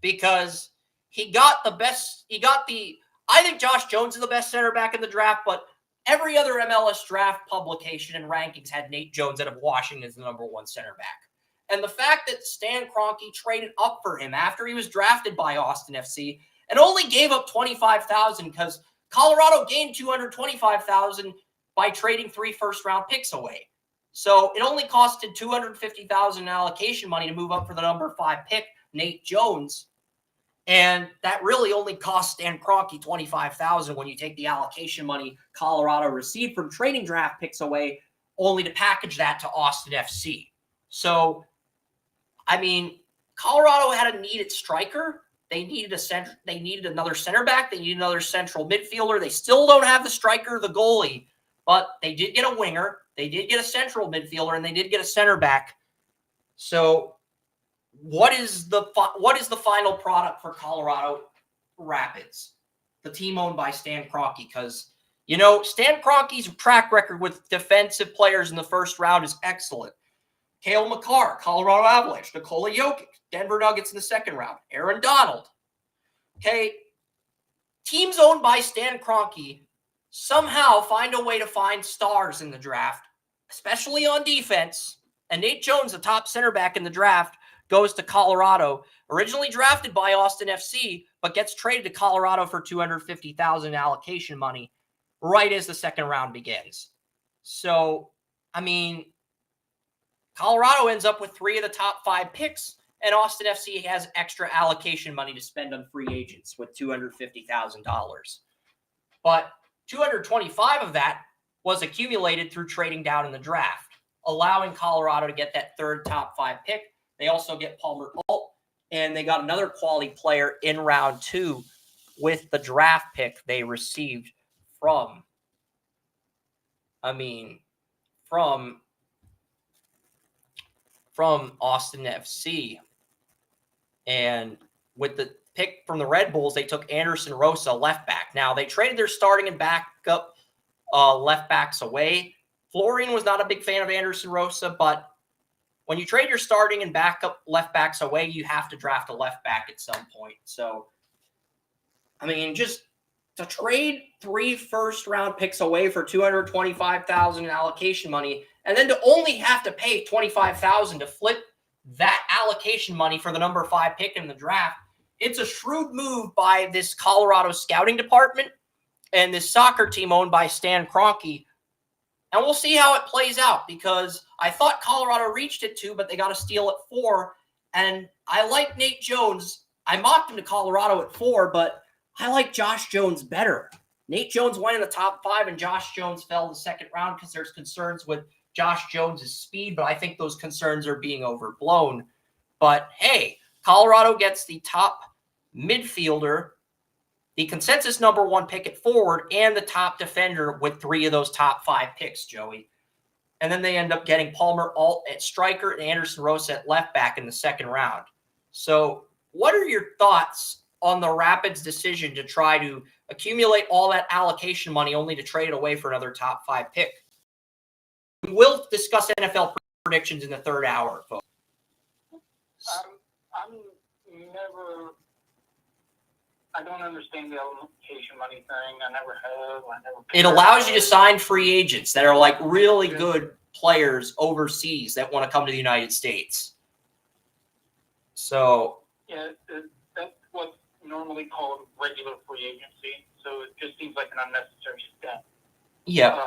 Because he got the best, I think Josh Jones is the best center back in the draft, but every other MLS draft publication and rankings had Nate Jones out of Washington as the number 1 center back. And the fact that Stan Kroenke traded up for him after he was drafted by Austin FC and only gave up $25,000 because Colorado gained $225,000 by trading 3 first-round picks away. So it only costed $250,000 in allocation money to move up for the number 5 pick, Nate Jones. And that really only cost Stan Kroenke $25,000 when you take the allocation money Colorado received from trading draft picks away, only to package that to Austin FC. So, I mean, Colorado had a needed striker. They needed another center back. They needed another central midfielder. They still don't have the striker, the goalie, but they did get a winger. They did get a central midfielder, and they did get a center back. So, what is the final product for Colorado Rapids, the team owned by Stan Kroenke? Because, you know, Stan Kroenke's track record with defensive players in the first round is excellent. Cale Makar, Colorado Avalanche. Nikola Jokic, Denver Nuggets in the second round. Aaron Donald. Okay, teams owned by Stan Kroenke somehow find a way to find stars in the draft, especially on defense. And Nate Jones, the top center back in the draft, goes to Colorado, originally drafted by Austin FC, but gets traded to Colorado for $250,000 allocation money right as the second round begins. So, I mean, Colorado ends up with 3 of the top 5 picks, and Austin FC has extra allocation money to spend on free agents with $250,000. But $225,000 of that was accumulated through trading down in the draft, allowing Colorado to get that 3rd top 5 pick. They also get Palmer Alt, and they got another quality player in round 2 with the draft pick they received from Austin FC. And with the pick from the Red Bulls, they took Anderson Rosa, left back. Now, they traded their starting and backup left backs away. Florian was not a big fan of Anderson Rosa, but when you trade your starting and backup left backs away, you have to draft a left back at some point. So, I mean, just to trade 3 first-round picks away for $225,000 in allocation money, and then to only have to pay $25,000 to flip that allocation money for the number 5 pick in the draft, it's a shrewd move by this Colorado scouting department and this soccer team owned by Stan Kroenke. And we'll see how it plays out, because I thought Colorado reached it 2, but they got a steal at 4. And I like Nate Jones. I mocked him to Colorado at 4, but I like Josh Jones better. Nate Jones went in the top 5, and Josh Jones fell in the second round because there's concerns with Josh Jones' speed, but I think those concerns are being overblown. But hey, Colorado gets the top midfielder, the consensus number 1 pick at forward, and the top defender with 3 of those top 5 picks, Joey. And then they end up getting Palmer Alt at striker and Anderson Rosa at left back in the second round. So what are your thoughts on the Rapids' decision to try to accumulate all that allocation money only to trade it away for another top 5 pick? We will discuss NFL predictions in the third hour, folks. I don't understand the allocation money thing. I never have. It allows you to sign free agents that are like really good players overseas that want to come to the United States. So yeah, that's what's normally called regular free agency. So it just seems like an unnecessary step. Yeah.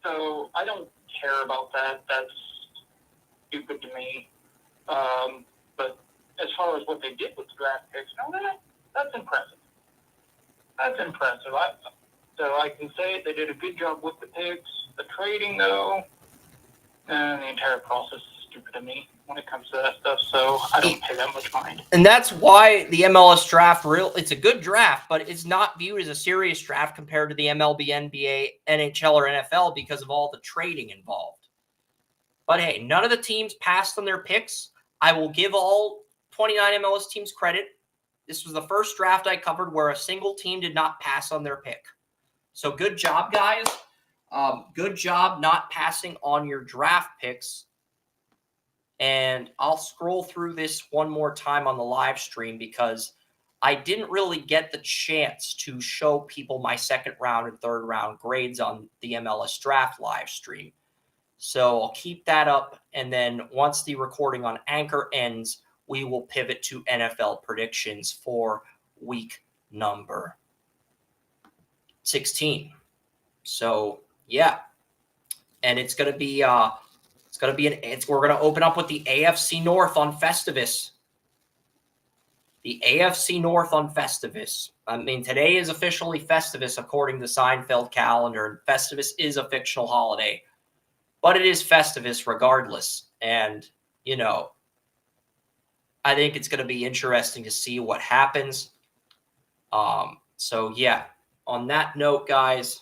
So I don't care about that. That's stupid to me. But as far as what they did with the draft picks, that's impressive. That's impressive. So I can say they did a good job with the picks. The trading, though, and the entire process is stupid to me when it comes to that stuff. So I don't pay that much mind. And that's why the MLS draft, it's a good draft, but it's not viewed as a serious draft compared to the MLB, NBA, NHL, or NFL because of all the trading involved. But hey, none of the teams passed on their picks. I will give all 29 MLS teams credit. This was the first draft I covered where a single team did not pass on their pick. So good job, guys. Good job not passing on your draft picks. And I'll scroll through this one more time on the live stream because I didn't really get the chance to show people my second round and third round grades on the MLS draft live stream. So I'll keep that up. And then once the recording on Anchor ends, we will pivot to NFL predictions for week number 16. So yeah. And it's going to be, we're going to open up with the AFC North on Festivus. The AFC North on Festivus. I mean, today is officially Festivus according to Seinfeld calendar. Festivus is a fictional holiday, but it is Festivus regardless. And, I think it's going to be interesting to see what happens. So yeah, on that note, guys,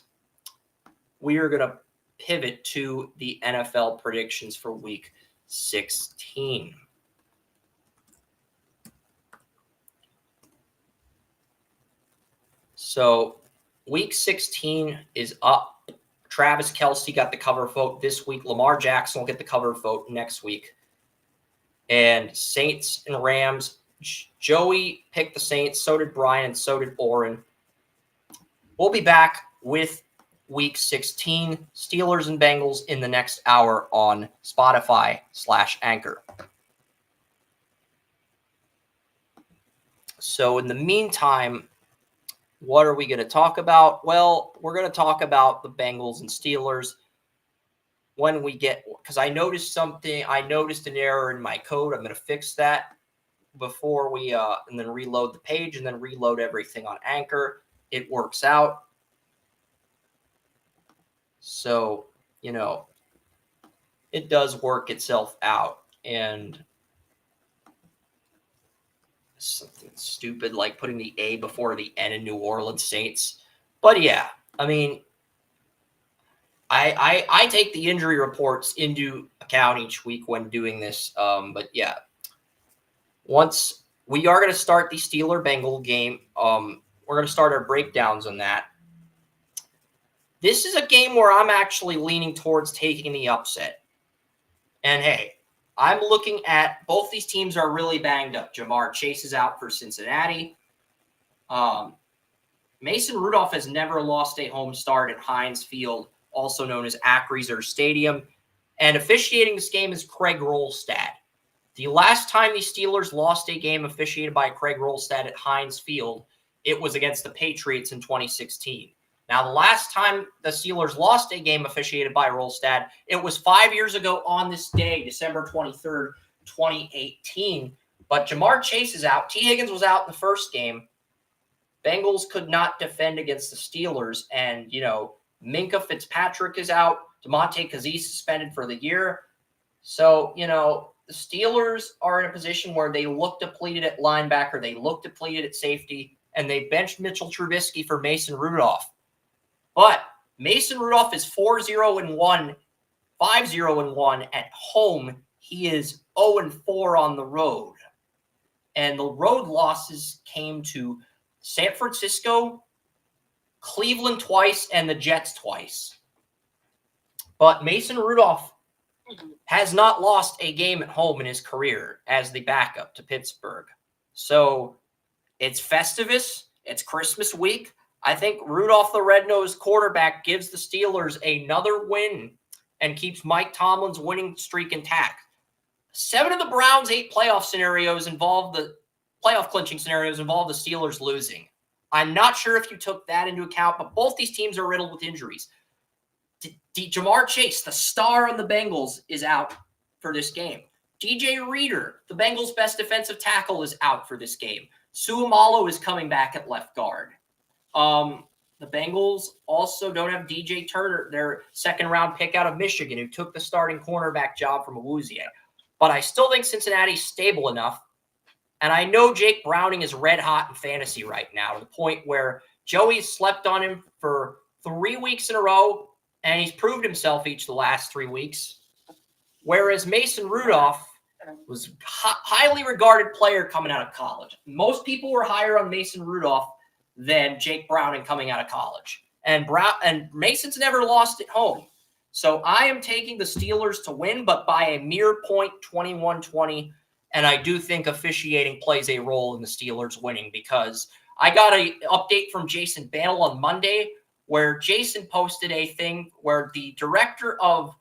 we are going to pivot to the NFL predictions for week 16. So week 16 is up. Travis Kelce got the cover vote this week. Lamar Jackson will get the cover vote next week. And Saints and Rams, Joey picked the Saints, so did Brian, and so did Oren. We'll be back with week 16, Steelers and Bengals in the next hour on Spotify/Anchor. So in the meantime, what are we going to talk about? Well, we're going to talk about the Bengals and Steelers when we get, because I noticed an error in my code. I'm going to fix that before we, and then reload the page and then reload everything on Anchor. It works out. So, it does work itself out. And something stupid like putting the A before the N in New Orleans Saints. But yeah, I mean, I take the injury reports into account each week when doing this. But yeah, once we are going to start the Steeler-Bengal game, we're going to start our breakdowns on that. This is a game where I'm actually leaning towards taking the upset. And hey, I'm looking at both these teams are really banged up. Jamar Chase is out for Cincinnati. Mason Rudolph has never lost a home start at Heinz Field, also known as Acrisure Stadium. And officiating this game is Craig Rolstad. The last time the Steelers lost a game officiated by Craig Rolstad at Heinz Field, it was against the Patriots in 2016. Now, the last time the Steelers lost a game officiated by Rolstad, it was 5 years ago on this day, December 23rd, 2018. But Jamar Chase is out. T. Higgins was out in the first game. Bengals could not defend against the Steelers. And, Minka Fitzpatrick is out. DeMonte Kazee suspended for the year. So, the Steelers are in a position where they look depleted at linebacker. They look depleted at safety. And they benched Mitchell Trubisky for Mason Rudolph. But Mason Rudolph is 4-0-1, 5-0-1 at home. He is 0-4 on the road. And the road losses came to San Francisco, Cleveland twice, and the Jets twice. But Mason Rudolph has not lost a game at home in his career as the backup to Pittsburgh. So it's Festivus. It's Christmas week. I think Rudolph the Red-Nosed quarterback gives the Steelers another win and keeps Mike Tomlin's winning streak intact. 7 of the Browns' 8 playoff clinching scenarios involve the Steelers losing. I'm not sure if you took that into account, but both these teams are riddled with injuries. Jamar Chase, the star on the Bengals, is out for this game. DJ Reader, the Bengals' best defensive tackle, is out for this game. Suamalo is coming back at left guard. The Bengals also don't have DJ Turner, their second-round pick out of Michigan, who took the starting cornerback job from Awuzie. But I still think Cincinnati's stable enough. And I know Jake Browning is red hot in fantasy right now, to the point where Joey slept on him for 3 weeks in a row, and he's proved himself each of the last 3 weeks. Whereas Mason Rudolph was a highly regarded player coming out of college. Most people were higher on Mason Rudolph than Jake Browning coming out of college. And Mason's never lost at home. So I am taking the Steelers to win, but by a mere point, 21-20. And I do think officiating plays a role in the Steelers winning, because I got an update from Jason Bannell on Monday where Jason posted a thing where the director of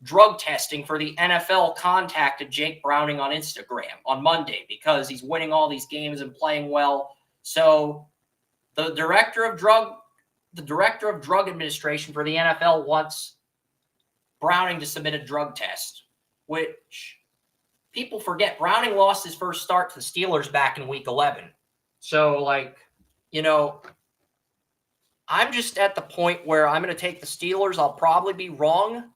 drug testing for the NFL contacted Jake Browning on Instagram on Monday because he's winning all these games and playing well. So the director of drug administration for the NFL wants Browning to submit a drug test, which people forget. Browning lost his first start to the Steelers back in week 11. So, I'm just at the point where I'm going to take the Steelers. I'll probably be wrong.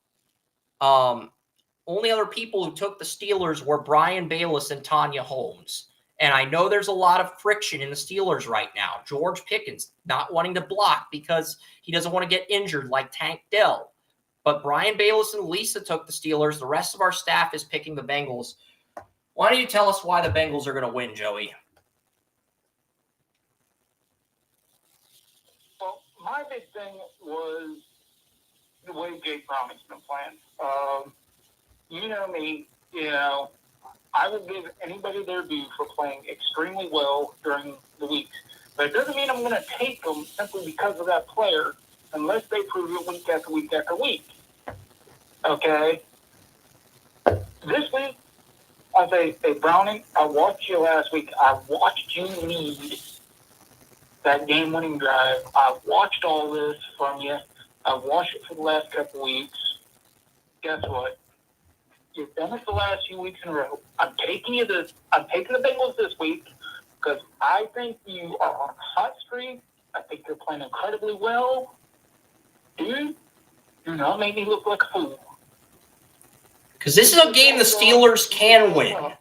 Only other people who took the Steelers were Brian Bayless and Tanya Holmes. And I know there's a lot of friction in the Steelers right now. George Pickens not wanting to block because he doesn't want to get injured like Tank Dell. But Brian Bayless and Lisa took the Steelers. The rest of our staff is picking the Bengals. Why don't you tell us why the Bengals are going to win, Joey? Well, my big thing was the way Jake Browning's been playing. You know me, I would give anybody their due for playing extremely well during the week. But it doesn't mean I'm going to take them simply because of that player unless they prove it week after week after week. Okay? This week, I say, hey, Browning, I watched you last week. I watched you lead that game-winning drive. I've watched all this from you. I've watched it for the last couple weeks. Guess what? You've done it the last few weeks in a row. I'm taking the Bengals this week because I think you are on a hot streak. I think you're playing incredibly well. Dude, do not make me look like a fool. Because this is a game the Steelers can win.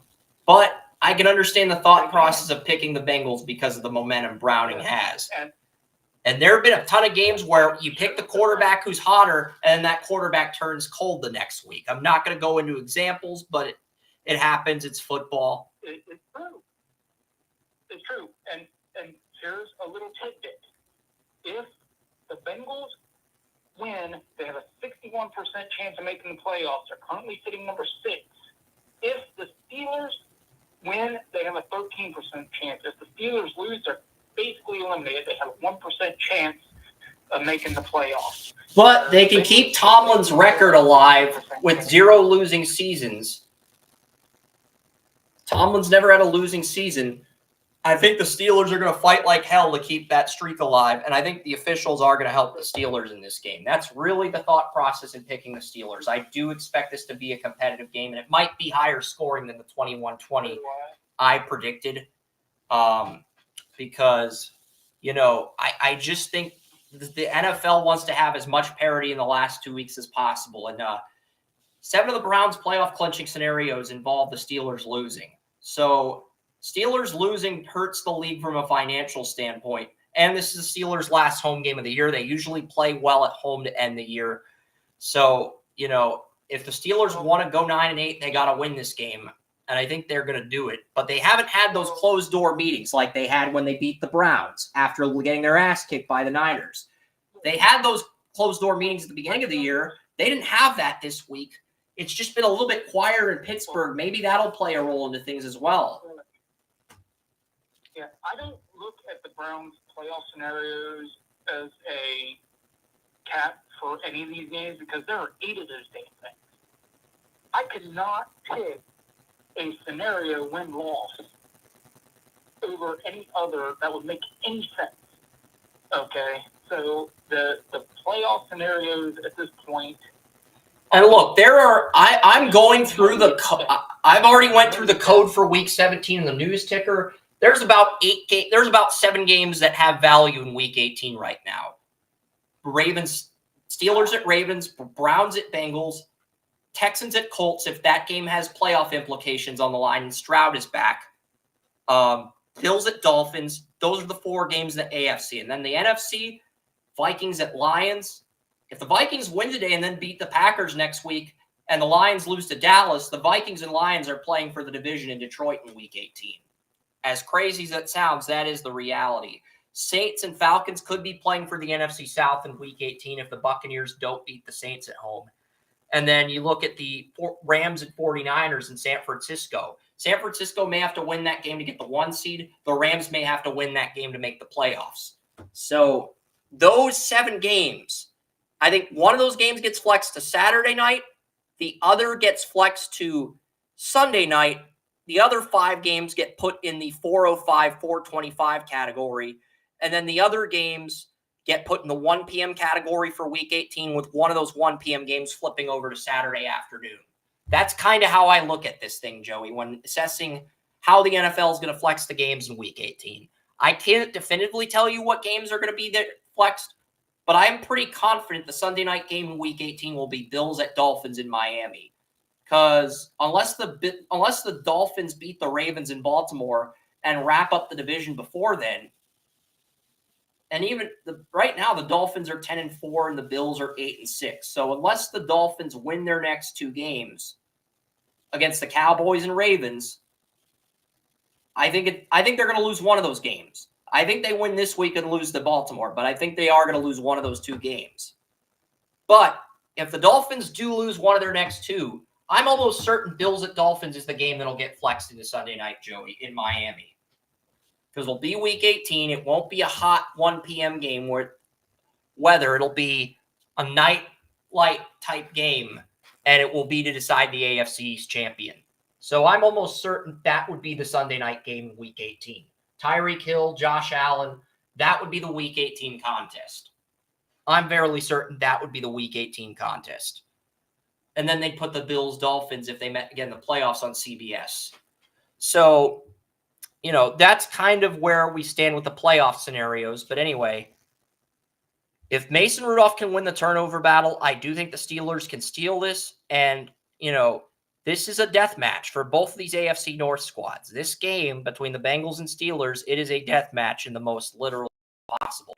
But I can understand the thought process of picking the Bengals because of the momentum Browning has. And there have been a ton of games where you pick the quarterback who's hotter, and that quarterback turns cold the next week. I'm not going to go into examples, but it happens. It's football. It's true. It's true. And here's a little tidbit. If the Bengals win, they have a 61% chance of making the playoffs. They're currently sitting number 6. If the Steelers win, they have a 13% chance. If the Steelers lose, they're basically eliminated. They have a 1% chance of making the playoffs. But they can keep Tomlin's record alive with 0 losing seasons. Tomlin's never had a losing season. I think the Steelers are going to fight like hell to keep that streak alive, and I think the officials are going to help the Steelers in this game. That's really the thought process in picking the Steelers. I do expect this to be a competitive game, and it might be higher scoring than the 21-20 I predicted. Because, I just think the NFL wants to have as much parity in the last 2 weeks as possible. And 7 of the Browns' playoff clinching scenarios involve the Steelers losing. So Steelers losing hurts the league from a financial standpoint. And this is the Steelers' last home game of the year. They usually play well at home to end the year. So, if the Steelers want to go 9-8, they got to win this game. And I think they're going to do it. But they haven't had those closed-door meetings like they had when they beat the Browns after getting their ass kicked by the Niners. They had those closed-door meetings at the beginning of the year. They didn't have that this week. It's just been a little bit quieter in Pittsburgh. Maybe that'll play a role into things as well. Yeah, I don't look at the Browns' playoff scenarios as a cap for any of these games because there are 8 of those damn things. I could not pick a scenario win-loss over any other that would make any sense. Okay, so the playoff scenarios at this point. And look, I'm going through I've already went through the code for Week 17 in the news ticker. There's about 7 games that have value in Week 18 right now. Steelers at Ravens, Browns at Bengals, Texans at Colts, if that game has playoff implications on the line and Stroud is back. Bills at Dolphins. Those are the 4 games in the AFC. And then the NFC, Vikings at Lions. If the Vikings win today and then beat the Packers next week and the Lions lose to Dallas, the Vikings and Lions are playing for the division in Detroit in Week 18. As crazy as that sounds, that is the reality. Saints and Falcons could be playing for the NFC South in Week 18 if the Buccaneers don't beat the Saints at home. And then you look at the Rams and 49ers in San Francisco. San Francisco may have to win that game to get the 1 seed. The Rams may have to win that game to make the playoffs. So those 7 games, I think one of those games gets flexed to Saturday night. The other gets flexed to Sunday night. The other 5 games get put in the 405, 425 category. And then the other games get put in the 1 p.m. category for Week 18 with one of those 1 p.m. games flipping over to Saturday afternoon. That's kind of how I look at this thing, Joey, when assessing how the NFL is going to flex the games in Week 18. I can't definitively tell you what games are going to be flexed, but I am pretty confident the Sunday night game in Week 18 will be Bills at Dolphins in Miami. Because unless the Dolphins beat the Ravens in Baltimore and wrap up the division before then, and even right now the Dolphins are 10-4 and the Bills are 8-6. So unless the Dolphins win their next 2 games against the Cowboys and Ravens, I think they're going to lose one of those games. I think they win this week and lose to Baltimore, but I think they are going to lose one of those 2 games. But if the Dolphins do lose one of their next 2, I'm almost certain Bills at Dolphins is the game that'll get flexed into Sunday night, Joey, in Miami. Because it'll be Week 18. It won't be a hot 1 p.m. game whether it'll be a night light type game, and it will be to decide the AFC East champion. So I'm almost certain that would be the Sunday night game in Week 18. Tyreek Hill, Josh Allen, that would be the Week 18 contest. I'm fairly certain that would be the Week 18 contest. And then they'd put the Bills-Dolphins if they met again in the playoffs on CBS. So, that's kind of where we stand with the playoff scenarios. But anyway, if Mason Rudolph can win the turnover battle, I do think the Steelers can steal this. And, this is a death match for both of these AFC North squads. This game between the Bengals and Steelers, it is a death match in the most literal possible.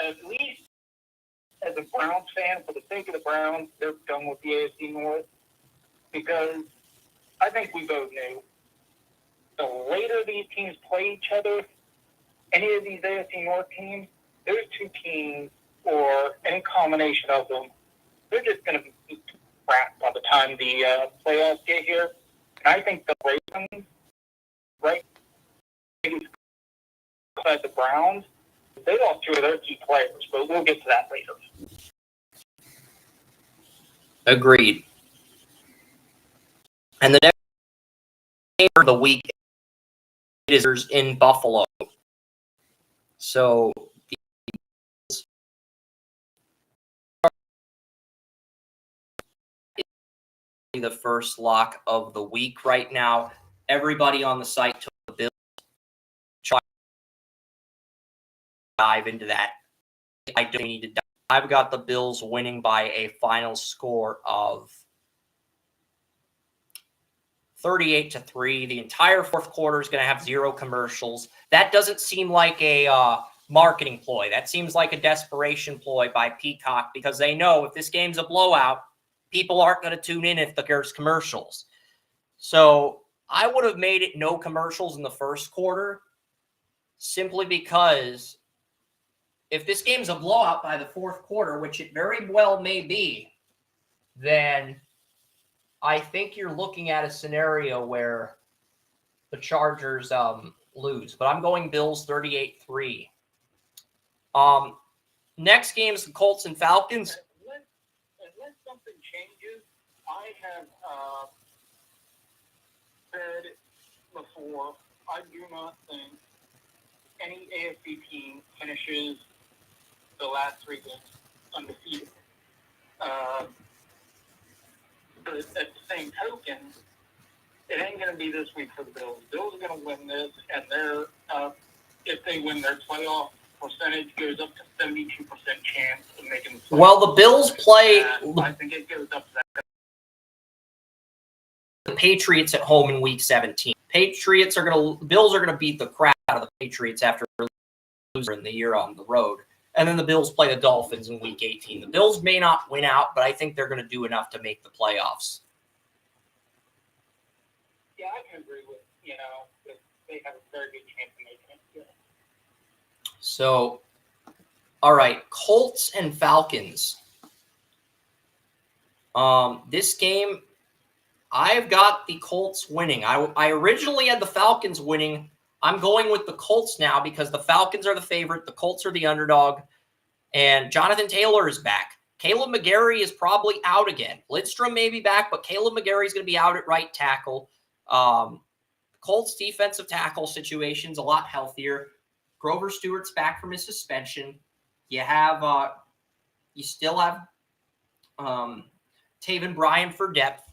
At least as a Browns fan, for the sake of the Browns, they're done with the AFC North because I think we both knew the later these teams play each other, any of these AFC North teams, those 2 teams or any combination of them, they're just going to be crap by the time the playoffs get here. And I think the Ravens, right, beside the Browns, they lost 2 of their key players, but we'll get to that later. Agreed. And the next game of the week is in Buffalo. So the first lock of the week right now. Everybody on the site took the Bills. Try to dive into that. I don't need to dive. I've got the Bills winning by a final score of 38-3. The entire fourth quarter is going to have 0 commercials. That doesn't seem like a marketing ploy. That seems like a desperation ploy by Peacock because they know if this game's a blowout, people aren't going to tune in if there's commercials. So I would have made it no commercials in the first quarter simply because if this game's a blowout by the fourth quarter, which it very well may be, then I think you're looking at a scenario where the Chargers lose, but I'm going Bills 38-3. Next game is the Colts and Falcons. Unless something changes, I have said before, I do not think any AFC team finishes the last 3 games undefeated. But at the same token, it ain't going to be this week for the Bills. Bills are going to win this, and they're if they win, their playoff percentage goes up to 72% chance of making the playoffs. Well, the Bills play I think it goes up to that. The Patriots at home in Week 17. Bills are gonna beat the crap out of the Patriots after losing the year on the road, and then the Bills play the Dolphins in Week 18. The Bills may not win out, but I think they're gonna do enough to make the playoffs. Yeah, I can agree with that they have a very good chance of making it. Yeah. So, all right, Colts and Falcons. This game, I've got the Colts winning. I originally had the Falcons winning. I'm going with the Colts now because the Falcons are the favorite. The Colts are the underdog. And Jonathan Taylor is back. Caleb McGarry is probably out again. Lidstrom may be back, but Caleb McGarry is going to be out at right tackle. Colts defensive tackle situation's a lot healthier. Grover Stewart's back from his suspension. You still have Taven Bryan for depth.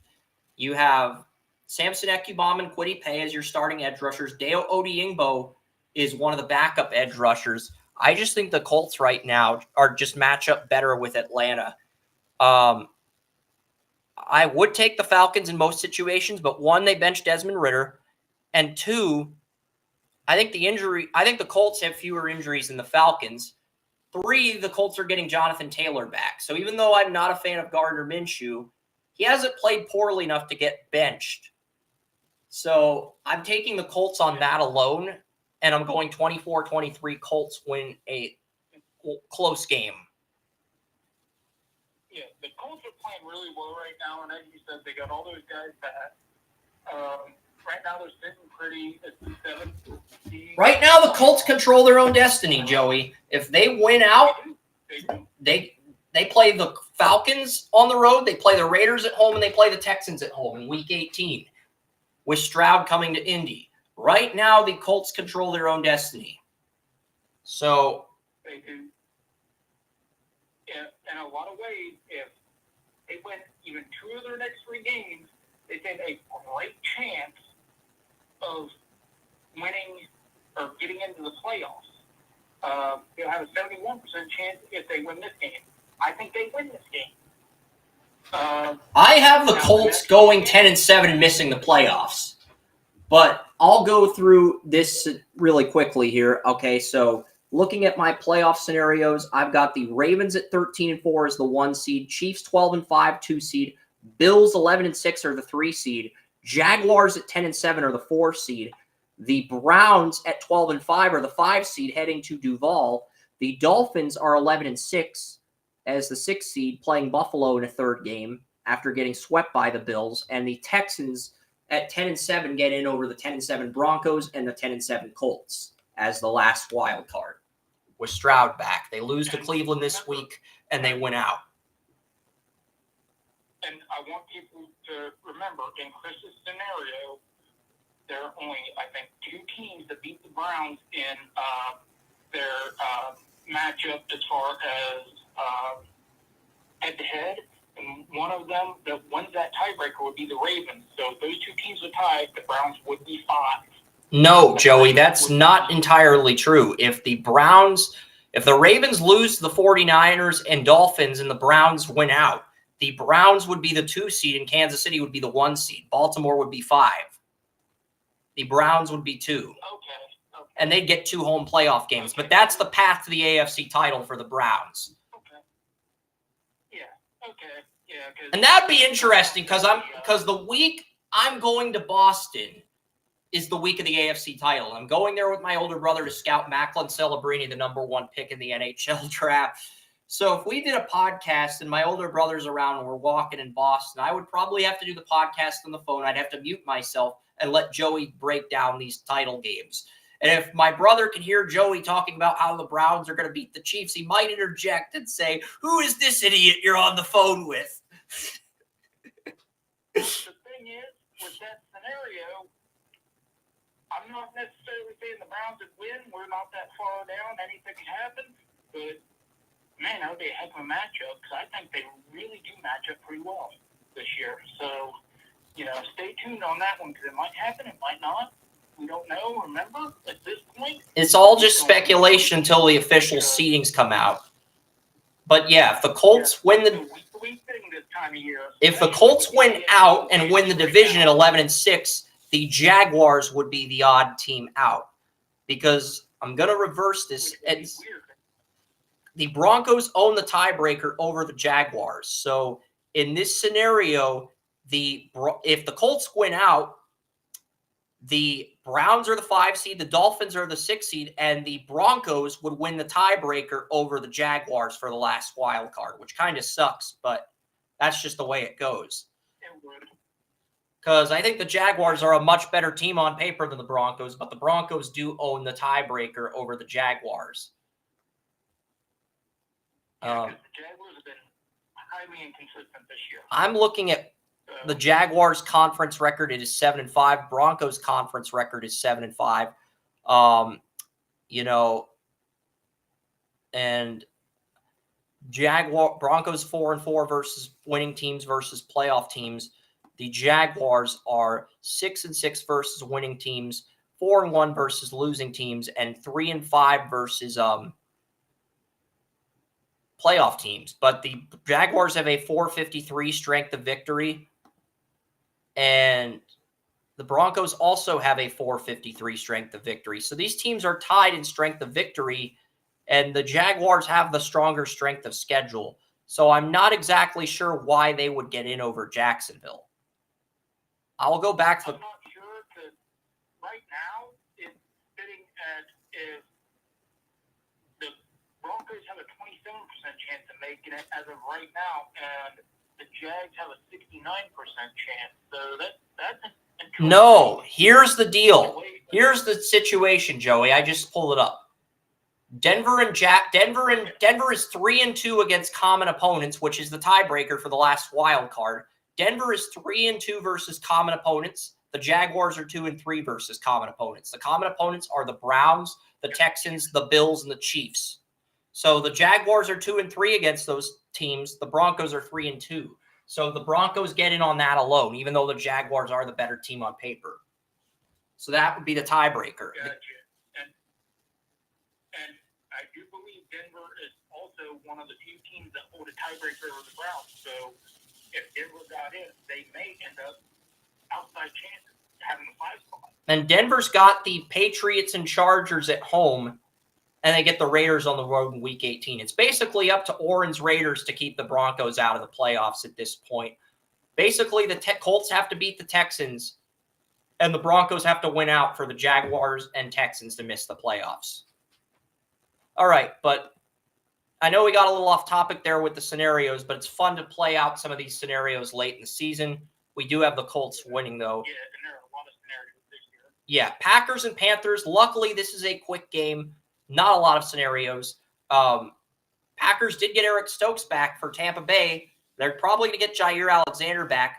You have Samson Ekubom and Kwity Paye as your starting edge rushers. Deo Odeyingbo is one of the backup edge rushers. I just think the Colts right now are just match up better with Atlanta. I would take the Falcons in most situations, but 1, they benched Desmond Ridder, and 2, I think the Colts have fewer injuries than the Falcons. 3, the Colts are getting Jonathan Taylor back. So even though I'm not a fan of Gardner Minshew, he hasn't played poorly enough to get benched. So I'm taking the Colts on that alone, and I'm going 24-23. Colts win a close game. Yeah, the Colts are playing really well right now, and as you said, they got all those guys back. Right now, they're sitting pretty at the 7th seed. Right now, the Colts control their own destiny, Joey. If they win out, they play the Falcons on the road, they play the Raiders at home, and they play the Texans at home in Week 18, with Stroud coming to Indy. Right now, the Colts control their own destiny. So they do. Yeah, in a lot of ways, if they win even 2 of their next 3 games, they stand a great chance of winning or getting into the playoffs. They'll have a 71% chance if they win this game. I think they win this game. I have the Colts going 10-7 and missing the playoffs. But I'll go through this really quickly here. Okay, so looking at my playoff scenarios, I've got the Ravens at 13-4 as the 1 seed, Chiefs 12-5, 2 seed, Bills 11-6 are the 3 seed, Jaguars at 10-7 are the 4 seed, the Browns at 12-5 are the 5 seed heading to Duval. The Dolphins are 11-6 as the 6 seed playing Buffalo in a 3rd game after getting swept by the Bills, and the Texans at 10-7 get in over the 10-7 Broncos and the 10-7 Colts as the last wild card. With Stroud back, they lose to Cleveland this week and they win out. And I want people to remember, in Chris's scenario, there are only, I think, 2 teams that beat the Browns in their matchup as far as head-to-head. And one of them that wins that tiebreaker would be the Ravens. So if those 2 teams are tied, the Browns would be 5. No, Joey, that's not entirely true. If the Ravens lose to the 49ers and Dolphins and the Browns win out, the Browns would be the 2 seed and Kansas City would be the 1 seed. Baltimore would be 5. The Browns would be 2. Okay. And they'd get 2 home playoff games. But that's the path to the AFC title for the Browns. Okay. Yeah. And that'd be interesting because the week I'm going to Boston is the week of the AFC title. I'm going there with my older brother to scout Macklin Celebrini, the number 1 pick in the NHL draft. So if we did a podcast and my older brother's around and we're walking in Boston, I would probably have to do the podcast on the phone. I'd have to mute myself and let Joey break down these title games. And if my brother can hear Joey talking about how the Browns are going to beat the Chiefs, he might interject and say, "Who is this idiot you're on the phone with?" The thing is, with that scenario, I'm not necessarily saying the Browns would win. We're not that far down. Anything can happen. But, man, that would be a heck of a matchup because I think they really do match up pretty well this year. So, stay tuned on that one because it might happen. It might not. We don't know. Remember, at this point, it's all just speculation until the official seedings come out. But yeah, if the Colts win if the Colts win out and win the division at 11-6, the Jaguars would be the odd team out. Because I'm going to reverse this. The Broncos own the tiebreaker over the Jaguars. So in this scenario, if the Colts win out, the Browns are the 5 seed, the Dolphins are the 6 seed, and the Broncos would win the tiebreaker over the Jaguars for the last wild card, which kind of sucks, but that's just the way it goes. Because I think the Jaguars are a much better team on paper than the Broncos, but the Broncos do own the tiebreaker over the Jaguars. The Jaguars have been highly inconsistent this year. I'm looking at the Jaguars' conference record. It is 7-5. Broncos' conference record is 7-5. And Broncos 4-4 versus winning teams versus playoff teams. The Jaguars are 6-6 versus winning teams, 4-1 versus losing teams, and 3-5 versus playoff teams. But the Jaguars have a 453 strength of victory, and the Broncos also have a 453 strength of victory. So these teams are tied in strength of victory, and the Jaguars have the stronger strength of schedule. So I'm not exactly sure why they would get in over Jacksonville. I'll go back to I'm not sure because right now it's sitting at if the Broncos have a 27% chance of making it as of right now, and the Jags have a 69% chance. So that's No, here's the deal. Here's the situation, Joey. I just pulled it up. Denver is 3-2 against common opponents, which is the tiebreaker for the last wild card. Denver is 3-2 versus common opponents. The Jaguars are 2-3 versus common opponents. The common opponents are the Browns, the Texans, the Bills, and the Chiefs. So the Jaguars are 2-3 against those teams. The Broncos are 3-2. So the Broncos get in on that alone, even though the Jaguars are the better team on paper. So that would be the tiebreaker. Gotcha. And I do believe Denver is also one of the few teams that hold a tiebreaker over the Browns. So if Denver got in, they may end up outside chances having a 5 spot. And Denver's got the Patriots and Chargers at home, and they get the Raiders on the road in Week 18. It's basically up to Oran's Raiders to keep the Broncos out of the playoffs at this point. Basically, the Colts have to beat the Texans, and the Broncos have to win out for the Jaguars and Texans to miss the playoffs. All right, but I know we got a little off topic there with the scenarios, but it's fun to play out some of these scenarios late in the season. We do have the Colts winning, though. Yeah, and there are a lot of scenarios this year. Yeah, Packers and Panthers. Luckily, this is a quick game. Not a lot of scenarios. Packers did get Eric Stokes back for Tampa Bay. They're probably going to get Jair Alexander back.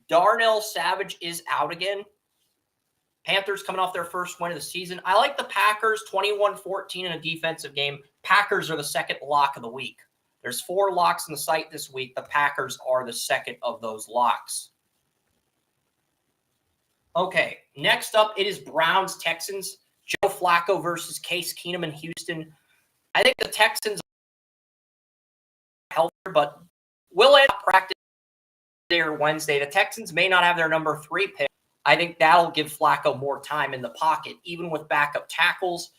Darnell Savage is out again. Panthers coming off their first win of the season. I like the Packers 21-14 in a defensive game. Packers are the second lock of the week. There's 4 locks in the site this week. The Packers are the second of those locks. Okay, next up, it is Browns-Texans. Joe Flacco versus Case Keenum in Houston. I think the Texans are healthier, but will end up practice Tuesday or Wednesday. The Texans may not have their number 3 pick. I think that'll give Flacco more time in the pocket, even with backup tackles.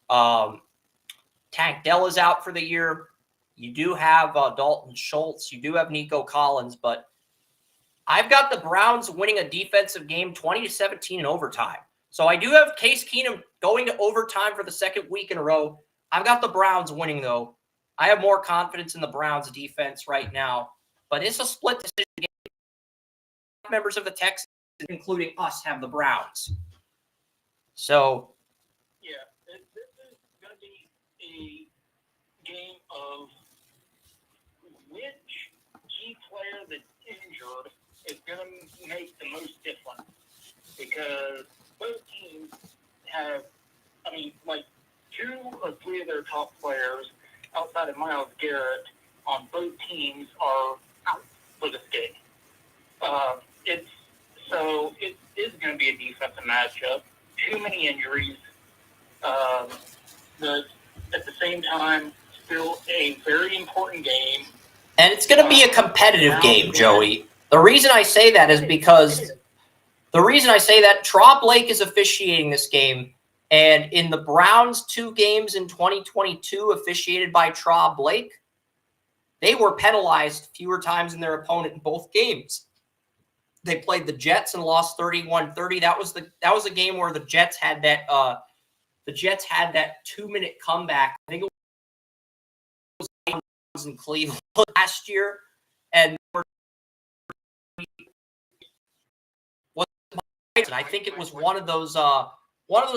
Tank Dell is out for the year. You do have Dalton Schultz. You do have Nico Collins, but I've got the Browns winning a defensive game 20-17 in overtime. So I do have Case Keenum going to overtime for the second week in a row. I've got the Browns winning, though. I have more confidence in the Browns defense right now. But it's a split decision game. Members of the Texans including us, have the Browns. So, yeah, this is going to be a game of which key player that's injured is going to make the most difference. Because both teams have, like 2 or 3 of their top players outside of Myles Garrett on both teams are out for this game. It is going to be a defensive matchup. Too many injuries. But at the same time, still a very important game. and it's going to be a competitive game, Joey. The reason I say that is because Traub Blake is officiating this game, and in the Browns' 2 games in 2022 officiated by Traub Blake, they were penalized fewer times than their opponent in both games. They played the Jets and lost 31-30. That was a game where the Jets had that 2-minute comeback. I think it was in Cleveland last year, and I think it was one of those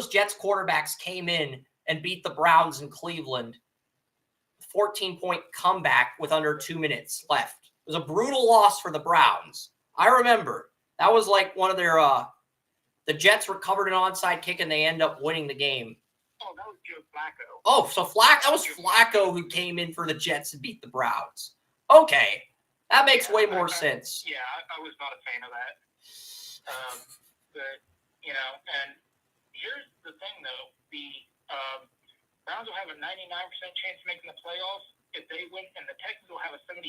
Jets quarterbacks came in and beat the Browns in Cleveland. 14-point comeback with under 2 minutes left. It was a brutal loss for the Browns. I remember that was like one of their the Jets recovered an onside kick and they end up winning the game. Oh, that was Joe Flacco. Oh, so that was Flacco who came in for the Jets and beat the Browns. Okay, that makes way more sense. Yeah, I was not a fan of that. But, and here's the thing, though. The Browns will have a 99% chance of making the playoffs if they win, and the Texans will have a 73%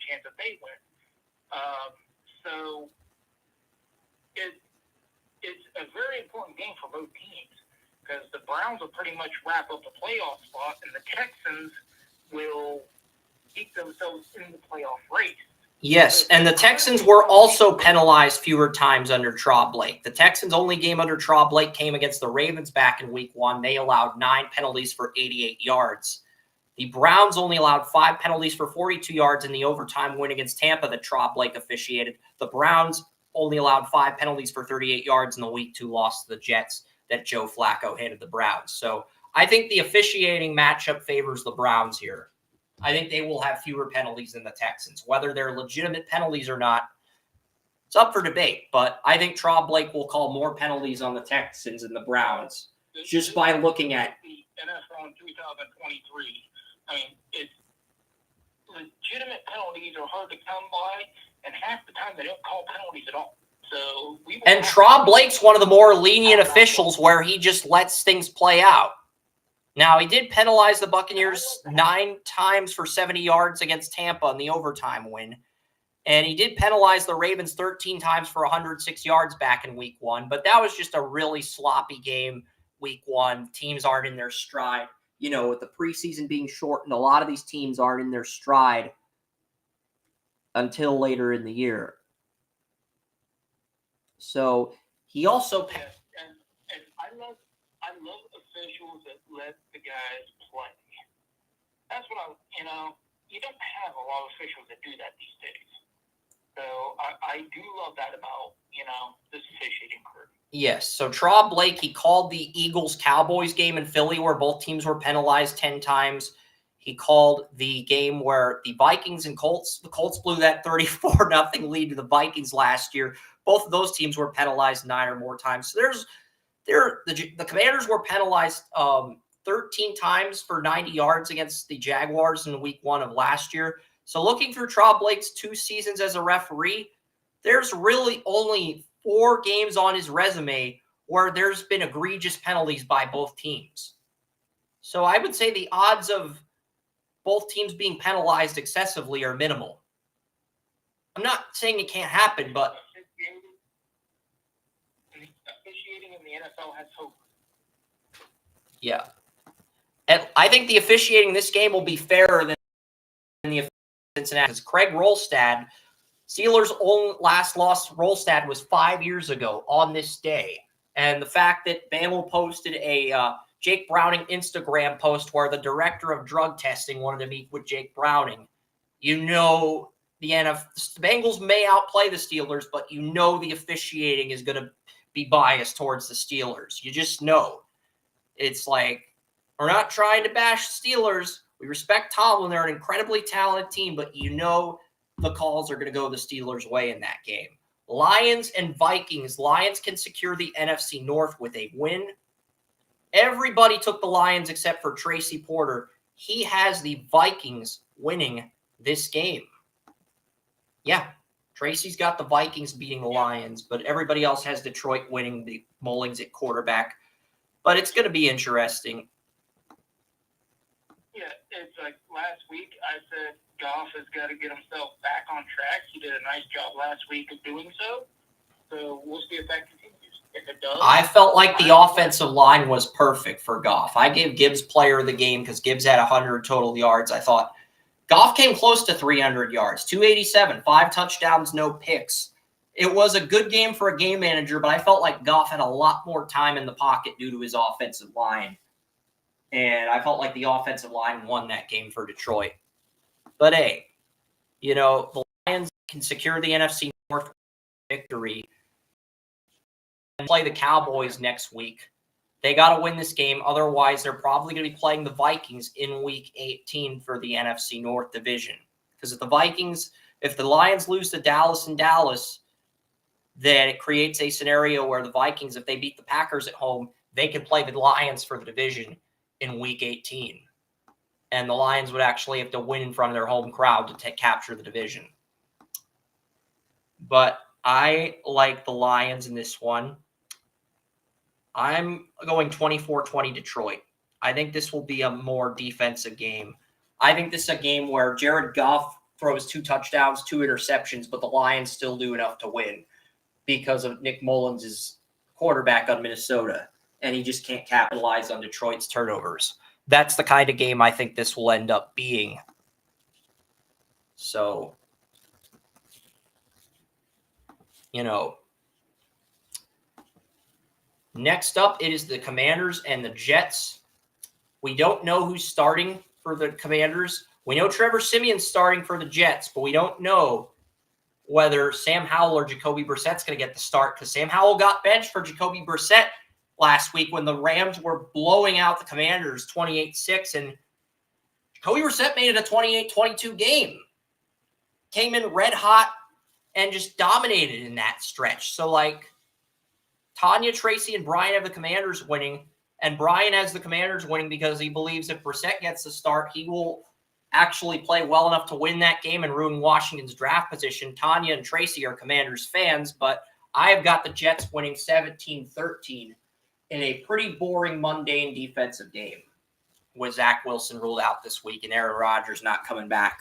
chance if they win. So it's a very important game for both teams because the Browns will pretty much wrap up the playoff spot, and the Texans will keep themselves in the playoff race. Yes, and the Texans were also penalized fewer times under Traub Blake. The Texans' only game under Traub Blake came against the Ravens back in Week 1. They allowed 9 penalties for 88 yards. The Browns only allowed 5 penalties for 42 yards in the overtime win against Tampa that Traub Blake officiated. The Browns only allowed 5 penalties for 38 yards in the Week 2 loss to the Jets that Joe Flacco handed the Browns. So I think the officiating matchup favors the Browns here. I think they will have fewer penalties than the Texans. Whether they're legitimate penalties or not, it's up for debate. But I think Traub Blake will call more penalties on the Texans and the Browns just by looking at the NFL in 2023. It's legitimate penalties are hard to come by, and half the time they don't call penalties at all. So and Traub Blake's one of the more lenient officials where he just lets things play out. Now, he did penalize the Buccaneers 9 times for 70 yards against Tampa in the overtime win. And he did penalize the Ravens 13 times for 106 yards back in Week 1. But that was just a really sloppy game, Week 1. Teams aren't in their stride. With the preseason being shortened, a lot of these teams aren't in their stride until later in the year. So, he also... Yes, and I love officials that let the guys play. That's what you don't have a lot of officials that do that these days. So I do love that about, this officiating crew. Yes. So Traub Blake, he called the Eagles-Cowboys game in Philly where both teams were penalized 10 times. He called the game where the Vikings and the Colts blew that 34-0 lead to the Vikings last year. Both of those teams were penalized 9 or more times. So the Commanders were penalized 13 times for 90 yards against the Jaguars in Week 1 of last year. So looking through Traub Blake's 2 seasons as a referee, there's really only 4 games on his resume where there's been egregious penalties by both teams. So I would say the odds of both teams being penalized excessively are minimal. I'm not saying it can't happen, but Officiating in the NFL has hope. Yeah. And I think the officiating in this game will be fairer than the Cincinnati. Because Craig Rolstad, Steelers' own last loss, Rolstad, was 5 years ago on this day. And the fact that Bamel posted a Jake Browning Instagram post where the director of drug testing wanted to meet with Jake Browning, the Bengals may outplay the Steelers, but you know the officiating is going to be biased towards the Steelers. You just know. It's like, we're not trying to bash Steelers. We respect Tomlin. They're an incredibly talented team, but you know the calls are going to go the Steelers' way in that game. Lions and Vikings. Lions can secure the NFC North with a win. Everybody took the Lions except for Tracy Porter. He has the Vikings winning this game. Yeah, Tracy's got the Vikings beating the Lions, but everybody else has Detroit winning, the Mullings at quarterback. But it's going to be interesting. Yeah, it's like last week I said Goff has got to get himself back on track. He did a nice job last week of doing so. So we'll see if that continues. If it does, I felt like the offensive line was perfect for Goff. I gave Gibbs player of the game because Gibbs had 100 total yards. I thought Goff came close to 300 yards, 287, 5 touchdowns, no picks. It was a good game for a game manager, but I felt like Goff had a lot more time in the pocket due to his offensive line. And I felt like the offensive line won that game for Detroit. But hey, you know, the Lions can secure the NFC North victory and play the Cowboys next week. They got to win this game. Otherwise, they're probably going to be playing the Vikings in Week 18 for the NFC North division. Because if the Lions lose to Dallas in Dallas, then it creates a scenario where the Vikings, if they beat the Packers at home, they can play the Lions for the division in Week 18. And the Lions would actually have to win in front of their home crowd to capture the division. But I like the Lions in this one. I'm going 24-20 Detroit. I think this will be a more defensive game. I think this is a game where Jared Goff throws 2 touchdowns, 2 interceptions, but the Lions still do enough to win because of Nick Mullins' quarterback on Minnesota, and he just can't capitalize on Detroit's turnovers. That's the kind of game I think this will end up being. So, you know, next up, it is the Commanders and the Jets. We don't know who's starting for the Commanders. We know Trevor Siemian's starting for the Jets, but we don't know whether Sam Howell or Jacoby Brissett's going to get the start, because Sam Howell got benched for Jacoby Brissett last week when the Rams were blowing out the Commanders 28-6, and Jacoby Brissett made it a 28-22 game. Came in red hot and just dominated in that stretch. So, like, Tanya, Tracy, and Brian have the Commanders winning, and Brian has the Commanders winning because he believes if Brissett gets the start, he will actually play well enough to win that game and ruin Washington's draft position. Tanya and Tracy are Commanders fans, but I have got the Jets winning 17-13 in a pretty boring, mundane defensive game with Zach Wilson ruled out this week and Aaron Rodgers not coming back.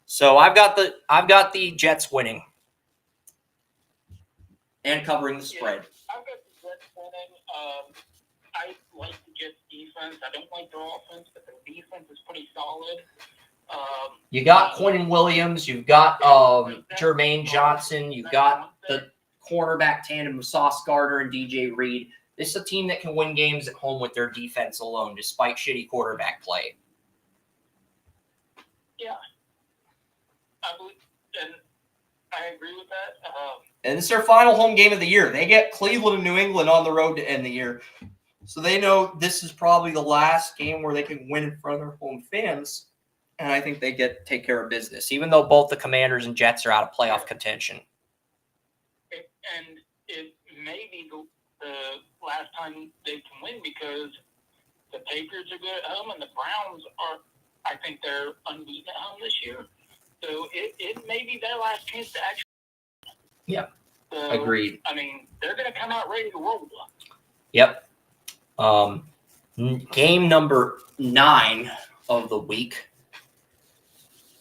So I've got the Jets winning and covering the spread. I've got the Jets winning. I like the Jets defense. I don't like their offense, but their defense is pretty solid. You got Quentin Williams. You've got Jermaine Johnson. You've got the cornerback tandem of Sauce Gardner and DJ Reed. This is a team that can win games at home with their defense alone, despite shitty quarterback play. Yeah. I agree with that. And it's their final home game of the year. They get Cleveland and New England on the road to end the year. So they know this is probably the last game where they can win in front of their home fans. And I think they take care of business, even though both the Commanders and Jets are out of playoff contention. And it may be the last time they can win because the Patriots are good at home and the Browns are, I think they're unbeaten at home this year. So it may be their last chance to actually. Yep. So, agreed. I mean, they're going to come out ready to roll. Yep. Game number 9 of the week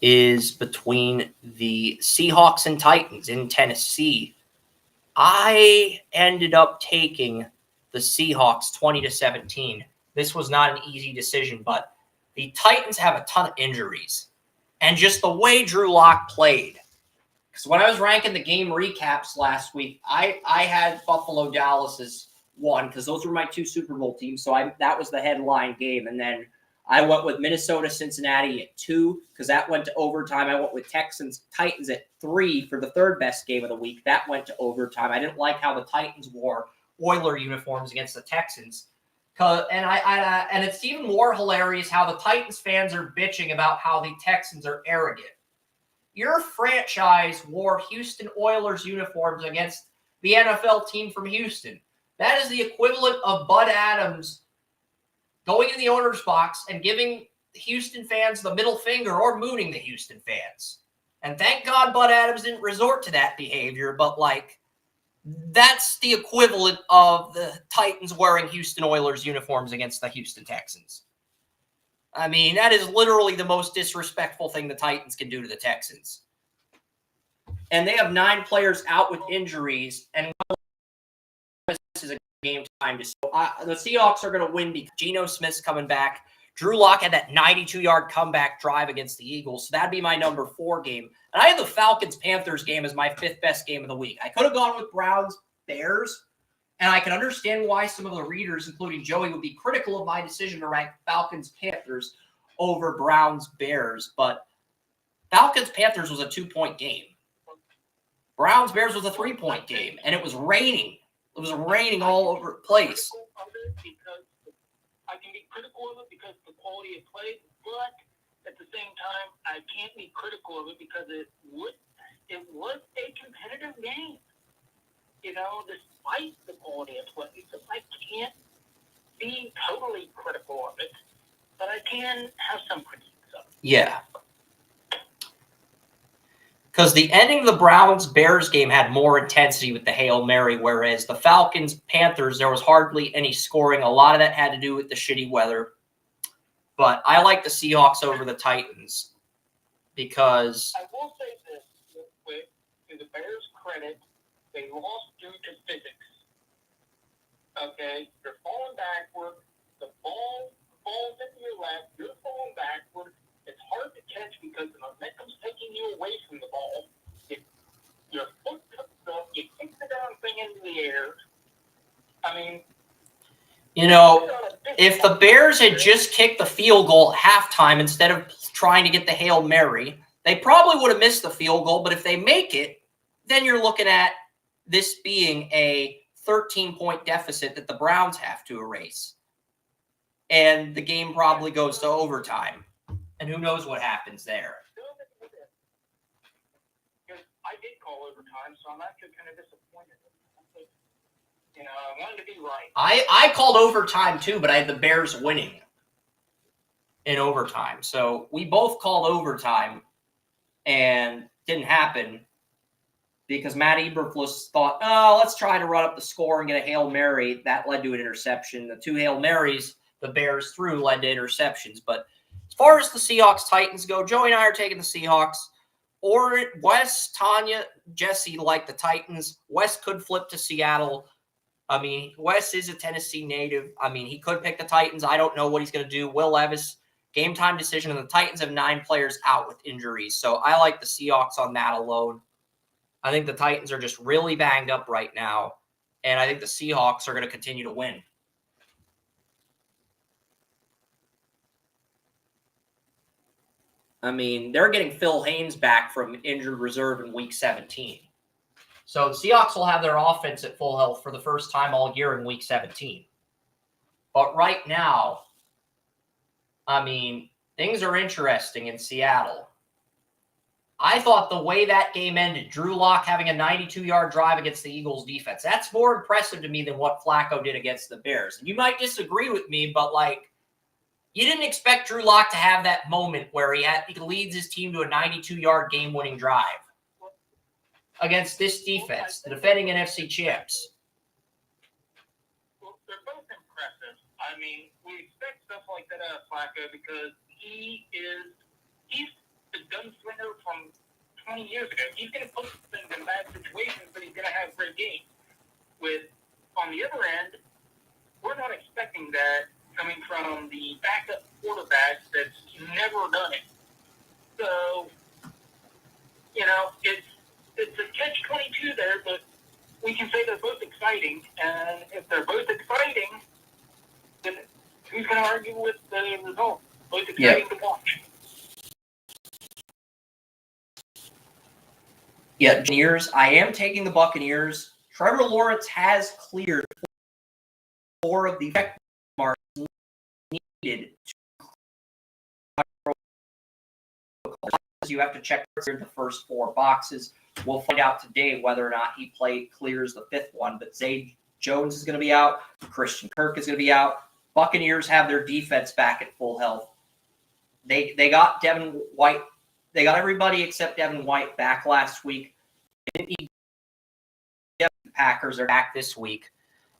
is between the Seahawks and Titans in Tennessee. I ended up taking the Seahawks 20-17. This was not an easy decision, but the Titans have a ton of injuries. And just the way Drew Lock played. Because when I was ranking the game recaps last week, I had Buffalo Dallas as 1 because those were my 2 Super Bowl teams. So that was the headline game. And then I went with Minnesota, Cincinnati at 2 because that went to overtime. I went with Texans, Titans at 3 for the third best game of the week. That went to overtime. I didn't like how the Titans wore Oiler uniforms against the Texans. And it's even more hilarious how the Titans fans are bitching about how the Texans are arrogant. Your franchise wore Houston Oilers uniforms against the NFL team from Houston. That is the equivalent of Bud Adams going in the owner's box and giving Houston fans the middle finger or mooning the Houston fans. And thank God Bud Adams didn't resort to that behavior, but that's the equivalent of the Titans wearing Houston Oilers uniforms against the Houston Texans. I mean, that is literally the most disrespectful thing the Titans can do to the Texans. And they have 9 players out with injuries, and this is a game time. The Seahawks are going to win because Geno Smith's coming back. Drew Lock had that 92-yard comeback drive against the Eagles, so that'd be my number 4 game. And I have the Falcons-Panthers game as my 5th best game of the week. I could have gone with Browns-Bears, and I can understand why some of the readers, including Joey, would be critical of my decision to rank Falcons-Panthers over Browns-Bears. But Falcons-Panthers was a 2-point game. Browns-Bears was a 3-point game, and it was raining. It was raining all over the place. I can be critical of it because of the quality of play, but at the same time, I can't be critical of it because it was a competitive game. Despite the quality of play, so I can't be totally critical of it, but I can have some critiques of it. Yeah. Because the ending of the Browns-Bears game had more intensity with the Hail Mary, whereas the Falcons-Panthers, there was hardly any scoring. A lot of that had to do with the shitty weather. But I like the Seahawks over the Titans because... I will say this, to the Bears' credit, they lost due to physics. Okay? You're falling backward. The ball falls into your lap. You're falling backward. It's hard to catch because the momentum's taking you away from the ball. Your foot comes up, you kick the darn thing into the air. I mean, if the Bears had just kicked the field goal at halftime instead of trying to get the Hail Mary, they probably would have missed the field goal. But if they make it, then you're looking at this being a 13-point deficit that the Browns have to erase. And the game probably goes to overtime. And who knows what happens there. I did call overtime, so I'm actually kind of disappointed. I wanted to be right. I called overtime too, but I had the Bears winning in overtime. So we both called overtime and didn't happen because Matt Eberflus thought, let's try to run up the score and get a Hail Mary. That led to an interception. The 2 Hail Marys the Bears threw led to interceptions, but as far as the Seahawks-Titans go, Joey and I are taking the Seahawks. Or Wes, Tanya, Jesse like the Titans. Wes could flip to Seattle. I mean, Wes is a Tennessee native. I mean, he could pick the Titans. I don't know what he's going to do. Will Levis, game time decision, and the Titans have 9 players out with injuries. So I like the Seahawks on that alone. I think the Titans are just really banged up right now, and I think the Seahawks are going to continue to win. I mean, they're getting Phil Haynes back from injured reserve in Week 17. So the Seahawks will have their offense at full health for the first time all year in Week 17. But right now, I mean, things are interesting in Seattle. I thought the way that game ended, Drew Lock having a 92-yard drive against the Eagles defense, that's more impressive to me than what Flacco did against the Bears. And you might disagree with me, but you didn't expect Drew Lock to have that moment where he leads his team to a 92-yard game-winning drive against this defense, the defending NFC champs. Well, they're both impressive. I mean, we expect stuff like that out of Flacco because he's the gunslinger from 20 years ago. He's going to put things in bad situations, but he's going to have great games. On the other end, we're not expecting that coming from the backup quarterback that's never done it. So, it's a catch-22 there, but we can say they're both exciting. And if they're both exciting, then who's going to argue with the result? But it's exciting to watch. Yeah, Buccaneers. I am taking the Buccaneers. Trevor Lawrence has cleared 4 of the effective marks needed. You have to check the first 4 boxes. We'll find out today whether or not he clears the 5th one. But Zay Jones is going to be out. Christian Kirk is going to be out. Buccaneers have their defense back at full health. They got Devin White. They got everybody except Devin White back last week. The Packers are back this week.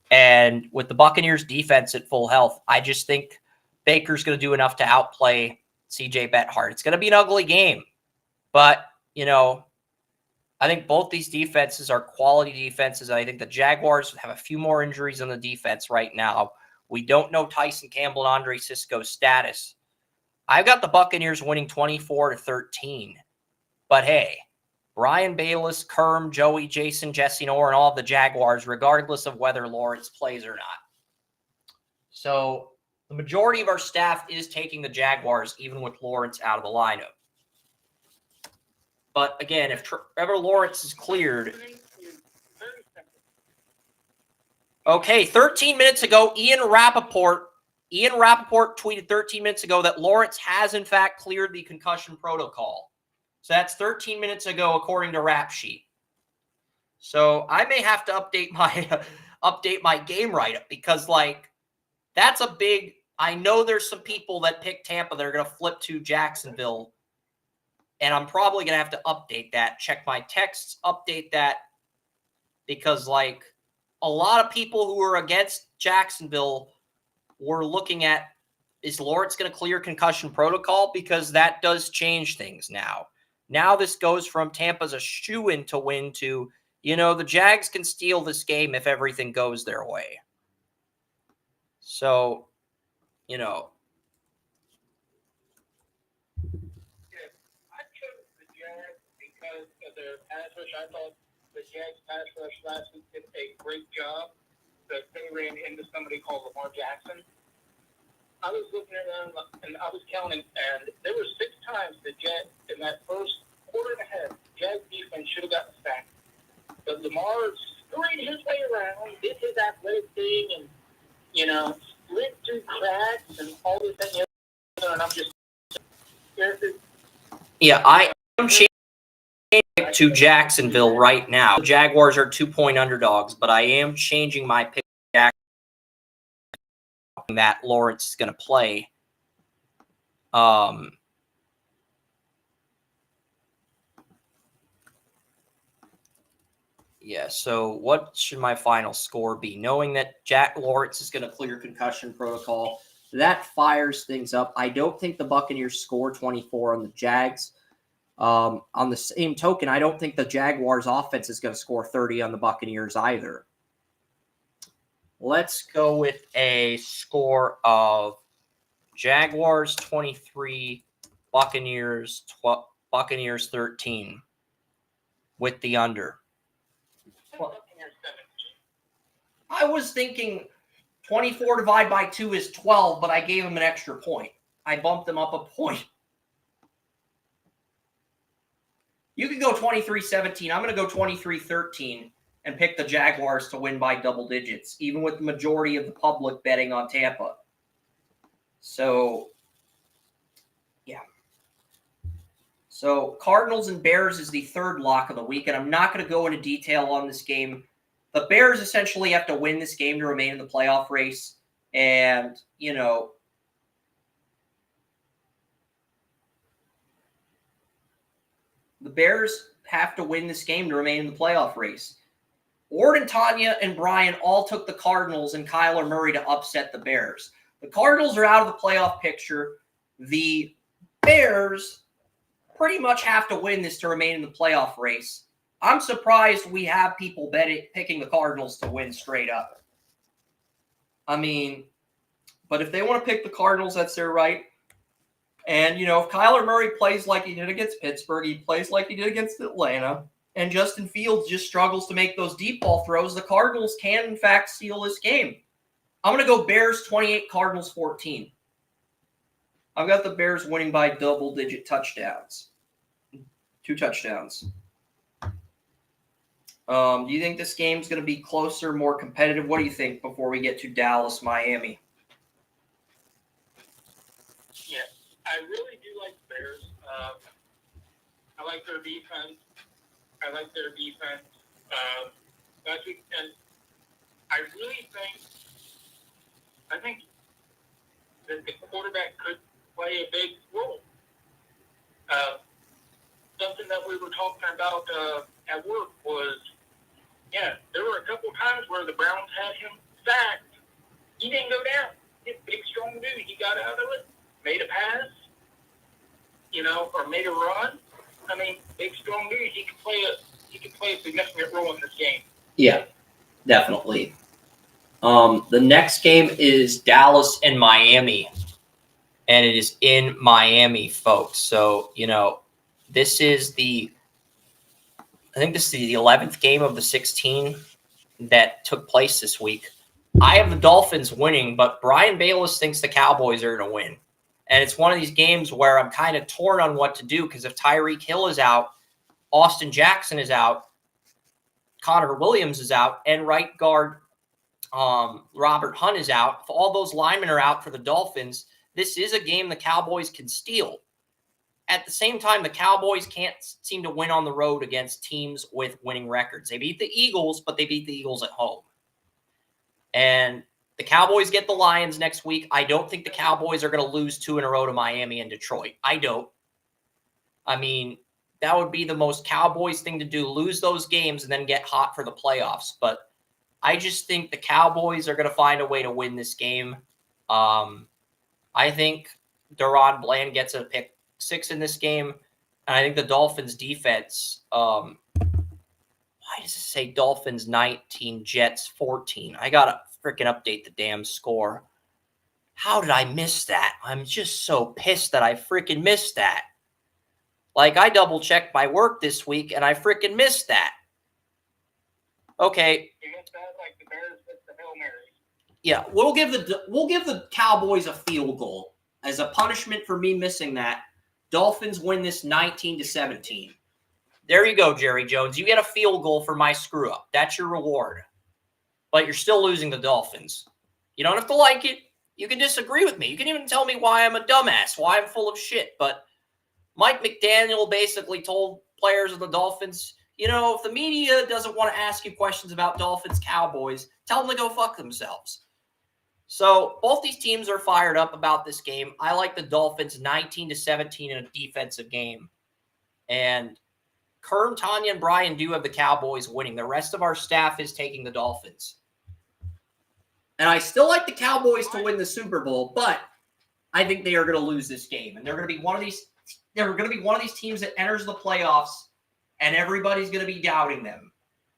And with the Buccaneers defense at full health, I just think Baker's going to do enough to outplay CJ Beathard. It's going to be an ugly game. But, I think both these defenses are quality defenses. I think the Jaguars have a few more injuries on the defense right now. We don't know Tyson Campbell and Andre Sisco's status. I've got the Buccaneers winning 24-13. But hey, Brian Bayless, Kerm, Joey, Jason, Jesse, and Orr, and all of the Jaguars, regardless of whether Lawrence plays or not. So the majority of our staff is taking the Jaguars, even with Lawrence out of the lineup. But again, if Trevor Lawrence is cleared. Okay, 13 minutes ago, Ian Rappaport tweeted 13 minutes ago that Lawrence has, in fact, cleared the concussion protocol. So that's 13 minutes ago, according to Rap Sheet. So I may have to update my game write-up because, that's a big – I know there's some people that pick Tampa that are going to flip to Jacksonville, and I'm probably going to have to update that, check my texts, update that, because, a lot of people who are against Jacksonville were looking at, is Lawrence going to clear concussion protocol? Because that does change things now. Now this goes from Tampa's a shoo-in to win to, the Jags can steal this game if everything goes their way. So, I chose the Jags because of their pass rush. I thought the Jags pass rush last week did a great job. That they ran into somebody called Lamar Jackson. I was looking at them and I was counting, and there were 6 times the Jags in that first quarter and a half, Jags defense should have gotten sacked. But Lamar scurried his way around, did his athletic thing, and slid through cracks and all this and the other. And I'm just I am changing to Jacksonville right now. The Jaguars are 2-point underdogs, but I am changing my pick to that Lawrence is going to play. So what should my final score be? Knowing that Jack Lawrence is going to clear concussion protocol, that fires things up. I don't think the Buccaneers score 24 on the Jags. On the same token, I don't think the Jaguars offense is going to score 30 on the Buccaneers either. Let's go with a score of Jaguars 23, Buccaneers 13 with the under. Well, I was thinking 24 divided by 2 is 12, but I gave them an extra point. I bumped them up a point. You could go 23-17. I'm going to go 23-13 and pick the Jaguars to win by double digits, even with the majority of the public betting on Tampa. So, yeah. So, Cardinals and Bears is the third lock of the week, and I'm not going to go into detail on this game. The Bears essentially have to win this game to remain in the playoff race, and, the Bears have to win this game to remain in the playoff race. Ord and Tanya and Brian all took the Cardinals and Kyler Murray to upset the Bears. The Cardinals are out of the playoff picture. The Bears pretty much have to win this to remain in the playoff race. I'm surprised we have people picking the Cardinals to win straight up. But if they want to pick the Cardinals, that's their right. And, if Kyler Murray plays like he did against Pittsburgh, he plays like he did against Atlanta, and Justin Fields just struggles to make those deep ball throws, the Cardinals can, in fact, steal this game. I'm going to go Bears 28, Cardinals 14. I've got the Bears winning by double-digit touchdowns. 2 touchdowns. Do you think this game's going to be closer, more competitive? What do you think before we get to Dallas, Miami? Yeah, I really do like the Bears. I like their defense. Last week, and I think that the quarterback could play a big role. Something that we were talking about at work was, there were a couple times where the Browns had him sacked. He didn't go down. He's a big, strong dude. He got out of it, made a pass, or made a run. I mean, big, strong dude. He could play a significant role in this game. Yeah, definitely. The next game is Dallas and Miami, and it is in Miami, folks. So, this is the 11th game of the 16 that took place this week. I have the Dolphins winning, but Brian Bayless thinks the Cowboys are going to win. And it's one of these games where I'm kind of torn on what to do, because if Tyreek Hill is out, Austin Jackson is out, Connor Williams is out, and right guard Robert Hunt is out. If all those linemen are out for the Dolphins, this is a game the Cowboys can steal. At the same time, the Cowboys can't seem to win on the road against teams with winning records. They beat the Eagles, but they beat the Eagles at home. And the Cowboys get the Lions next week. I don't think the Cowboys are going to lose 2 in a row to Miami and Detroit. I don't. I mean, that would be the most Cowboys thing to do, lose those games and then get hot for the playoffs. But I just think the Cowboys are going to find a way to win this game. I think Deron Bland gets a pick 6 in this game. And I think the Dolphins defense, why does it say Dolphins 19, Jets 14? I got to freaking update the damn score. How did I miss that? I'm just so pissed that I freaking missed that. Like, I double-checked my work this week, and I freaking missed that. Okay. You missed that like the Bears missed the Hail Mary. Yeah, we'll give the Cowboys a field goal as a punishment for me missing that. Dolphins win this 19-17. There you go, Jerry Jones. You get a field goal for my screw-up. That's your reward. But you're still losing the Dolphins. You don't have to like it. You can disagree with me. You can even tell me why I'm a dumbass, why I'm full of shit. But Mike McDaniel basically told players of the Dolphins, if the media doesn't want to ask you questions about Dolphins Cowboys, tell them to go fuck themselves. So both these teams are fired up about this game. I like the Dolphins 19-17 in a defensive game. And Kern, Tanya, and Brian do have the Cowboys winning. The rest of our staff is taking the Dolphins. And I still like the Cowboys to win the Super Bowl, but I think they are going to lose this game. And they're going to be one of these teams that enters the playoffs, and everybody's going to be doubting them.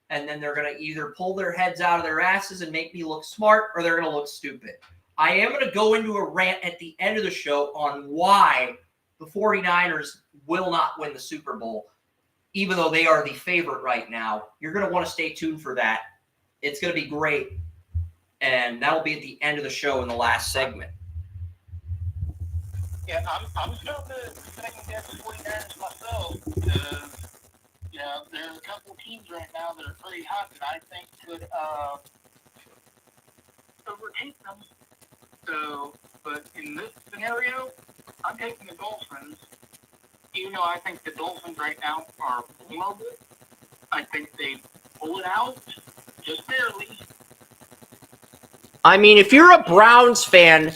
And then they're going to either pull their heads out of their asses and make me look smart, or they're going to look stupid. I am going to go into a rant at the end of the show on why the 49ers will not win the Super Bowl, even though they are the favorite right now. You're going to want to stay tuned for that. It's going to be great. And that'll be at the end of the show in the last segment. Yeah, I'm starting to second guess the 49ers myself, because there's a couple teams right now that are pretty hot that I think could overtake them. So, but in this scenario, I'm taking the Dolphins. Even though I think the Dolphins right now are vulnerable, I think they pull it out just barely. I mean, if you're a Browns fan,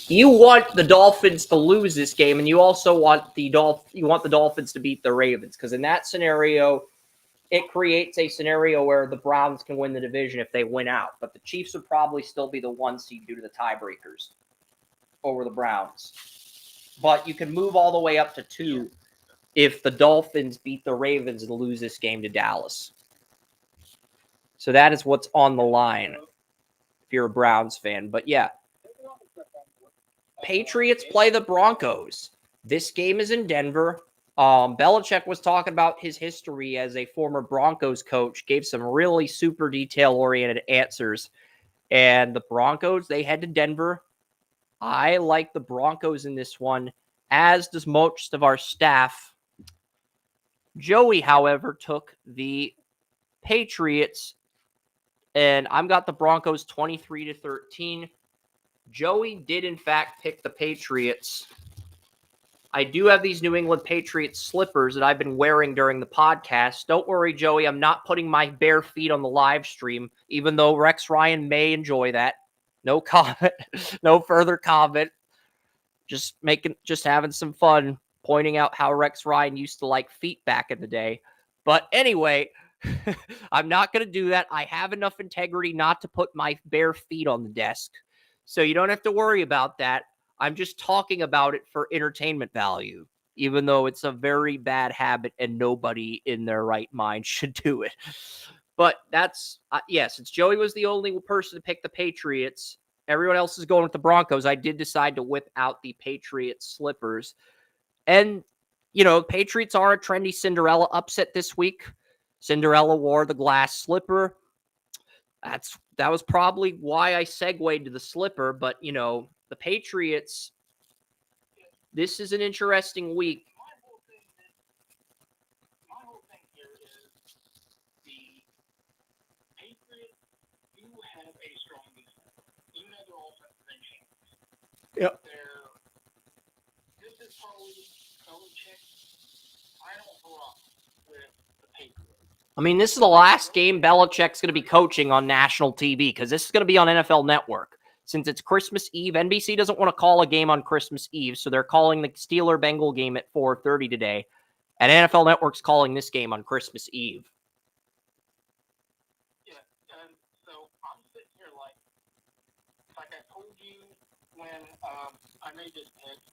you want the Dolphins to lose this game, and you also want the Dolphins to beat the Ravens, because in that scenario, it creates a scenario where the Browns can win the division if they win out. But the Chiefs would probably still be the 1 seed due to the tiebreakers over the Browns. But you can move all the way up to 2 if the Dolphins beat the Ravens and lose this game to Dallas. So that is what's on the line if you're a Browns fan. But yeah, Patriots play the Broncos. This game is in Denver. Belichick was talking about his history as a former Broncos coach, gave some really super detail-oriented answers. And the Broncos, they head to Denver. I like the Broncos in this one, as does most of our staff. Joey, however, took the Patriots, and I've got the Broncos 23-13. Joey did, in fact, pick the Patriots. I do have these New England Patriots slippers that I've been wearing during the podcast. Don't worry, Joey. I'm not putting my bare feet on the live stream, even though Rex Ryan may enjoy that. No comment. No further comment. Just having some fun, pointing out how Rex Ryan used to like feet back in the day. But anyway, I'm not going to do that. I have enough integrity not to put my bare feet on the desk. So you don't have to worry about that. I'm just talking about it for entertainment value, even though it's a very bad habit and nobody in their right mind should do it. But that's, since Joey was the only person to pick the Patriots, everyone else is going with the Broncos. I did decide to whip out the Patriots slippers. And, Patriots are a trendy Cinderella upset this week. Cinderella wore the glass slipper. That was probably why I segued to the slipper. But, the Patriots, this is an interesting week. My whole thing here is the Patriots do have a strong defense, even though their offense is in shambles. Yep. This is probably Belichick final hurrah with the Patriots. I mean, this is the last game Belichick's going to be coaching on national TV because this is going to be on NFL Network. Since it's Christmas Eve, NBC doesn't want to call a game on Christmas Eve, so they're calling the Steeler-Bengal game at 4:30 today. And NFL Network's calling this game on Christmas Eve. Yeah, and so I'm sitting here like I told you when I made this pick,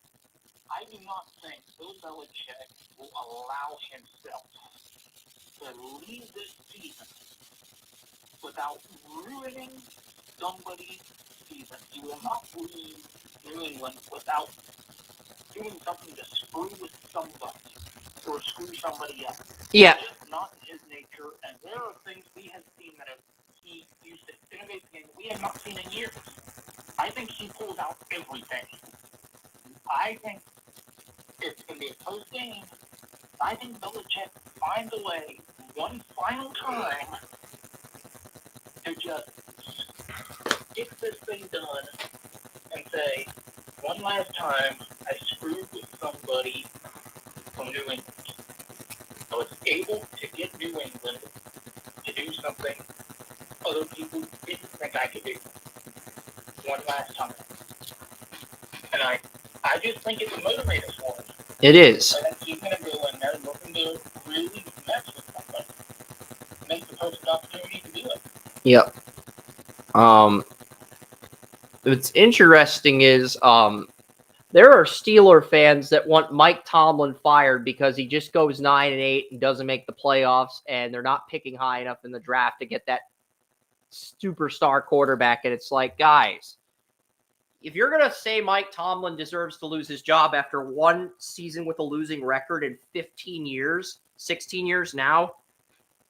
I do not think Bill Belichick will allow himself to leave this season without ruining somebody's season. He will not leave New England without doing something to screw with somebody or screw somebody else. Yeah. It's just not in his nature, and there are things we have seen that he used to innovate the game we have not seen in years. I think he pulls out everything. I think it's going to be a close game. I think Belichick finds a way one final time to just get this thing done and say, one last time, I screwed with somebody from New England. I was able to get New England to do something other people didn't think I could do. One last time. And I just think it's a motivator for him. It is. I think he's going to go in there looking to really mess with somebody. Make the perfect opportunity to do it. Yep. What's interesting is there are Steeler fans that want Mike Tomlin fired because he just goes 9-8 and doesn't make the playoffs, and they're not picking high enough in the draft to get that superstar quarterback. And it's like, guys, if you're going to say Mike Tomlin deserves to lose his job after one season with a losing record in 15 years, 16 years now,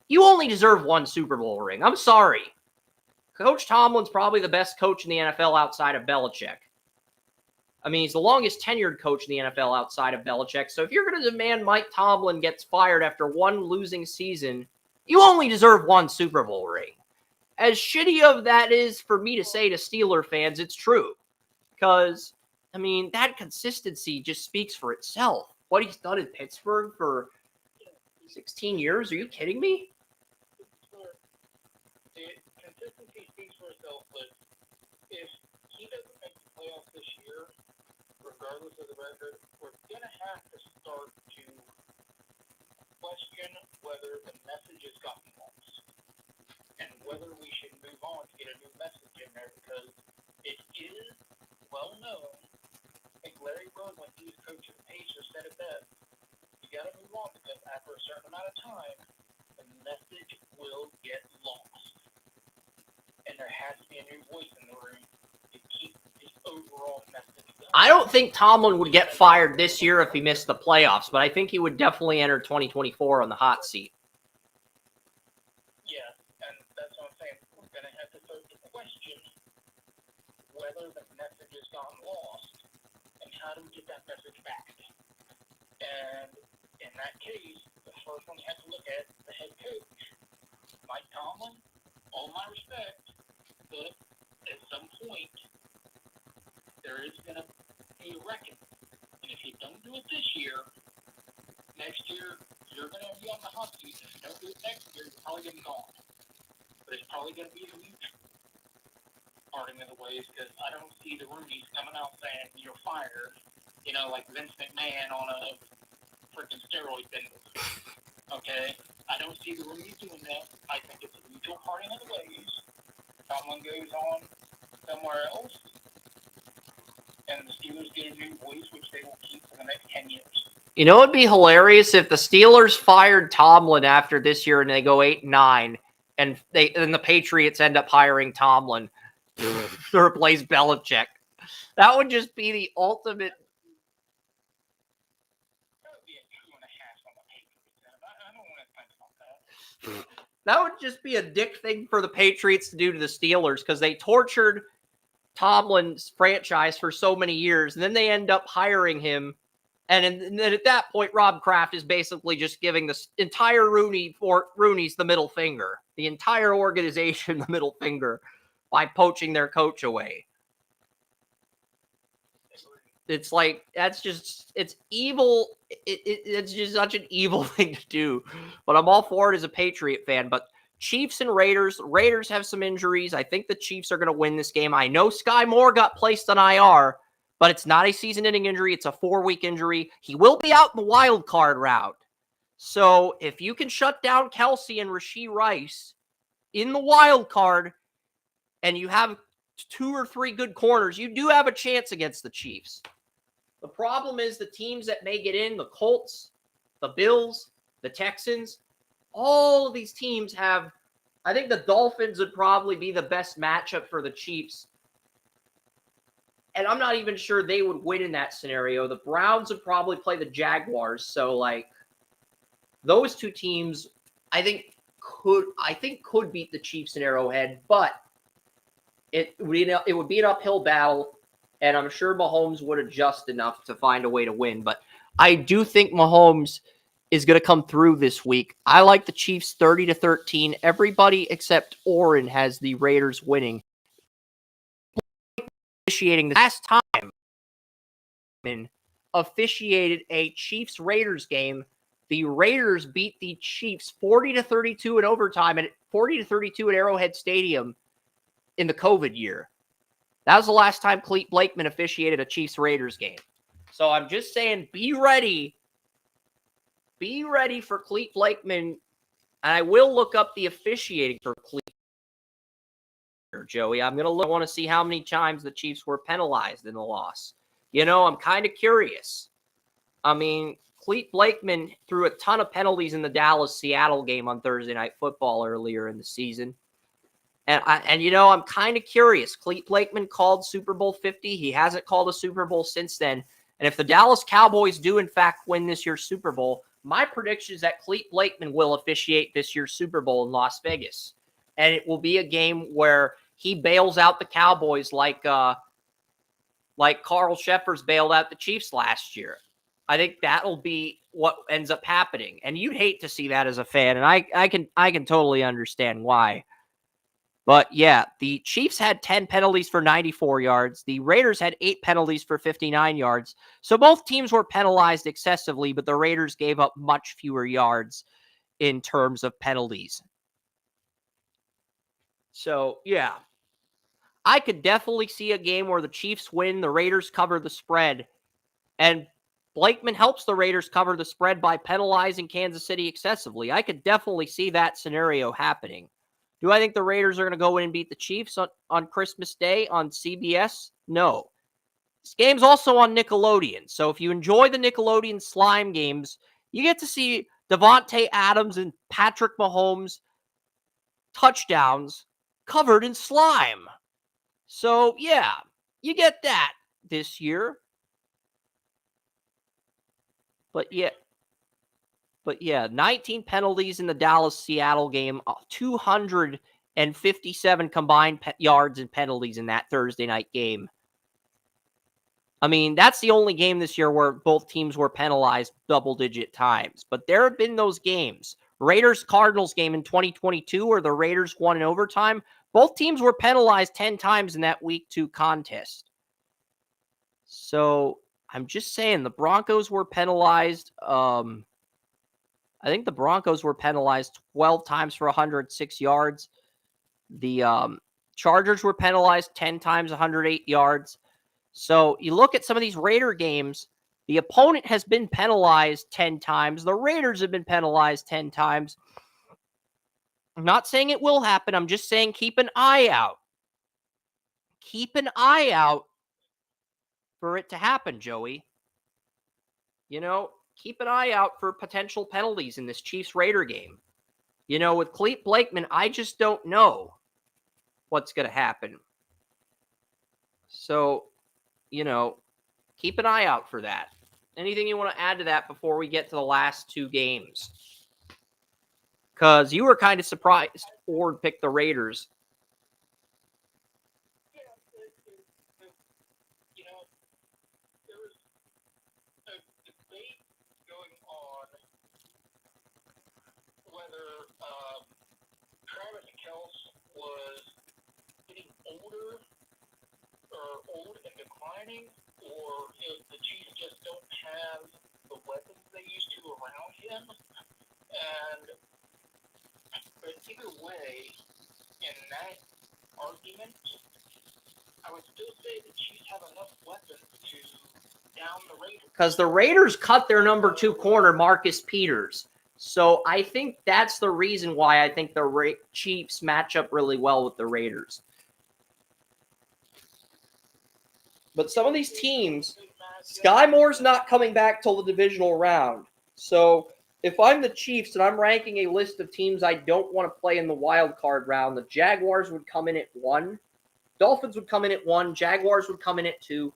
you only deserve one Super Bowl ring. I'm sorry. Coach Tomlin's probably the best coach in the NFL outside of Belichick. I mean, he's the longest tenured coach in the NFL outside of Belichick. So if you're going to demand Mike Tomlin gets fired after one losing season, you only deserve one Super Bowl ring. As shitty of that is for me to say to Steeler fans, it's true. Because, I mean, that consistency just speaks for itself. What he's done in Pittsburgh for 16 years, are you kidding me? Consistency speaks for itself, but if he doesn't make the playoffs this year, regardless of the record, we're going to have to start to question whether the message has gotten lost and whether we should move on to get a new message in there, because it is well known. I think Larry Bird, when he was coaching the Pacers, said it best. You got to move on because after a certain amount of time, the message will get lost. And there has to be a new voice in the room to keep the overall message going. I don't think Tomlin would get fired this year if he missed the playoffs, but I think he would definitely enter 2024 on the hot seat. Yeah, and that's what I'm saying. We're going to have to start to question whether the message is gotten lost, and how do we get that message back? And in that case, the first one you have to look at the head coach, Mike Tomlin. All my respect, but at some point there is going to be a reckoning. And if you don't do it this year, next year you're going to be on the hot seat. If you don't do it next year, you're probably going to be gone. But it's probably going to be the mutual parting of the ways, because I don't see the Rooneys coming out saying you're fired, like Vince McMahon on a freaking steroid bender. Okay? I don't see the Rooneys doing that. I think it's a mutual parting of the ways. Someone goes on somewhere else, and the Steelers get a new voice, which they will keep for the next 10 years. You know, it'd be hilarious if the Steelers fired Tomlin after this year and they go 8-9, and the Patriots end up hiring Tomlin to replace Belichick. That would just be the ultimate. That would be a 2.5 on the Patriots. I don't want to think about that. That would just be a dick thing for the Patriots to do to the Steelers, because they tortured Tomlin's franchise for so many years, and then they end up hiring him. And then at that point, Rob Kraft is basically just giving the entire Rooney's the middle finger, the entire organization the middle finger, by poaching their coach away. It's like, it's evil. It's just such an evil thing to do. But I'm all for it as a Patriot fan. But Chiefs and Raiders have some injuries. I think the Chiefs are going to win this game. I know Sky Moore got placed on IR, but it's not a season-ending injury. It's a 4-week injury. He will be out in the wild card route. So if you can shut down Kelsey and Rashee Rice in the wild card, and you have 2 or 3 good corners, you do have a chance against the Chiefs. The problem is the teams that may get in, the Colts, the Bills, the Texans, all of these teams have, I think the Dolphins would probably be the best matchup for the Chiefs. And I'm not even sure they would win in that scenario. The Browns would probably play the Jaguars. So, those two teams, I think could beat the Chiefs in Arrowhead, but it would be an uphill battle, and I'm sure Mahomes would adjust enough to find a way to win. But I do think Mahomes is going to come through this week. I like the Chiefs 30-13. Everybody except Oren has the Raiders winning. Officiating the last time officiated a Chiefs-Raiders game. The Raiders beat the Chiefs 40-32 in overtime and 40-32 at Arrowhead Stadium in the COVID year. That was the last time Clete Blakeman officiated a Chiefs-Raiders game. So I'm just saying, be ready. Be ready for Clete Blakeman. And I will look up the officiating for Clete, Joey. I want to see how many times the Chiefs were penalized in the loss. I'm kind of curious. I mean, Clete Blakeman threw a ton of penalties in the Dallas-Seattle game on Thursday Night Football earlier in the season. And I'm kind of curious. Clete Blakeman called Super Bowl 50. He hasn't called a Super Bowl since then. And if the Dallas Cowboys do, in fact, win this year's Super Bowl, my prediction is that Clete Blakeman will officiate this year's Super Bowl in Las Vegas. And it will be a game where he bails out the Cowboys like Carl Sheffers bailed out the Chiefs last year. I think that'll be what ends up happening. And you'd hate to see that as a fan. And I can totally understand why. But yeah, the Chiefs had 10 penalties for 94 yards. The Raiders had 8 penalties for 59 yards. So both teams were penalized excessively, but the Raiders gave up much fewer yards in terms of penalties. So yeah, I could definitely see a game where the Chiefs win, the Raiders cover the spread, and Blakeman helps the Raiders cover the spread by penalizing Kansas City excessively. I could definitely see that scenario happening. Do I think the Raiders are going to go in and beat the Chiefs on Christmas Day on CBS? No. This game's also on Nickelodeon. So if you enjoy the Nickelodeon slime games, you get to see Devontae Adams and Patrick Mahomes touchdowns covered in slime. So yeah, you get that this year. But yeah, 19 penalties in the Dallas-Seattle game, 257 combined yards and penalties in that Thursday night game. I mean, that's the only game this year where both teams were penalized double-digit times. But there have been those games. Raiders-Cardinals game in 2022 where the Raiders won in overtime. Both teams were penalized 10 times in that Week 2 contest. So I'm just saying the Broncos were penalized. I think the Broncos were penalized 12 times for 106 yards. The Chargers were penalized 10 times, 108 yards. So you look at some of these Raider games, the opponent has been penalized 10 times. The Raiders have been penalized 10 times. I'm not saying it will happen. I'm just saying keep an eye out. Keep an eye out for it to happen, Joey. You know, keep an eye out for potential penalties in this Chiefs-Raider game. You know, with Clete Blakeman, I just don't know what's going to happen. So, you know, keep an eye out for that. Anything you want to add to that before we get to the last two games? Because you were kind of surprised Ford picked the Raiders. You know, there was a debate going on whether Travis Kelce was getting older or old and declining, or if the Chiefs just don't have the weapons they used to around him. But either way, in that argument, I would still say the Chiefs have enough weapons to down the Raiders. Because the Raiders cut their number 2 corner, Marcus Peters. So I think that's the reason why I think the Chiefs match up really well with the Raiders. But some of these teams, Sky Moore's not coming back till the divisional round. So if I'm the Chiefs and I'm ranking a list of teams I don't want to play in the wild card round, the Jaguars would come in at 1. Dolphins would come in at 1. Jaguars would come in at 2.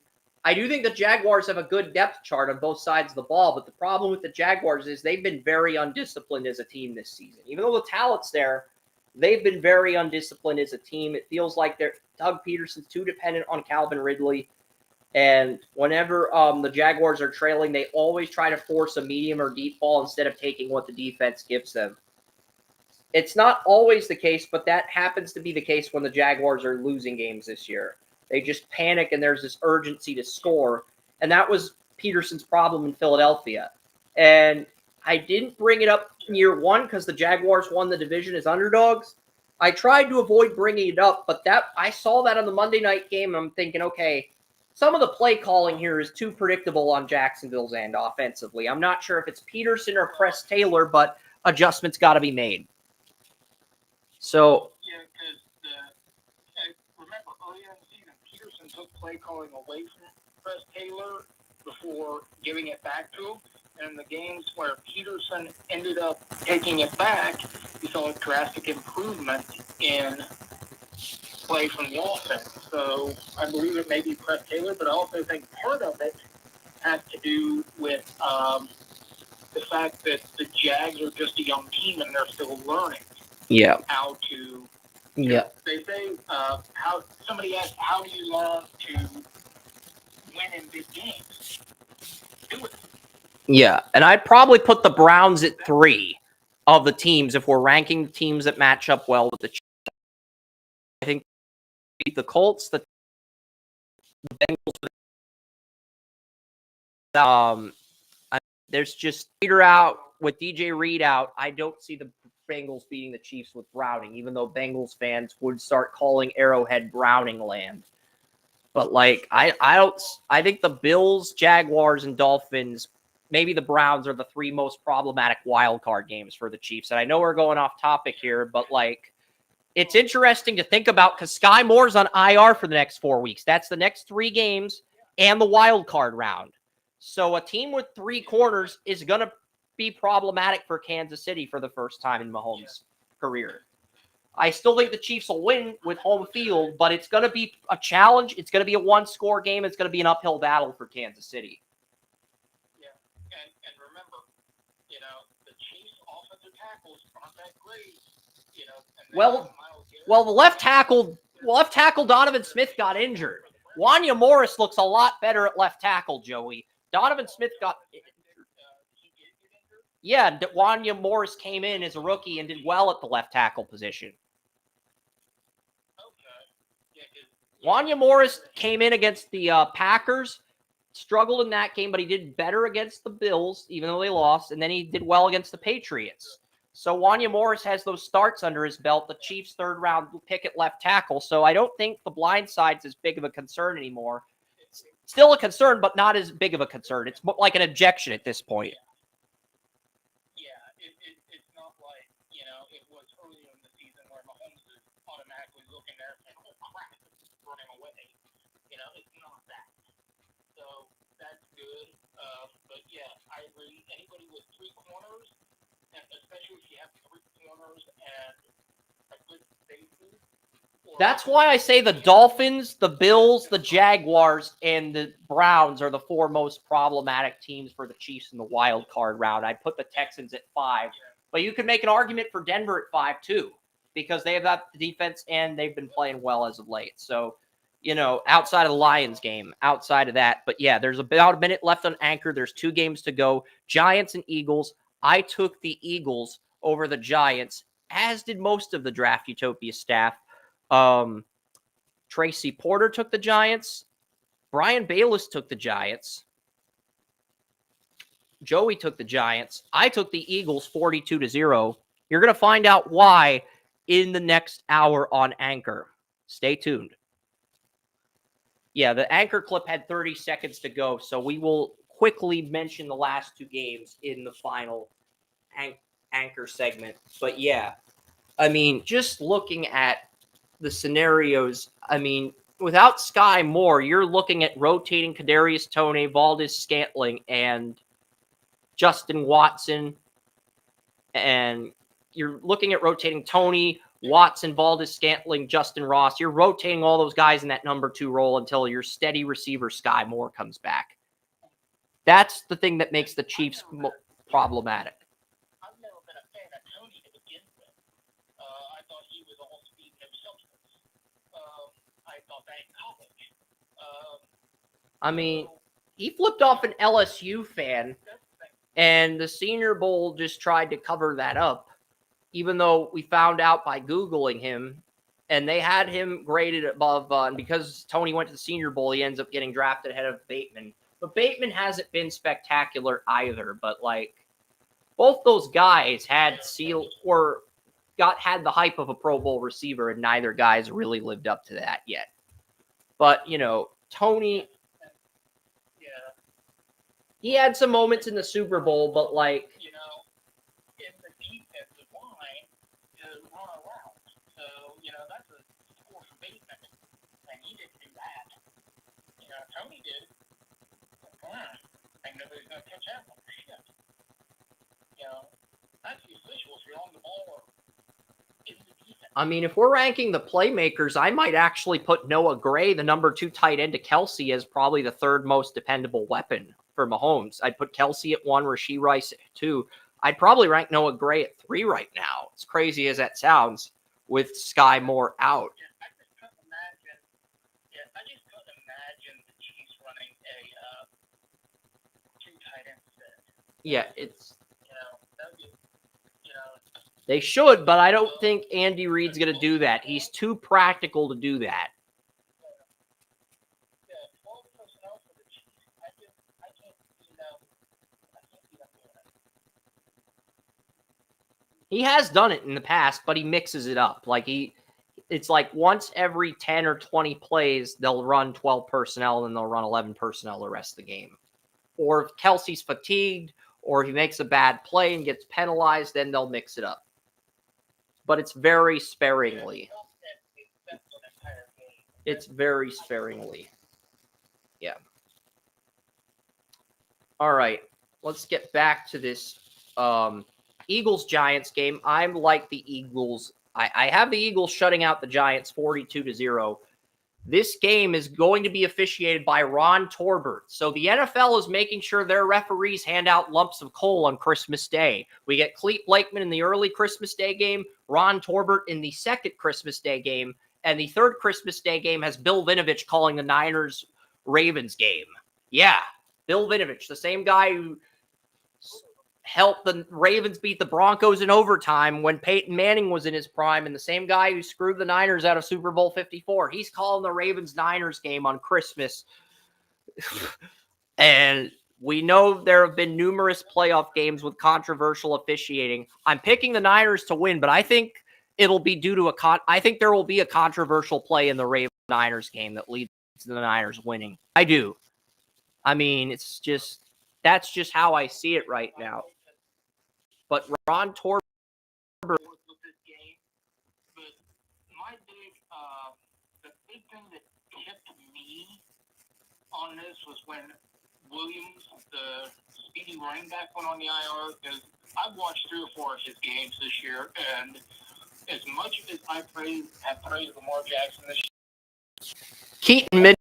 I do think the Jaguars have a good depth chart on both sides of the ball, but the problem with the Jaguars is they've been very undisciplined as a team this season. Even though the talent's there, they've been very undisciplined as a team. It feels like Doug Peterson's too dependent on Calvin Ridley. And whenever the Jaguars are trailing, they always try to force a medium or deep ball instead of taking what the defense gives them. It's not always the case, but that happens to be the case when the Jaguars are losing games this year. They just panic and there's this urgency to score. And that was Peterson's problem in Philadelphia. And I didn't bring it up in year 1 because the Jaguars won the division as underdogs. I tried to avoid bringing it up, but I saw that on the Monday night game, and I'm thinking, okay, some of the play calling here is too predictable on Jacksonville's end offensively. I'm not sure if it's Peterson or Press Taylor, but adjustments got to be made. So, yeah, because remember earlier in the season, Peterson took play calling away from Press Taylor before giving it back to him. And in the games where Peterson ended up taking it back, you saw a drastic improvement in play from the offense. So I believe it may be Press Taylor, but I also think part of it has to do with the fact that the Jags are just a young team and they're still learning how to. Yeah. They say how somebody asked, how do you learn to win in big games? Do it. Yeah, and I'd probably put the Browns at 3 of the teams if we're ranking the teams that match up well with the Chiefs. I think the Colts, the Bengals. There's just Peter out with DJ Reed out. I don't see the Bengals beating the Chiefs with Browning, even though Bengals fans would start calling Arrowhead Browning land. But I think the Bills, Jaguars, and Dolphins, maybe the Browns, are the 3 most problematic wild card games for the Chiefs. And I know we're going off topic here, but it's interesting to think about because Sky Moore's on IR for the next 4 weeks. That's the next 3 games and the wild card round. So a team with 3 corners is going to be problematic for Kansas City for the first time in Mahomes' career. I still think the Chiefs will win with home field, but it's going to be a challenge. It's going to be a 1-score game. It's going to be an uphill battle for Kansas City. Yeah, and remember, the Chiefs' offensive tackles aren't that great. Well, the left tackle Donovan Smith got injured. Wanya Morris looks a lot better at left tackle, Joey. Donovan Smith got... Yeah, Wanya Morris came in as a rookie and did well at the left tackle position. Wanya Morris came in against the Packers, struggled in that game, but he did better against the Bills, even though they lost, and then he did well against the Patriots. So Wanya Morris has those starts under his belt, the Chiefs' third-round pick at left tackle, so I don't think the blind side's as big of a concern anymore. It's still a concern, but not as big of a concern. It's like an objection at this point. Yeah, it's not like, it was earlier in the season where Mahomes is automatically looking there and saying, oh, crap, it's running away. It's not that. So that's good. But, yeah, I agree. Anybody with three corners, and especially if you have three corners and a good safety. That's why I say the Dolphins, the Bills, the Jaguars, and the Browns are the four most problematic teams for the Chiefs in the wild card round. I'd put the Texans at 5. But you could make an argument for Denver at 5, too, because they have that defense and they've been playing well as of late. So, outside of the Lions game, outside of that. But, yeah, there's about a minute left on Anchor. There's 2 games to go. Giants and Eagles. I took the Eagles over the Giants, as did most of the Draft Utopia staff. Tracy Porter took the Giants. Brian Bayless took the Giants. Joey took the Giants. I took the Eagles 42-0. You're going to find out why in the next hour on Anchor. Stay tuned. Yeah, the Anchor clip had 30 seconds to go, so we will quickly mention the last 2 games in the final Anchor segment. But yeah, just looking at the scenarios, without Sky Moore, you're looking at rotating Kadarius Toney, Valdez-Scantling, and Justin Watson. And you're looking at rotating Toney, Watson, Valdez-Scantling, Justin Ross. You're rotating all those guys in that number 2 role until your steady receiver Sky Moore comes back. That's the thing that makes the Chiefs problematic. I've never been a fan of Toney to begin with. I thought he was all speed and no substance. I thought that in college. He flipped off an LSU fan, and the Senior Bowl just tried to cover that up, even though we found out by Googling him, and they had him graded above, and because Toney went to the Senior Bowl, he ends up getting drafted ahead of Bateman. But Bateman hasn't been spectacular either, but, both those guys had the hype of a Pro Bowl receiver, and neither guy's really lived up to that yet. But, Toney, he had some moments in the Super Bowl, but, in the defensive line, run around. So, that's a score for Bateman, and he didn't do that. Toney did. I know he's going to catch that one. Shit. That's the official if you're on the ball or in the defense. If we're ranking the playmakers, I might actually put Noah Gray, the number 2 tight end to Kelsey, as probably the 3rd most dependable weapon for Mahomes. I'd put Kelsey at 1, Rashee Rice at 2. I'd probably rank Noah Gray at 3 right now, as crazy as that sounds, with Sky Moore out. I just couldn't imagine the Chiefs running a 2 tight end set. Yeah, it's... That'd be, They should, but I don't think Andy Reid's going to do that. He's too practical to do that. Yeah, 12 personnel for the Chiefs. I can't see them doing it. He has done it in the past, but he mixes it up. It's like once every 10 or 20 plays, they'll run 12 personnel, and then they'll run 11 personnel the rest of the game. Or if Kelsey's fatigued, or he makes a bad play and gets penalized, then they'll mix it up. But it's very sparingly. It's very sparingly. Yeah. All right. Let's get back to this Eagles-Giants game. I'm like the Eagles. I have the Eagles shutting out the Giants 42-0. This game is going to be officiated by Ron Torbert. So the NFL is making sure their referees hand out lumps of coal on Christmas Day. We get Clete Blakeman in the early Christmas Day game, Ron Torbert in the second Christmas Day game, And the third Christmas Day game has Bill Vinovich calling the Niners-Ravens game. Yeah, Bill Vinovich, the same guy who helped the Ravens beat the Broncos in overtime when Peyton Manning was in his prime, and the same guy who screwed the Niners out of Super Bowl 54. He's calling the Ravens-Niners game on Christmas. And we know there have been numerous playoff games with controversial officiating. I'm picking the Niners to win, but I think it'll be due to I think there will be a controversial play in the Ravens-Niners game that leads to the Niners winning. I do. I mean, that's just how I see it right now. But Ron Torbert with this game, but the big thing that hit me on this was when Williams, the speedy running back, went on the IR. Because I've watched 3 or 4 of his games this year, and as much as I have praised Lamar Jackson this year, Keaton Mid.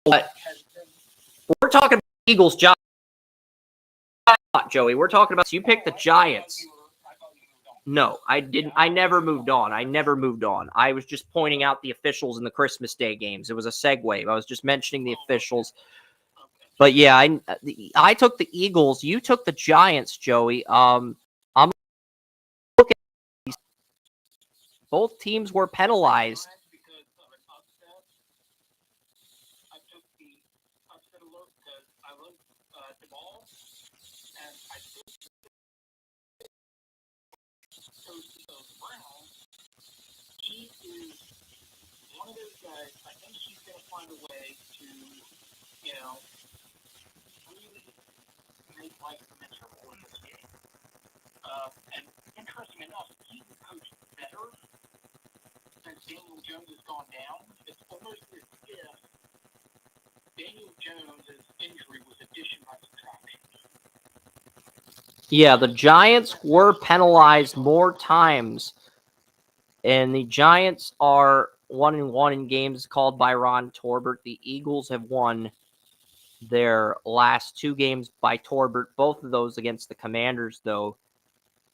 We're talking about Eagles, Giants. Joey, we're talking about you picked the Giants. No, I didn't. I never moved on. I was just pointing out the officials in the Christmas Day games. It was a segue. I was just mentioning the officials. But yeah, I took the Eagles. You took the Giants, Joey. I'm looking at these. Both teams were penalized. He is one of those guys. I think he's going to find a way to, really make life miserable in this game. And interesting enough, he's coached better since Daniel Jones has gone down. It's almost as if Daniel Jones' injury was addition by subtraction. Yeah, the Giants were penalized more times. And the Giants are 1-1 in games called by Ron Torbert. The Eagles have won their last 2 games by Torbert, both of those against the Commanders, though.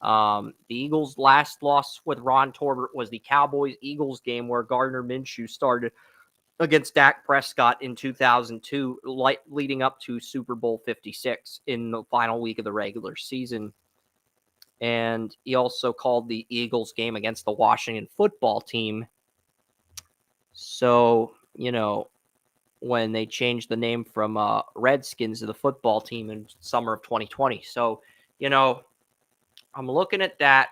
The Eagles' last loss with Ron Torbert was the Cowboys-Eagles game where Gardner Minshew started against Dak Prescott in 2002, leading up to Super Bowl 56 in the final week of the regular season. And he also called the Eagles game against the Washington football team. So, when they changed the name from Redskins to the football team in summer of 2020. So, I'm looking at that.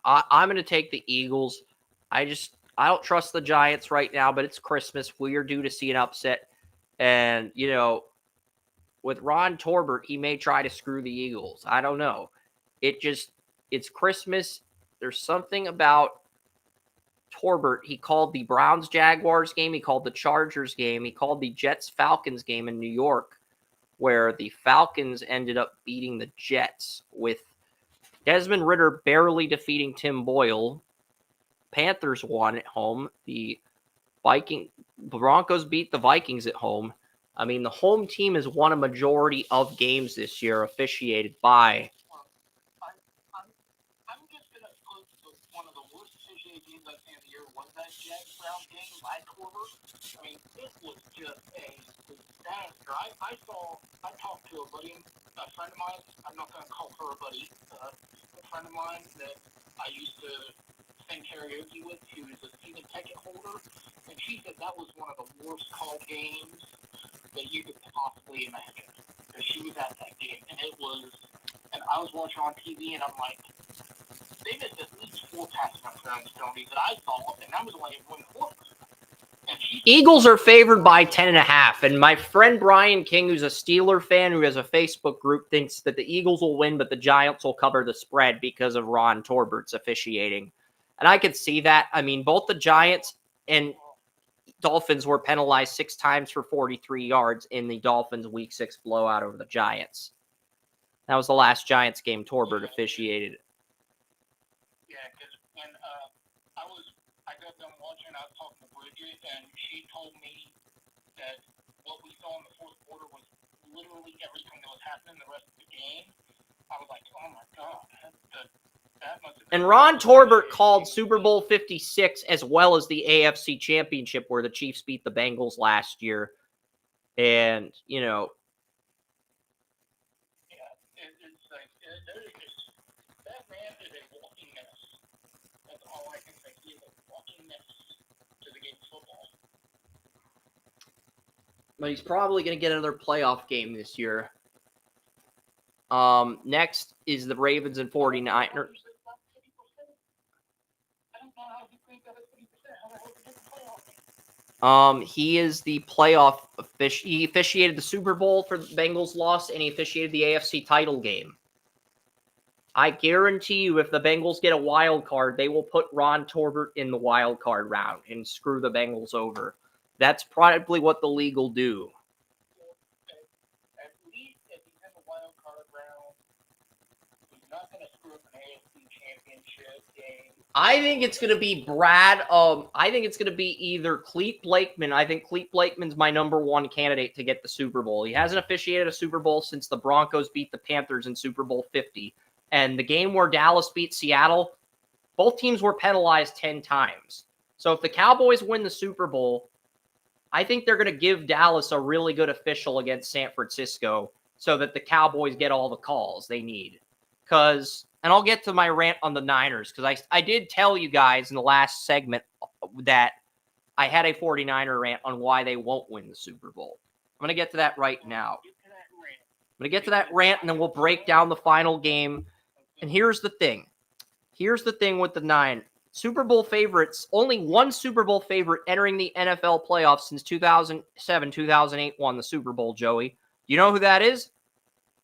I'm going to take the Eagles. I don't trust the Giants right now, but it's Christmas. We are due to see an upset. And, with Ron Torbert, he may try to screw the Eagles. I don't know. It's Christmas. There's something about Torbert. He called the Browns-Jaguars game. He called the Chargers game. He called the Jets-Falcons game in New York, where the Falcons ended up beating the Jets with Desmond Ridder barely defeating Tim Boyle. Panthers won at home. The Broncos beat the Vikings at home. I mean, the home team has won a majority of games this year officiated by. I'm just going to put one of the worst officiated games I've seen of the year was that Jets-Brown game by Torbert. I mean, it was just a disaster. I talked to a friend of mine. I'm not going to call her a buddy. A friend of mine that I used to sing karaoke with. She was a season ticket holder, and she said that was one of the worst call games that you could possibly imagine. Because she was at that game, and I was watching on TV, and I'm like, they missed at least 4 pass touchdowns that I saw, and that was only 1/4. Eagles are favored by 10.5, and my friend Brian King, who's a Steeler fan who has a Facebook group, thinks that the Eagles will win, but the Giants will cover the spread because of Ron Torbert's officiating. And I could see that. I mean, both the Giants and Dolphins were penalized 6 times for 43 yards in the Dolphins' Week 6 blowout over the Giants. That was the last Giants game Torbert officiated. Yeah, because when I got done watching, I was talking to Bridget, and she told me that what we saw in the fourth quarter was literally everything that was happening the rest of the game. I was like, oh my God, And Ron Torbert called Super Bowl 56 as well as the AFC Championship where the Chiefs beat the Bengals last year. And, you know, It's like, that man is a walking mess. That's all I can say. He is a walking mess to the game of football. but he's probably going to get another playoff game this year. Next is the Ravens and 49ers. I don't know how you think that is 50%. How the hell did he get the playoff game? He is the playoff he officiated the Super Bowl for the Bengals loss, and he officiated the AFC title game. I guarantee you, if the Bengals get a wild card, they will put Ron Torbert in the wild card round and screw the Bengals over. That's probably what the league will do. At least if he's in the wild card round, he's not going to screw up an AFC championship game. I think it's going to be Brad. I think it's going to be either Clete Blakeman. I think Clete Blakeman's my number one candidate to get the Super Bowl. He hasn't officiated a Super Bowl since the Broncos beat the Panthers in Super Bowl 50. And the game where Dallas beat Seattle, both teams were penalized 10 times. So if the Cowboys win the Super Bowl, I think they're going to give Dallas a really good official against San Francisco so that the Cowboys get all the calls they need. And I'll get to my rant on the Niners, because I did tell you guys in the last segment that I had a 49er rant on why they won't win the Super Bowl. I'm going to get to that right now. I'm going to get to that rant, and then we'll break down the final game. And here's the thing. Here's the thing with the nine. Super Bowl favorites, only one Super Bowl favorite entering the NFL playoffs since 2007, 2008 won the Super Bowl, Joey. You know who that is?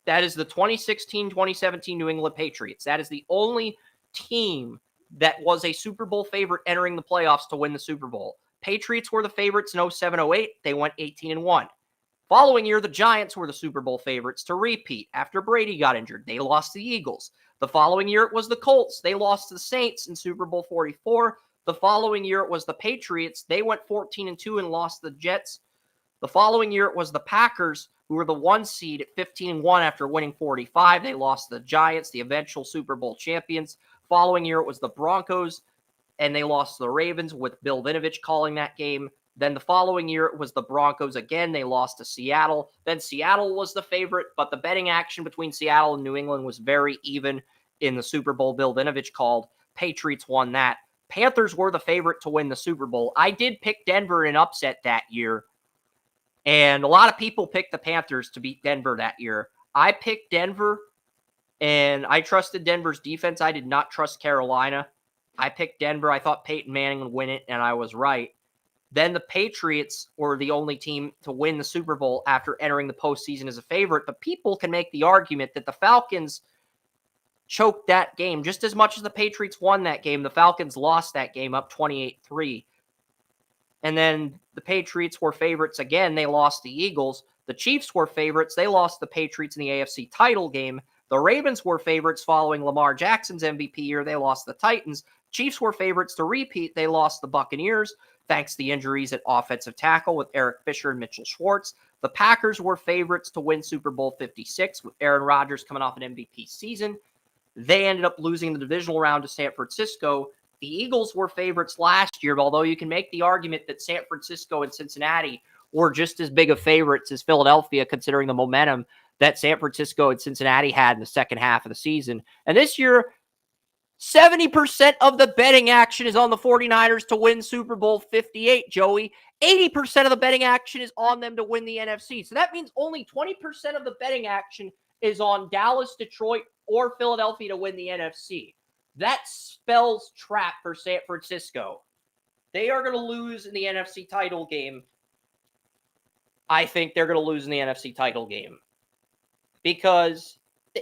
That is the 2016-2017 New England Patriots. That is the only team that was a Super Bowl favorite entering the playoffs to win the Super Bowl. Patriots were the favorites in 07-08. They went 18-1. Following year, the Giants were the Super Bowl favorites to repeat after Brady got injured. They lost to the Eagles. The following year, it was the Colts. They lost to the Saints in Super Bowl 44. The following year, it was the Patriots. They went 14-2 and lost to the Jets. The following year, it was the Packers, who were the 1 seed at 15-1 after winning 45. They lost to the Giants, the eventual Super Bowl champions. Following year, it was the Broncos, and they lost to the Ravens with Bill Vinovich calling that game. Then the following year, it was the Broncos again. They lost to Seattle. Then Seattle was the favorite, but the betting action between Seattle and New England was very even in the Super Bowl Bill Vinovich called. Patriots won that. Panthers were the favorite to win the Super Bowl. I did pick Denver in upset that year, and a lot of people picked the Panthers to beat Denver that year. I picked Denver, and I trusted Denver's defense. I did not trust Carolina. I picked Denver. I thought Peyton Manning would win it, and I was right. Then the Patriots were the only team to win the Super Bowl after entering the postseason as a favorite. But people can make the argument that the Falcons choked that game just as much as the Patriots won that game. The Falcons lost that game up 28-3. And then the Patriots were favorites again. They lost the Eagles. The Chiefs were favorites. They lost the Patriots in the AFC title game. The Ravens were favorites following Lamar Jackson's MVP year. They lost the Titans. Chiefs were favorites to repeat. They lost the Buccaneers, thanks to the injuries at offensive tackle with Eric Fisher and Mitchell Schwartz. The Packers were favorites to win Super Bowl 56 with Aaron Rodgers coming off an MVP season. They ended up losing the divisional round to San Francisco. The Eagles were favorites last year, although you can make the argument that San Francisco and Cincinnati were just as big of favorites as Philadelphia, considering the momentum that San Francisco and Cincinnati had in the second half of the season. And this year, 70% of the betting action is on the 49ers to win Super Bowl 58, Joey. 80% of the betting action is on them to win the NFC. So that means only 20% of the betting action is on Dallas, Detroit, or Philadelphia to win the NFC. That spells trap for San Francisco. They are going to lose in the NFC title game. I think they're going to lose in the NFC title game. Because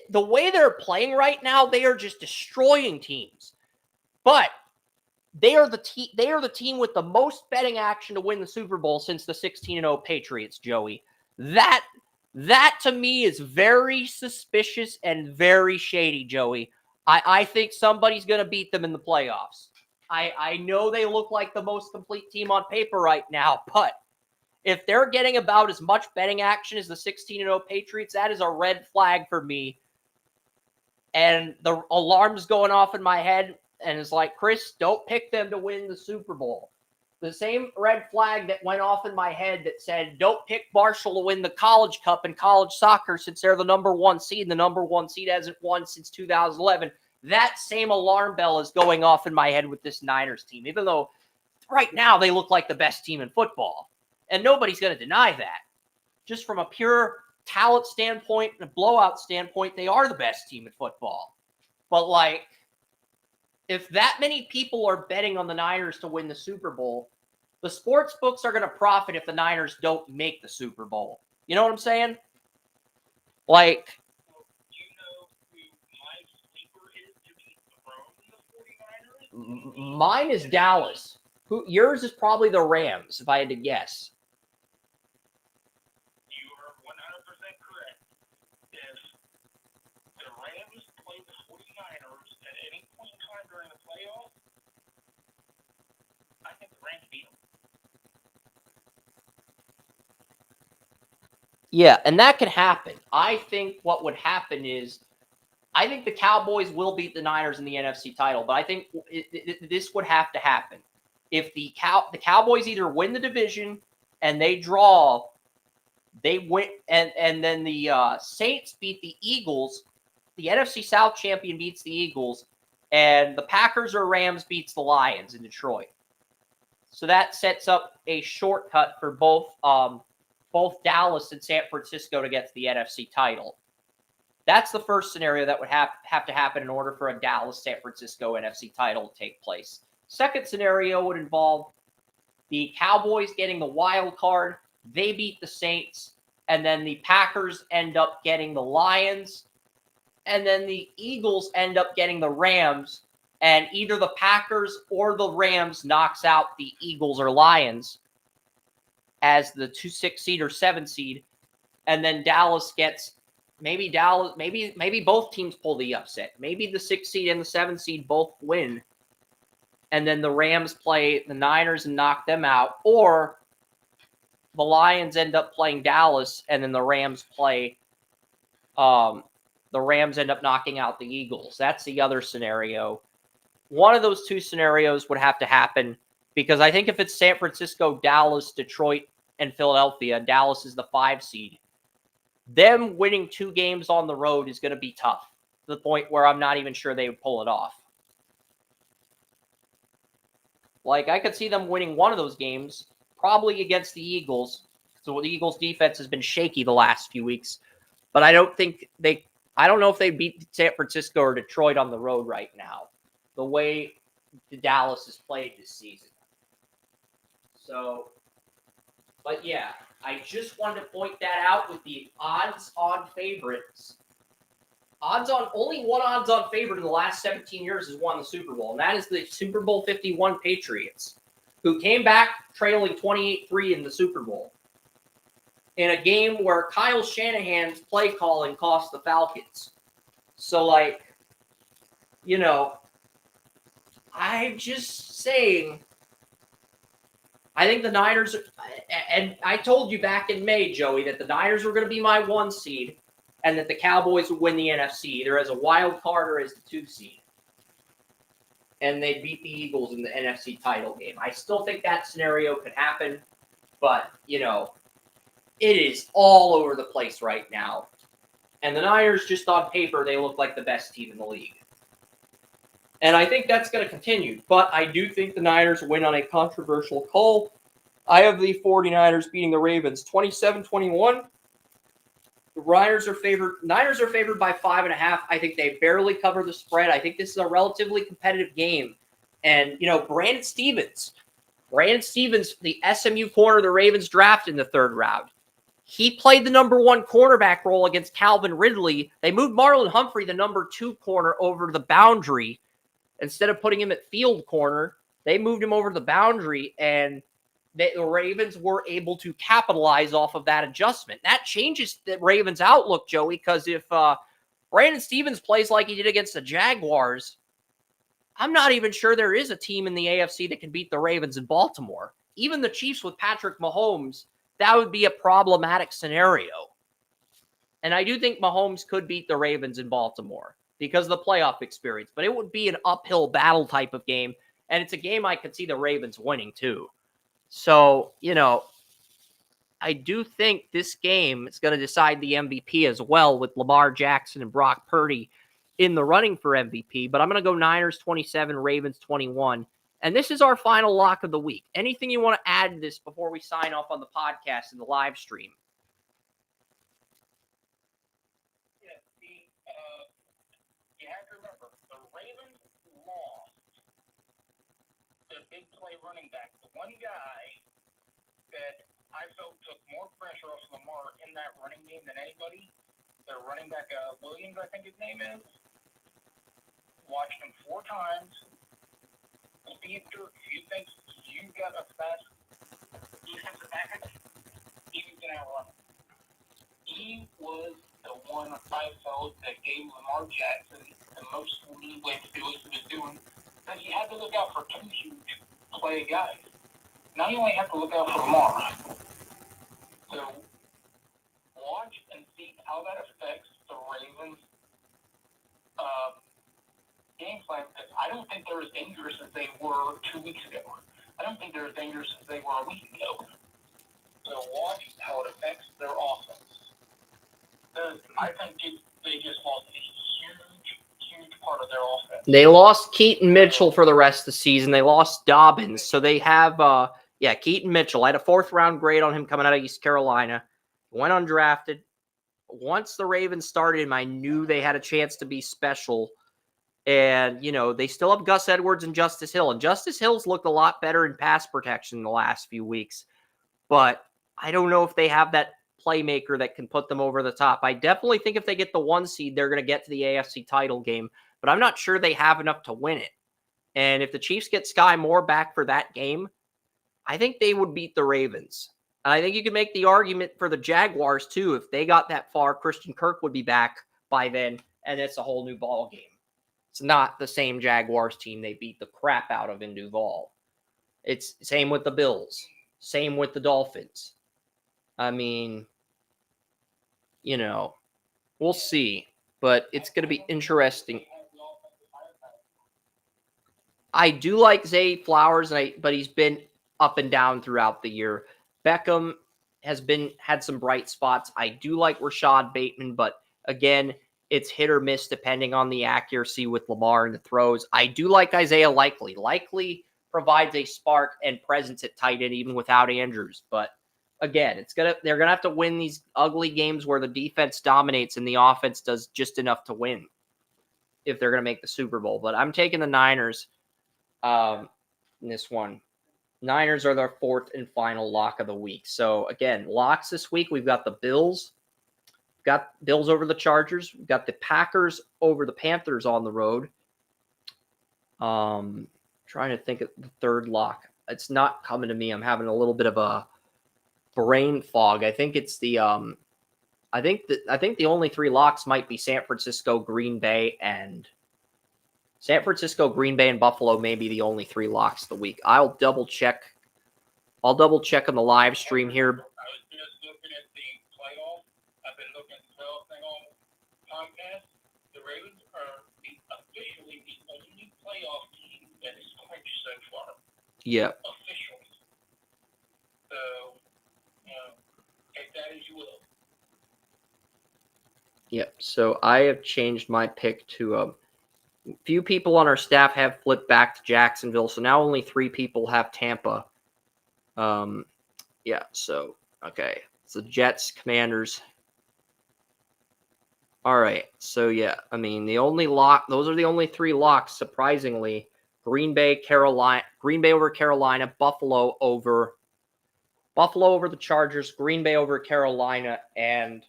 the way they're playing right now, they are just destroying teams. But they are the team with the most betting action to win the Super Bowl since the 16-0 Patriots, Joey. That to me is very suspicious and very shady, Joey. I think somebody's going to beat them in the playoffs. I know they look like the most complete team on paper right now, but if they're getting about as much betting action as the 16-0 Patriots, that is a red flag for me. And the alarm's going off in my head, and it's like, Chris, don't pick them to win the Super Bowl. The same red flag that went off in my head that said, don't pick Marshall to win the College Cup in college soccer since they're the number 1 seed. The number 1 seed hasn't won since 2011. That same alarm bell is going off in my head with this Niners team, even though right now they look like the best team in football. And nobody's going to deny that. Just from a pure talent standpoint and a blowout standpoint, they are the best team in football. But, like, if that many people are betting on the Niners to win the Super Bowl, the sports books are going to profit if the Niners don't make the Super Bowl. You know what I'm saying? Like, You know who my sleeper is to be thrown in the 49ers? mine is Dallas. Yours is probably the Rams, if I had to guess. You are 100% correct. If the Rams play the 49ers at any point in time during the playoffs, I think the Rams beat them. Yeah, and that can happen. I think what would happen is, I think the Cowboys will beat the Niners in the NFC title, but I think this would have to happen. If the Cowboys either win the division and they draw, they win, and then the Saints beat the Eagles, the NFC South champion beats the Eagles, and the Packers or Rams beats the Lions in Detroit. So that sets up a shortcut for both Dallas and San Francisco to get to the NFC title. That's the first scenario that would have to happen in order for a Dallas-San Francisco NFC title to take place. Second scenario would involve the Cowboys getting the wild card. They beat the Saints, and then the Packers end up getting the Lions, and then the Eagles end up getting the Rams, and either the Packers or the Rams knocks out the Eagles or Lions as the 2-6 seed or 7 seed, and then Dallas gets maybe both teams pull the upset. Maybe the 6 seed and the 7 seed both win, and then the Rams play the Niners and knock them out, or the Lions end up playing Dallas, and then the Rams end up knocking out the Eagles. That's the other scenario. One of those two scenarios would have to happen, because I think if it's San Francisco, Dallas, Detroit, and Philadelphia, Dallas is the 5 seed, them winning 2 games on the road is going to be tough, to the point where I'm not even sure they would pull it off. Like, I could see them winning one of those games, probably against the Eagles. So the Eagles' defense has been shaky the last few weeks, but I don't know if they beat San Francisco or Detroit on the road right now, the way the Dallas has played this season. So, but yeah, I just wanted to point that out with the odds-on favorites. Only one odds-on favorite in the last 17 years has won the Super Bowl, and that is the Super Bowl 51 Patriots, who came back trailing 28-3 in the Super Bowl in a game where Kyle Shanahan's play calling cost the Falcons. So, like, you know, I'm just saying, I think the Niners, and I told you back in May, Joey, that the Niners were going to be my 1 seed, and that the Cowboys would win the NFC, either as a wild card or as the 2 seed. And they beat the Eagles in the NFC title game. I still think that scenario could happen, but, you know, it is all over the place right now. And the Niners, just on paper, they look like the best team in the league. And I think that's going to continue. But I do think the Niners win on a controversial call. I have the 49ers beating the Ravens 27-21. The Niners are favored by 5.5. I think they barely cover the spread. I think this is a relatively competitive game. And, you know, Brandon Stevens, the SMU corner the Ravens drafted in the 3rd round. He played the number 1 cornerback role against Calvin Ridley. They moved Marlon Humphrey, the number 2 corner, over to the boundary. Instead of putting him at field corner, they moved him over to the boundary, and the Ravens were able to capitalize off of that adjustment. That changes the Ravens' outlook, Joey, because if Brandon Stevens plays like he did against the Jaguars, I'm not even sure there is a team in the AFC that can beat the Ravens in Baltimore. Even the Chiefs with Patrick Mahomes, that would be a problematic scenario. And I do think Mahomes could beat the Ravens in Baltimore. because of the playoff experience. But it would be an uphill battle type of game, and it's a game I could see the Ravens winning too. So, I do think this game is going to decide the MVP as well, with Lamar Jackson and Brock Purdy in the running for MVP. But I'm going to go Niners 27, Ravens 21. And this is our final lock of the week. Anything you want to add to this before we sign off on the podcast and the live stream? Yeah, you have to remember, the Ravens lost the big play running back. The one guy that I felt took more pressure off Lamar in that running game than anybody. The running back, Williams, I think his name is. Watched him 4 times. Peter, if you think you got a fast defensive package, he was going to outrun him. He was the one I felt that gave Lamar Jackson the most leeway to do what he was doing. Because you had to look out for 2 huge play guys. Now you only have to look out for Lamar. So watch and see how that affects the Ravens' game plan. Because I don't think they're as dangerous as they were 2 weeks ago. I don't think they're as dangerous as they were a week ago. So watch how it affects their offense. Because I think they just lost a huge part of their offense. They lost Keaton Mitchell for the rest of the season. They lost Dobbins. So they have, Keaton Mitchell. I had a 4th-round grade on him coming out of East Carolina. Went undrafted. Once the Ravens started him, I knew they had a chance to be special. And, they still have Gus Edwards and Justice Hill. And Justice Hill's looked a lot better in pass protection in the last few weeks. But I don't know if they have that playmaker that can put them over the top. I definitely think if they get the 1 seed, they're going to get to the AFC title game. But I'm not sure they have enough to win it. And if the Chiefs get Sky Moore back for that game, I think they would beat the Ravens. And I think you can make the argument for the Jaguars, too. If they got that far, Christian Kirk would be back by then, and it's a whole new ball game. It's not the same Jaguars team they beat the crap out of in Duval. It's same with the Bills. Same with the Dolphins. I mean, we'll see. But it's going to be interesting. I do like Zay Flowers, but he's been up and down throughout the year. Beckham has had some bright spots. I do like Rashad Bateman, but again, it's hit or miss depending on the accuracy with Lamar and the throws. I do like Isaiah Likely. Likely provides a spark and presence at tight end even without Andrews. But again, they're gonna have to win these ugly games where the defense dominates and the offense does just enough to win if they're gonna make the Super Bowl. But I'm taking the Niners in this one. Niners are their 4th and final lock of the week. So again, locks this week. We've got the Bills. We've got Bills over the Chargers. We've got the Packers over the Panthers on the road. Trying to think of the 3rd lock. It's not coming to me. I'm having a little bit of a brain fog. I think it's the I think the only 3 locks might be San Francisco, Green Bay, and Buffalo may be the only 3 locks of the week. I'll double check. On the live stream here. I was just looking at the playoff. I've been looking at the playoff thing on podcast. The Ravens are officially the only playoff team that is clinched so far. Yeah. Officially. So, take that as you will. Yep. So I have changed my pick to few people on our staff have flipped back to Jacksonville. So now only 3 people have Tampa. So okay. It's the Jets, Commanders. All right. So I mean those are the only 3 locks, surprisingly. Green Bay over Carolina, Buffalo over the Chargers, Green Bay over Carolina, and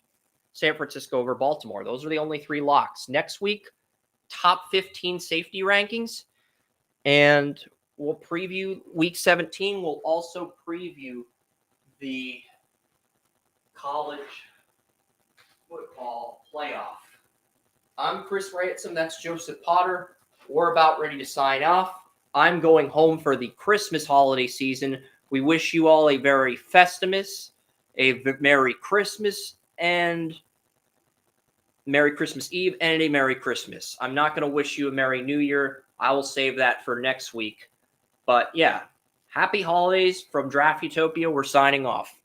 San Francisco over Baltimore. Those are the only 3 locks. Next week, top 15 safety rankings, and we'll preview week 17. We'll also preview the college football playoff. I'm Chris Ransom. That's Joseph Potter. We're about ready to sign off. I'm going home for the Christmas holiday season. We wish you all a very Festivus, a Merry Christmas, and Merry Christmas Eve and a Merry Christmas. I'm not going to wish you a Merry New Year. I will save that for next week. But yeah, happy holidays from Draft Utopia. We're signing off.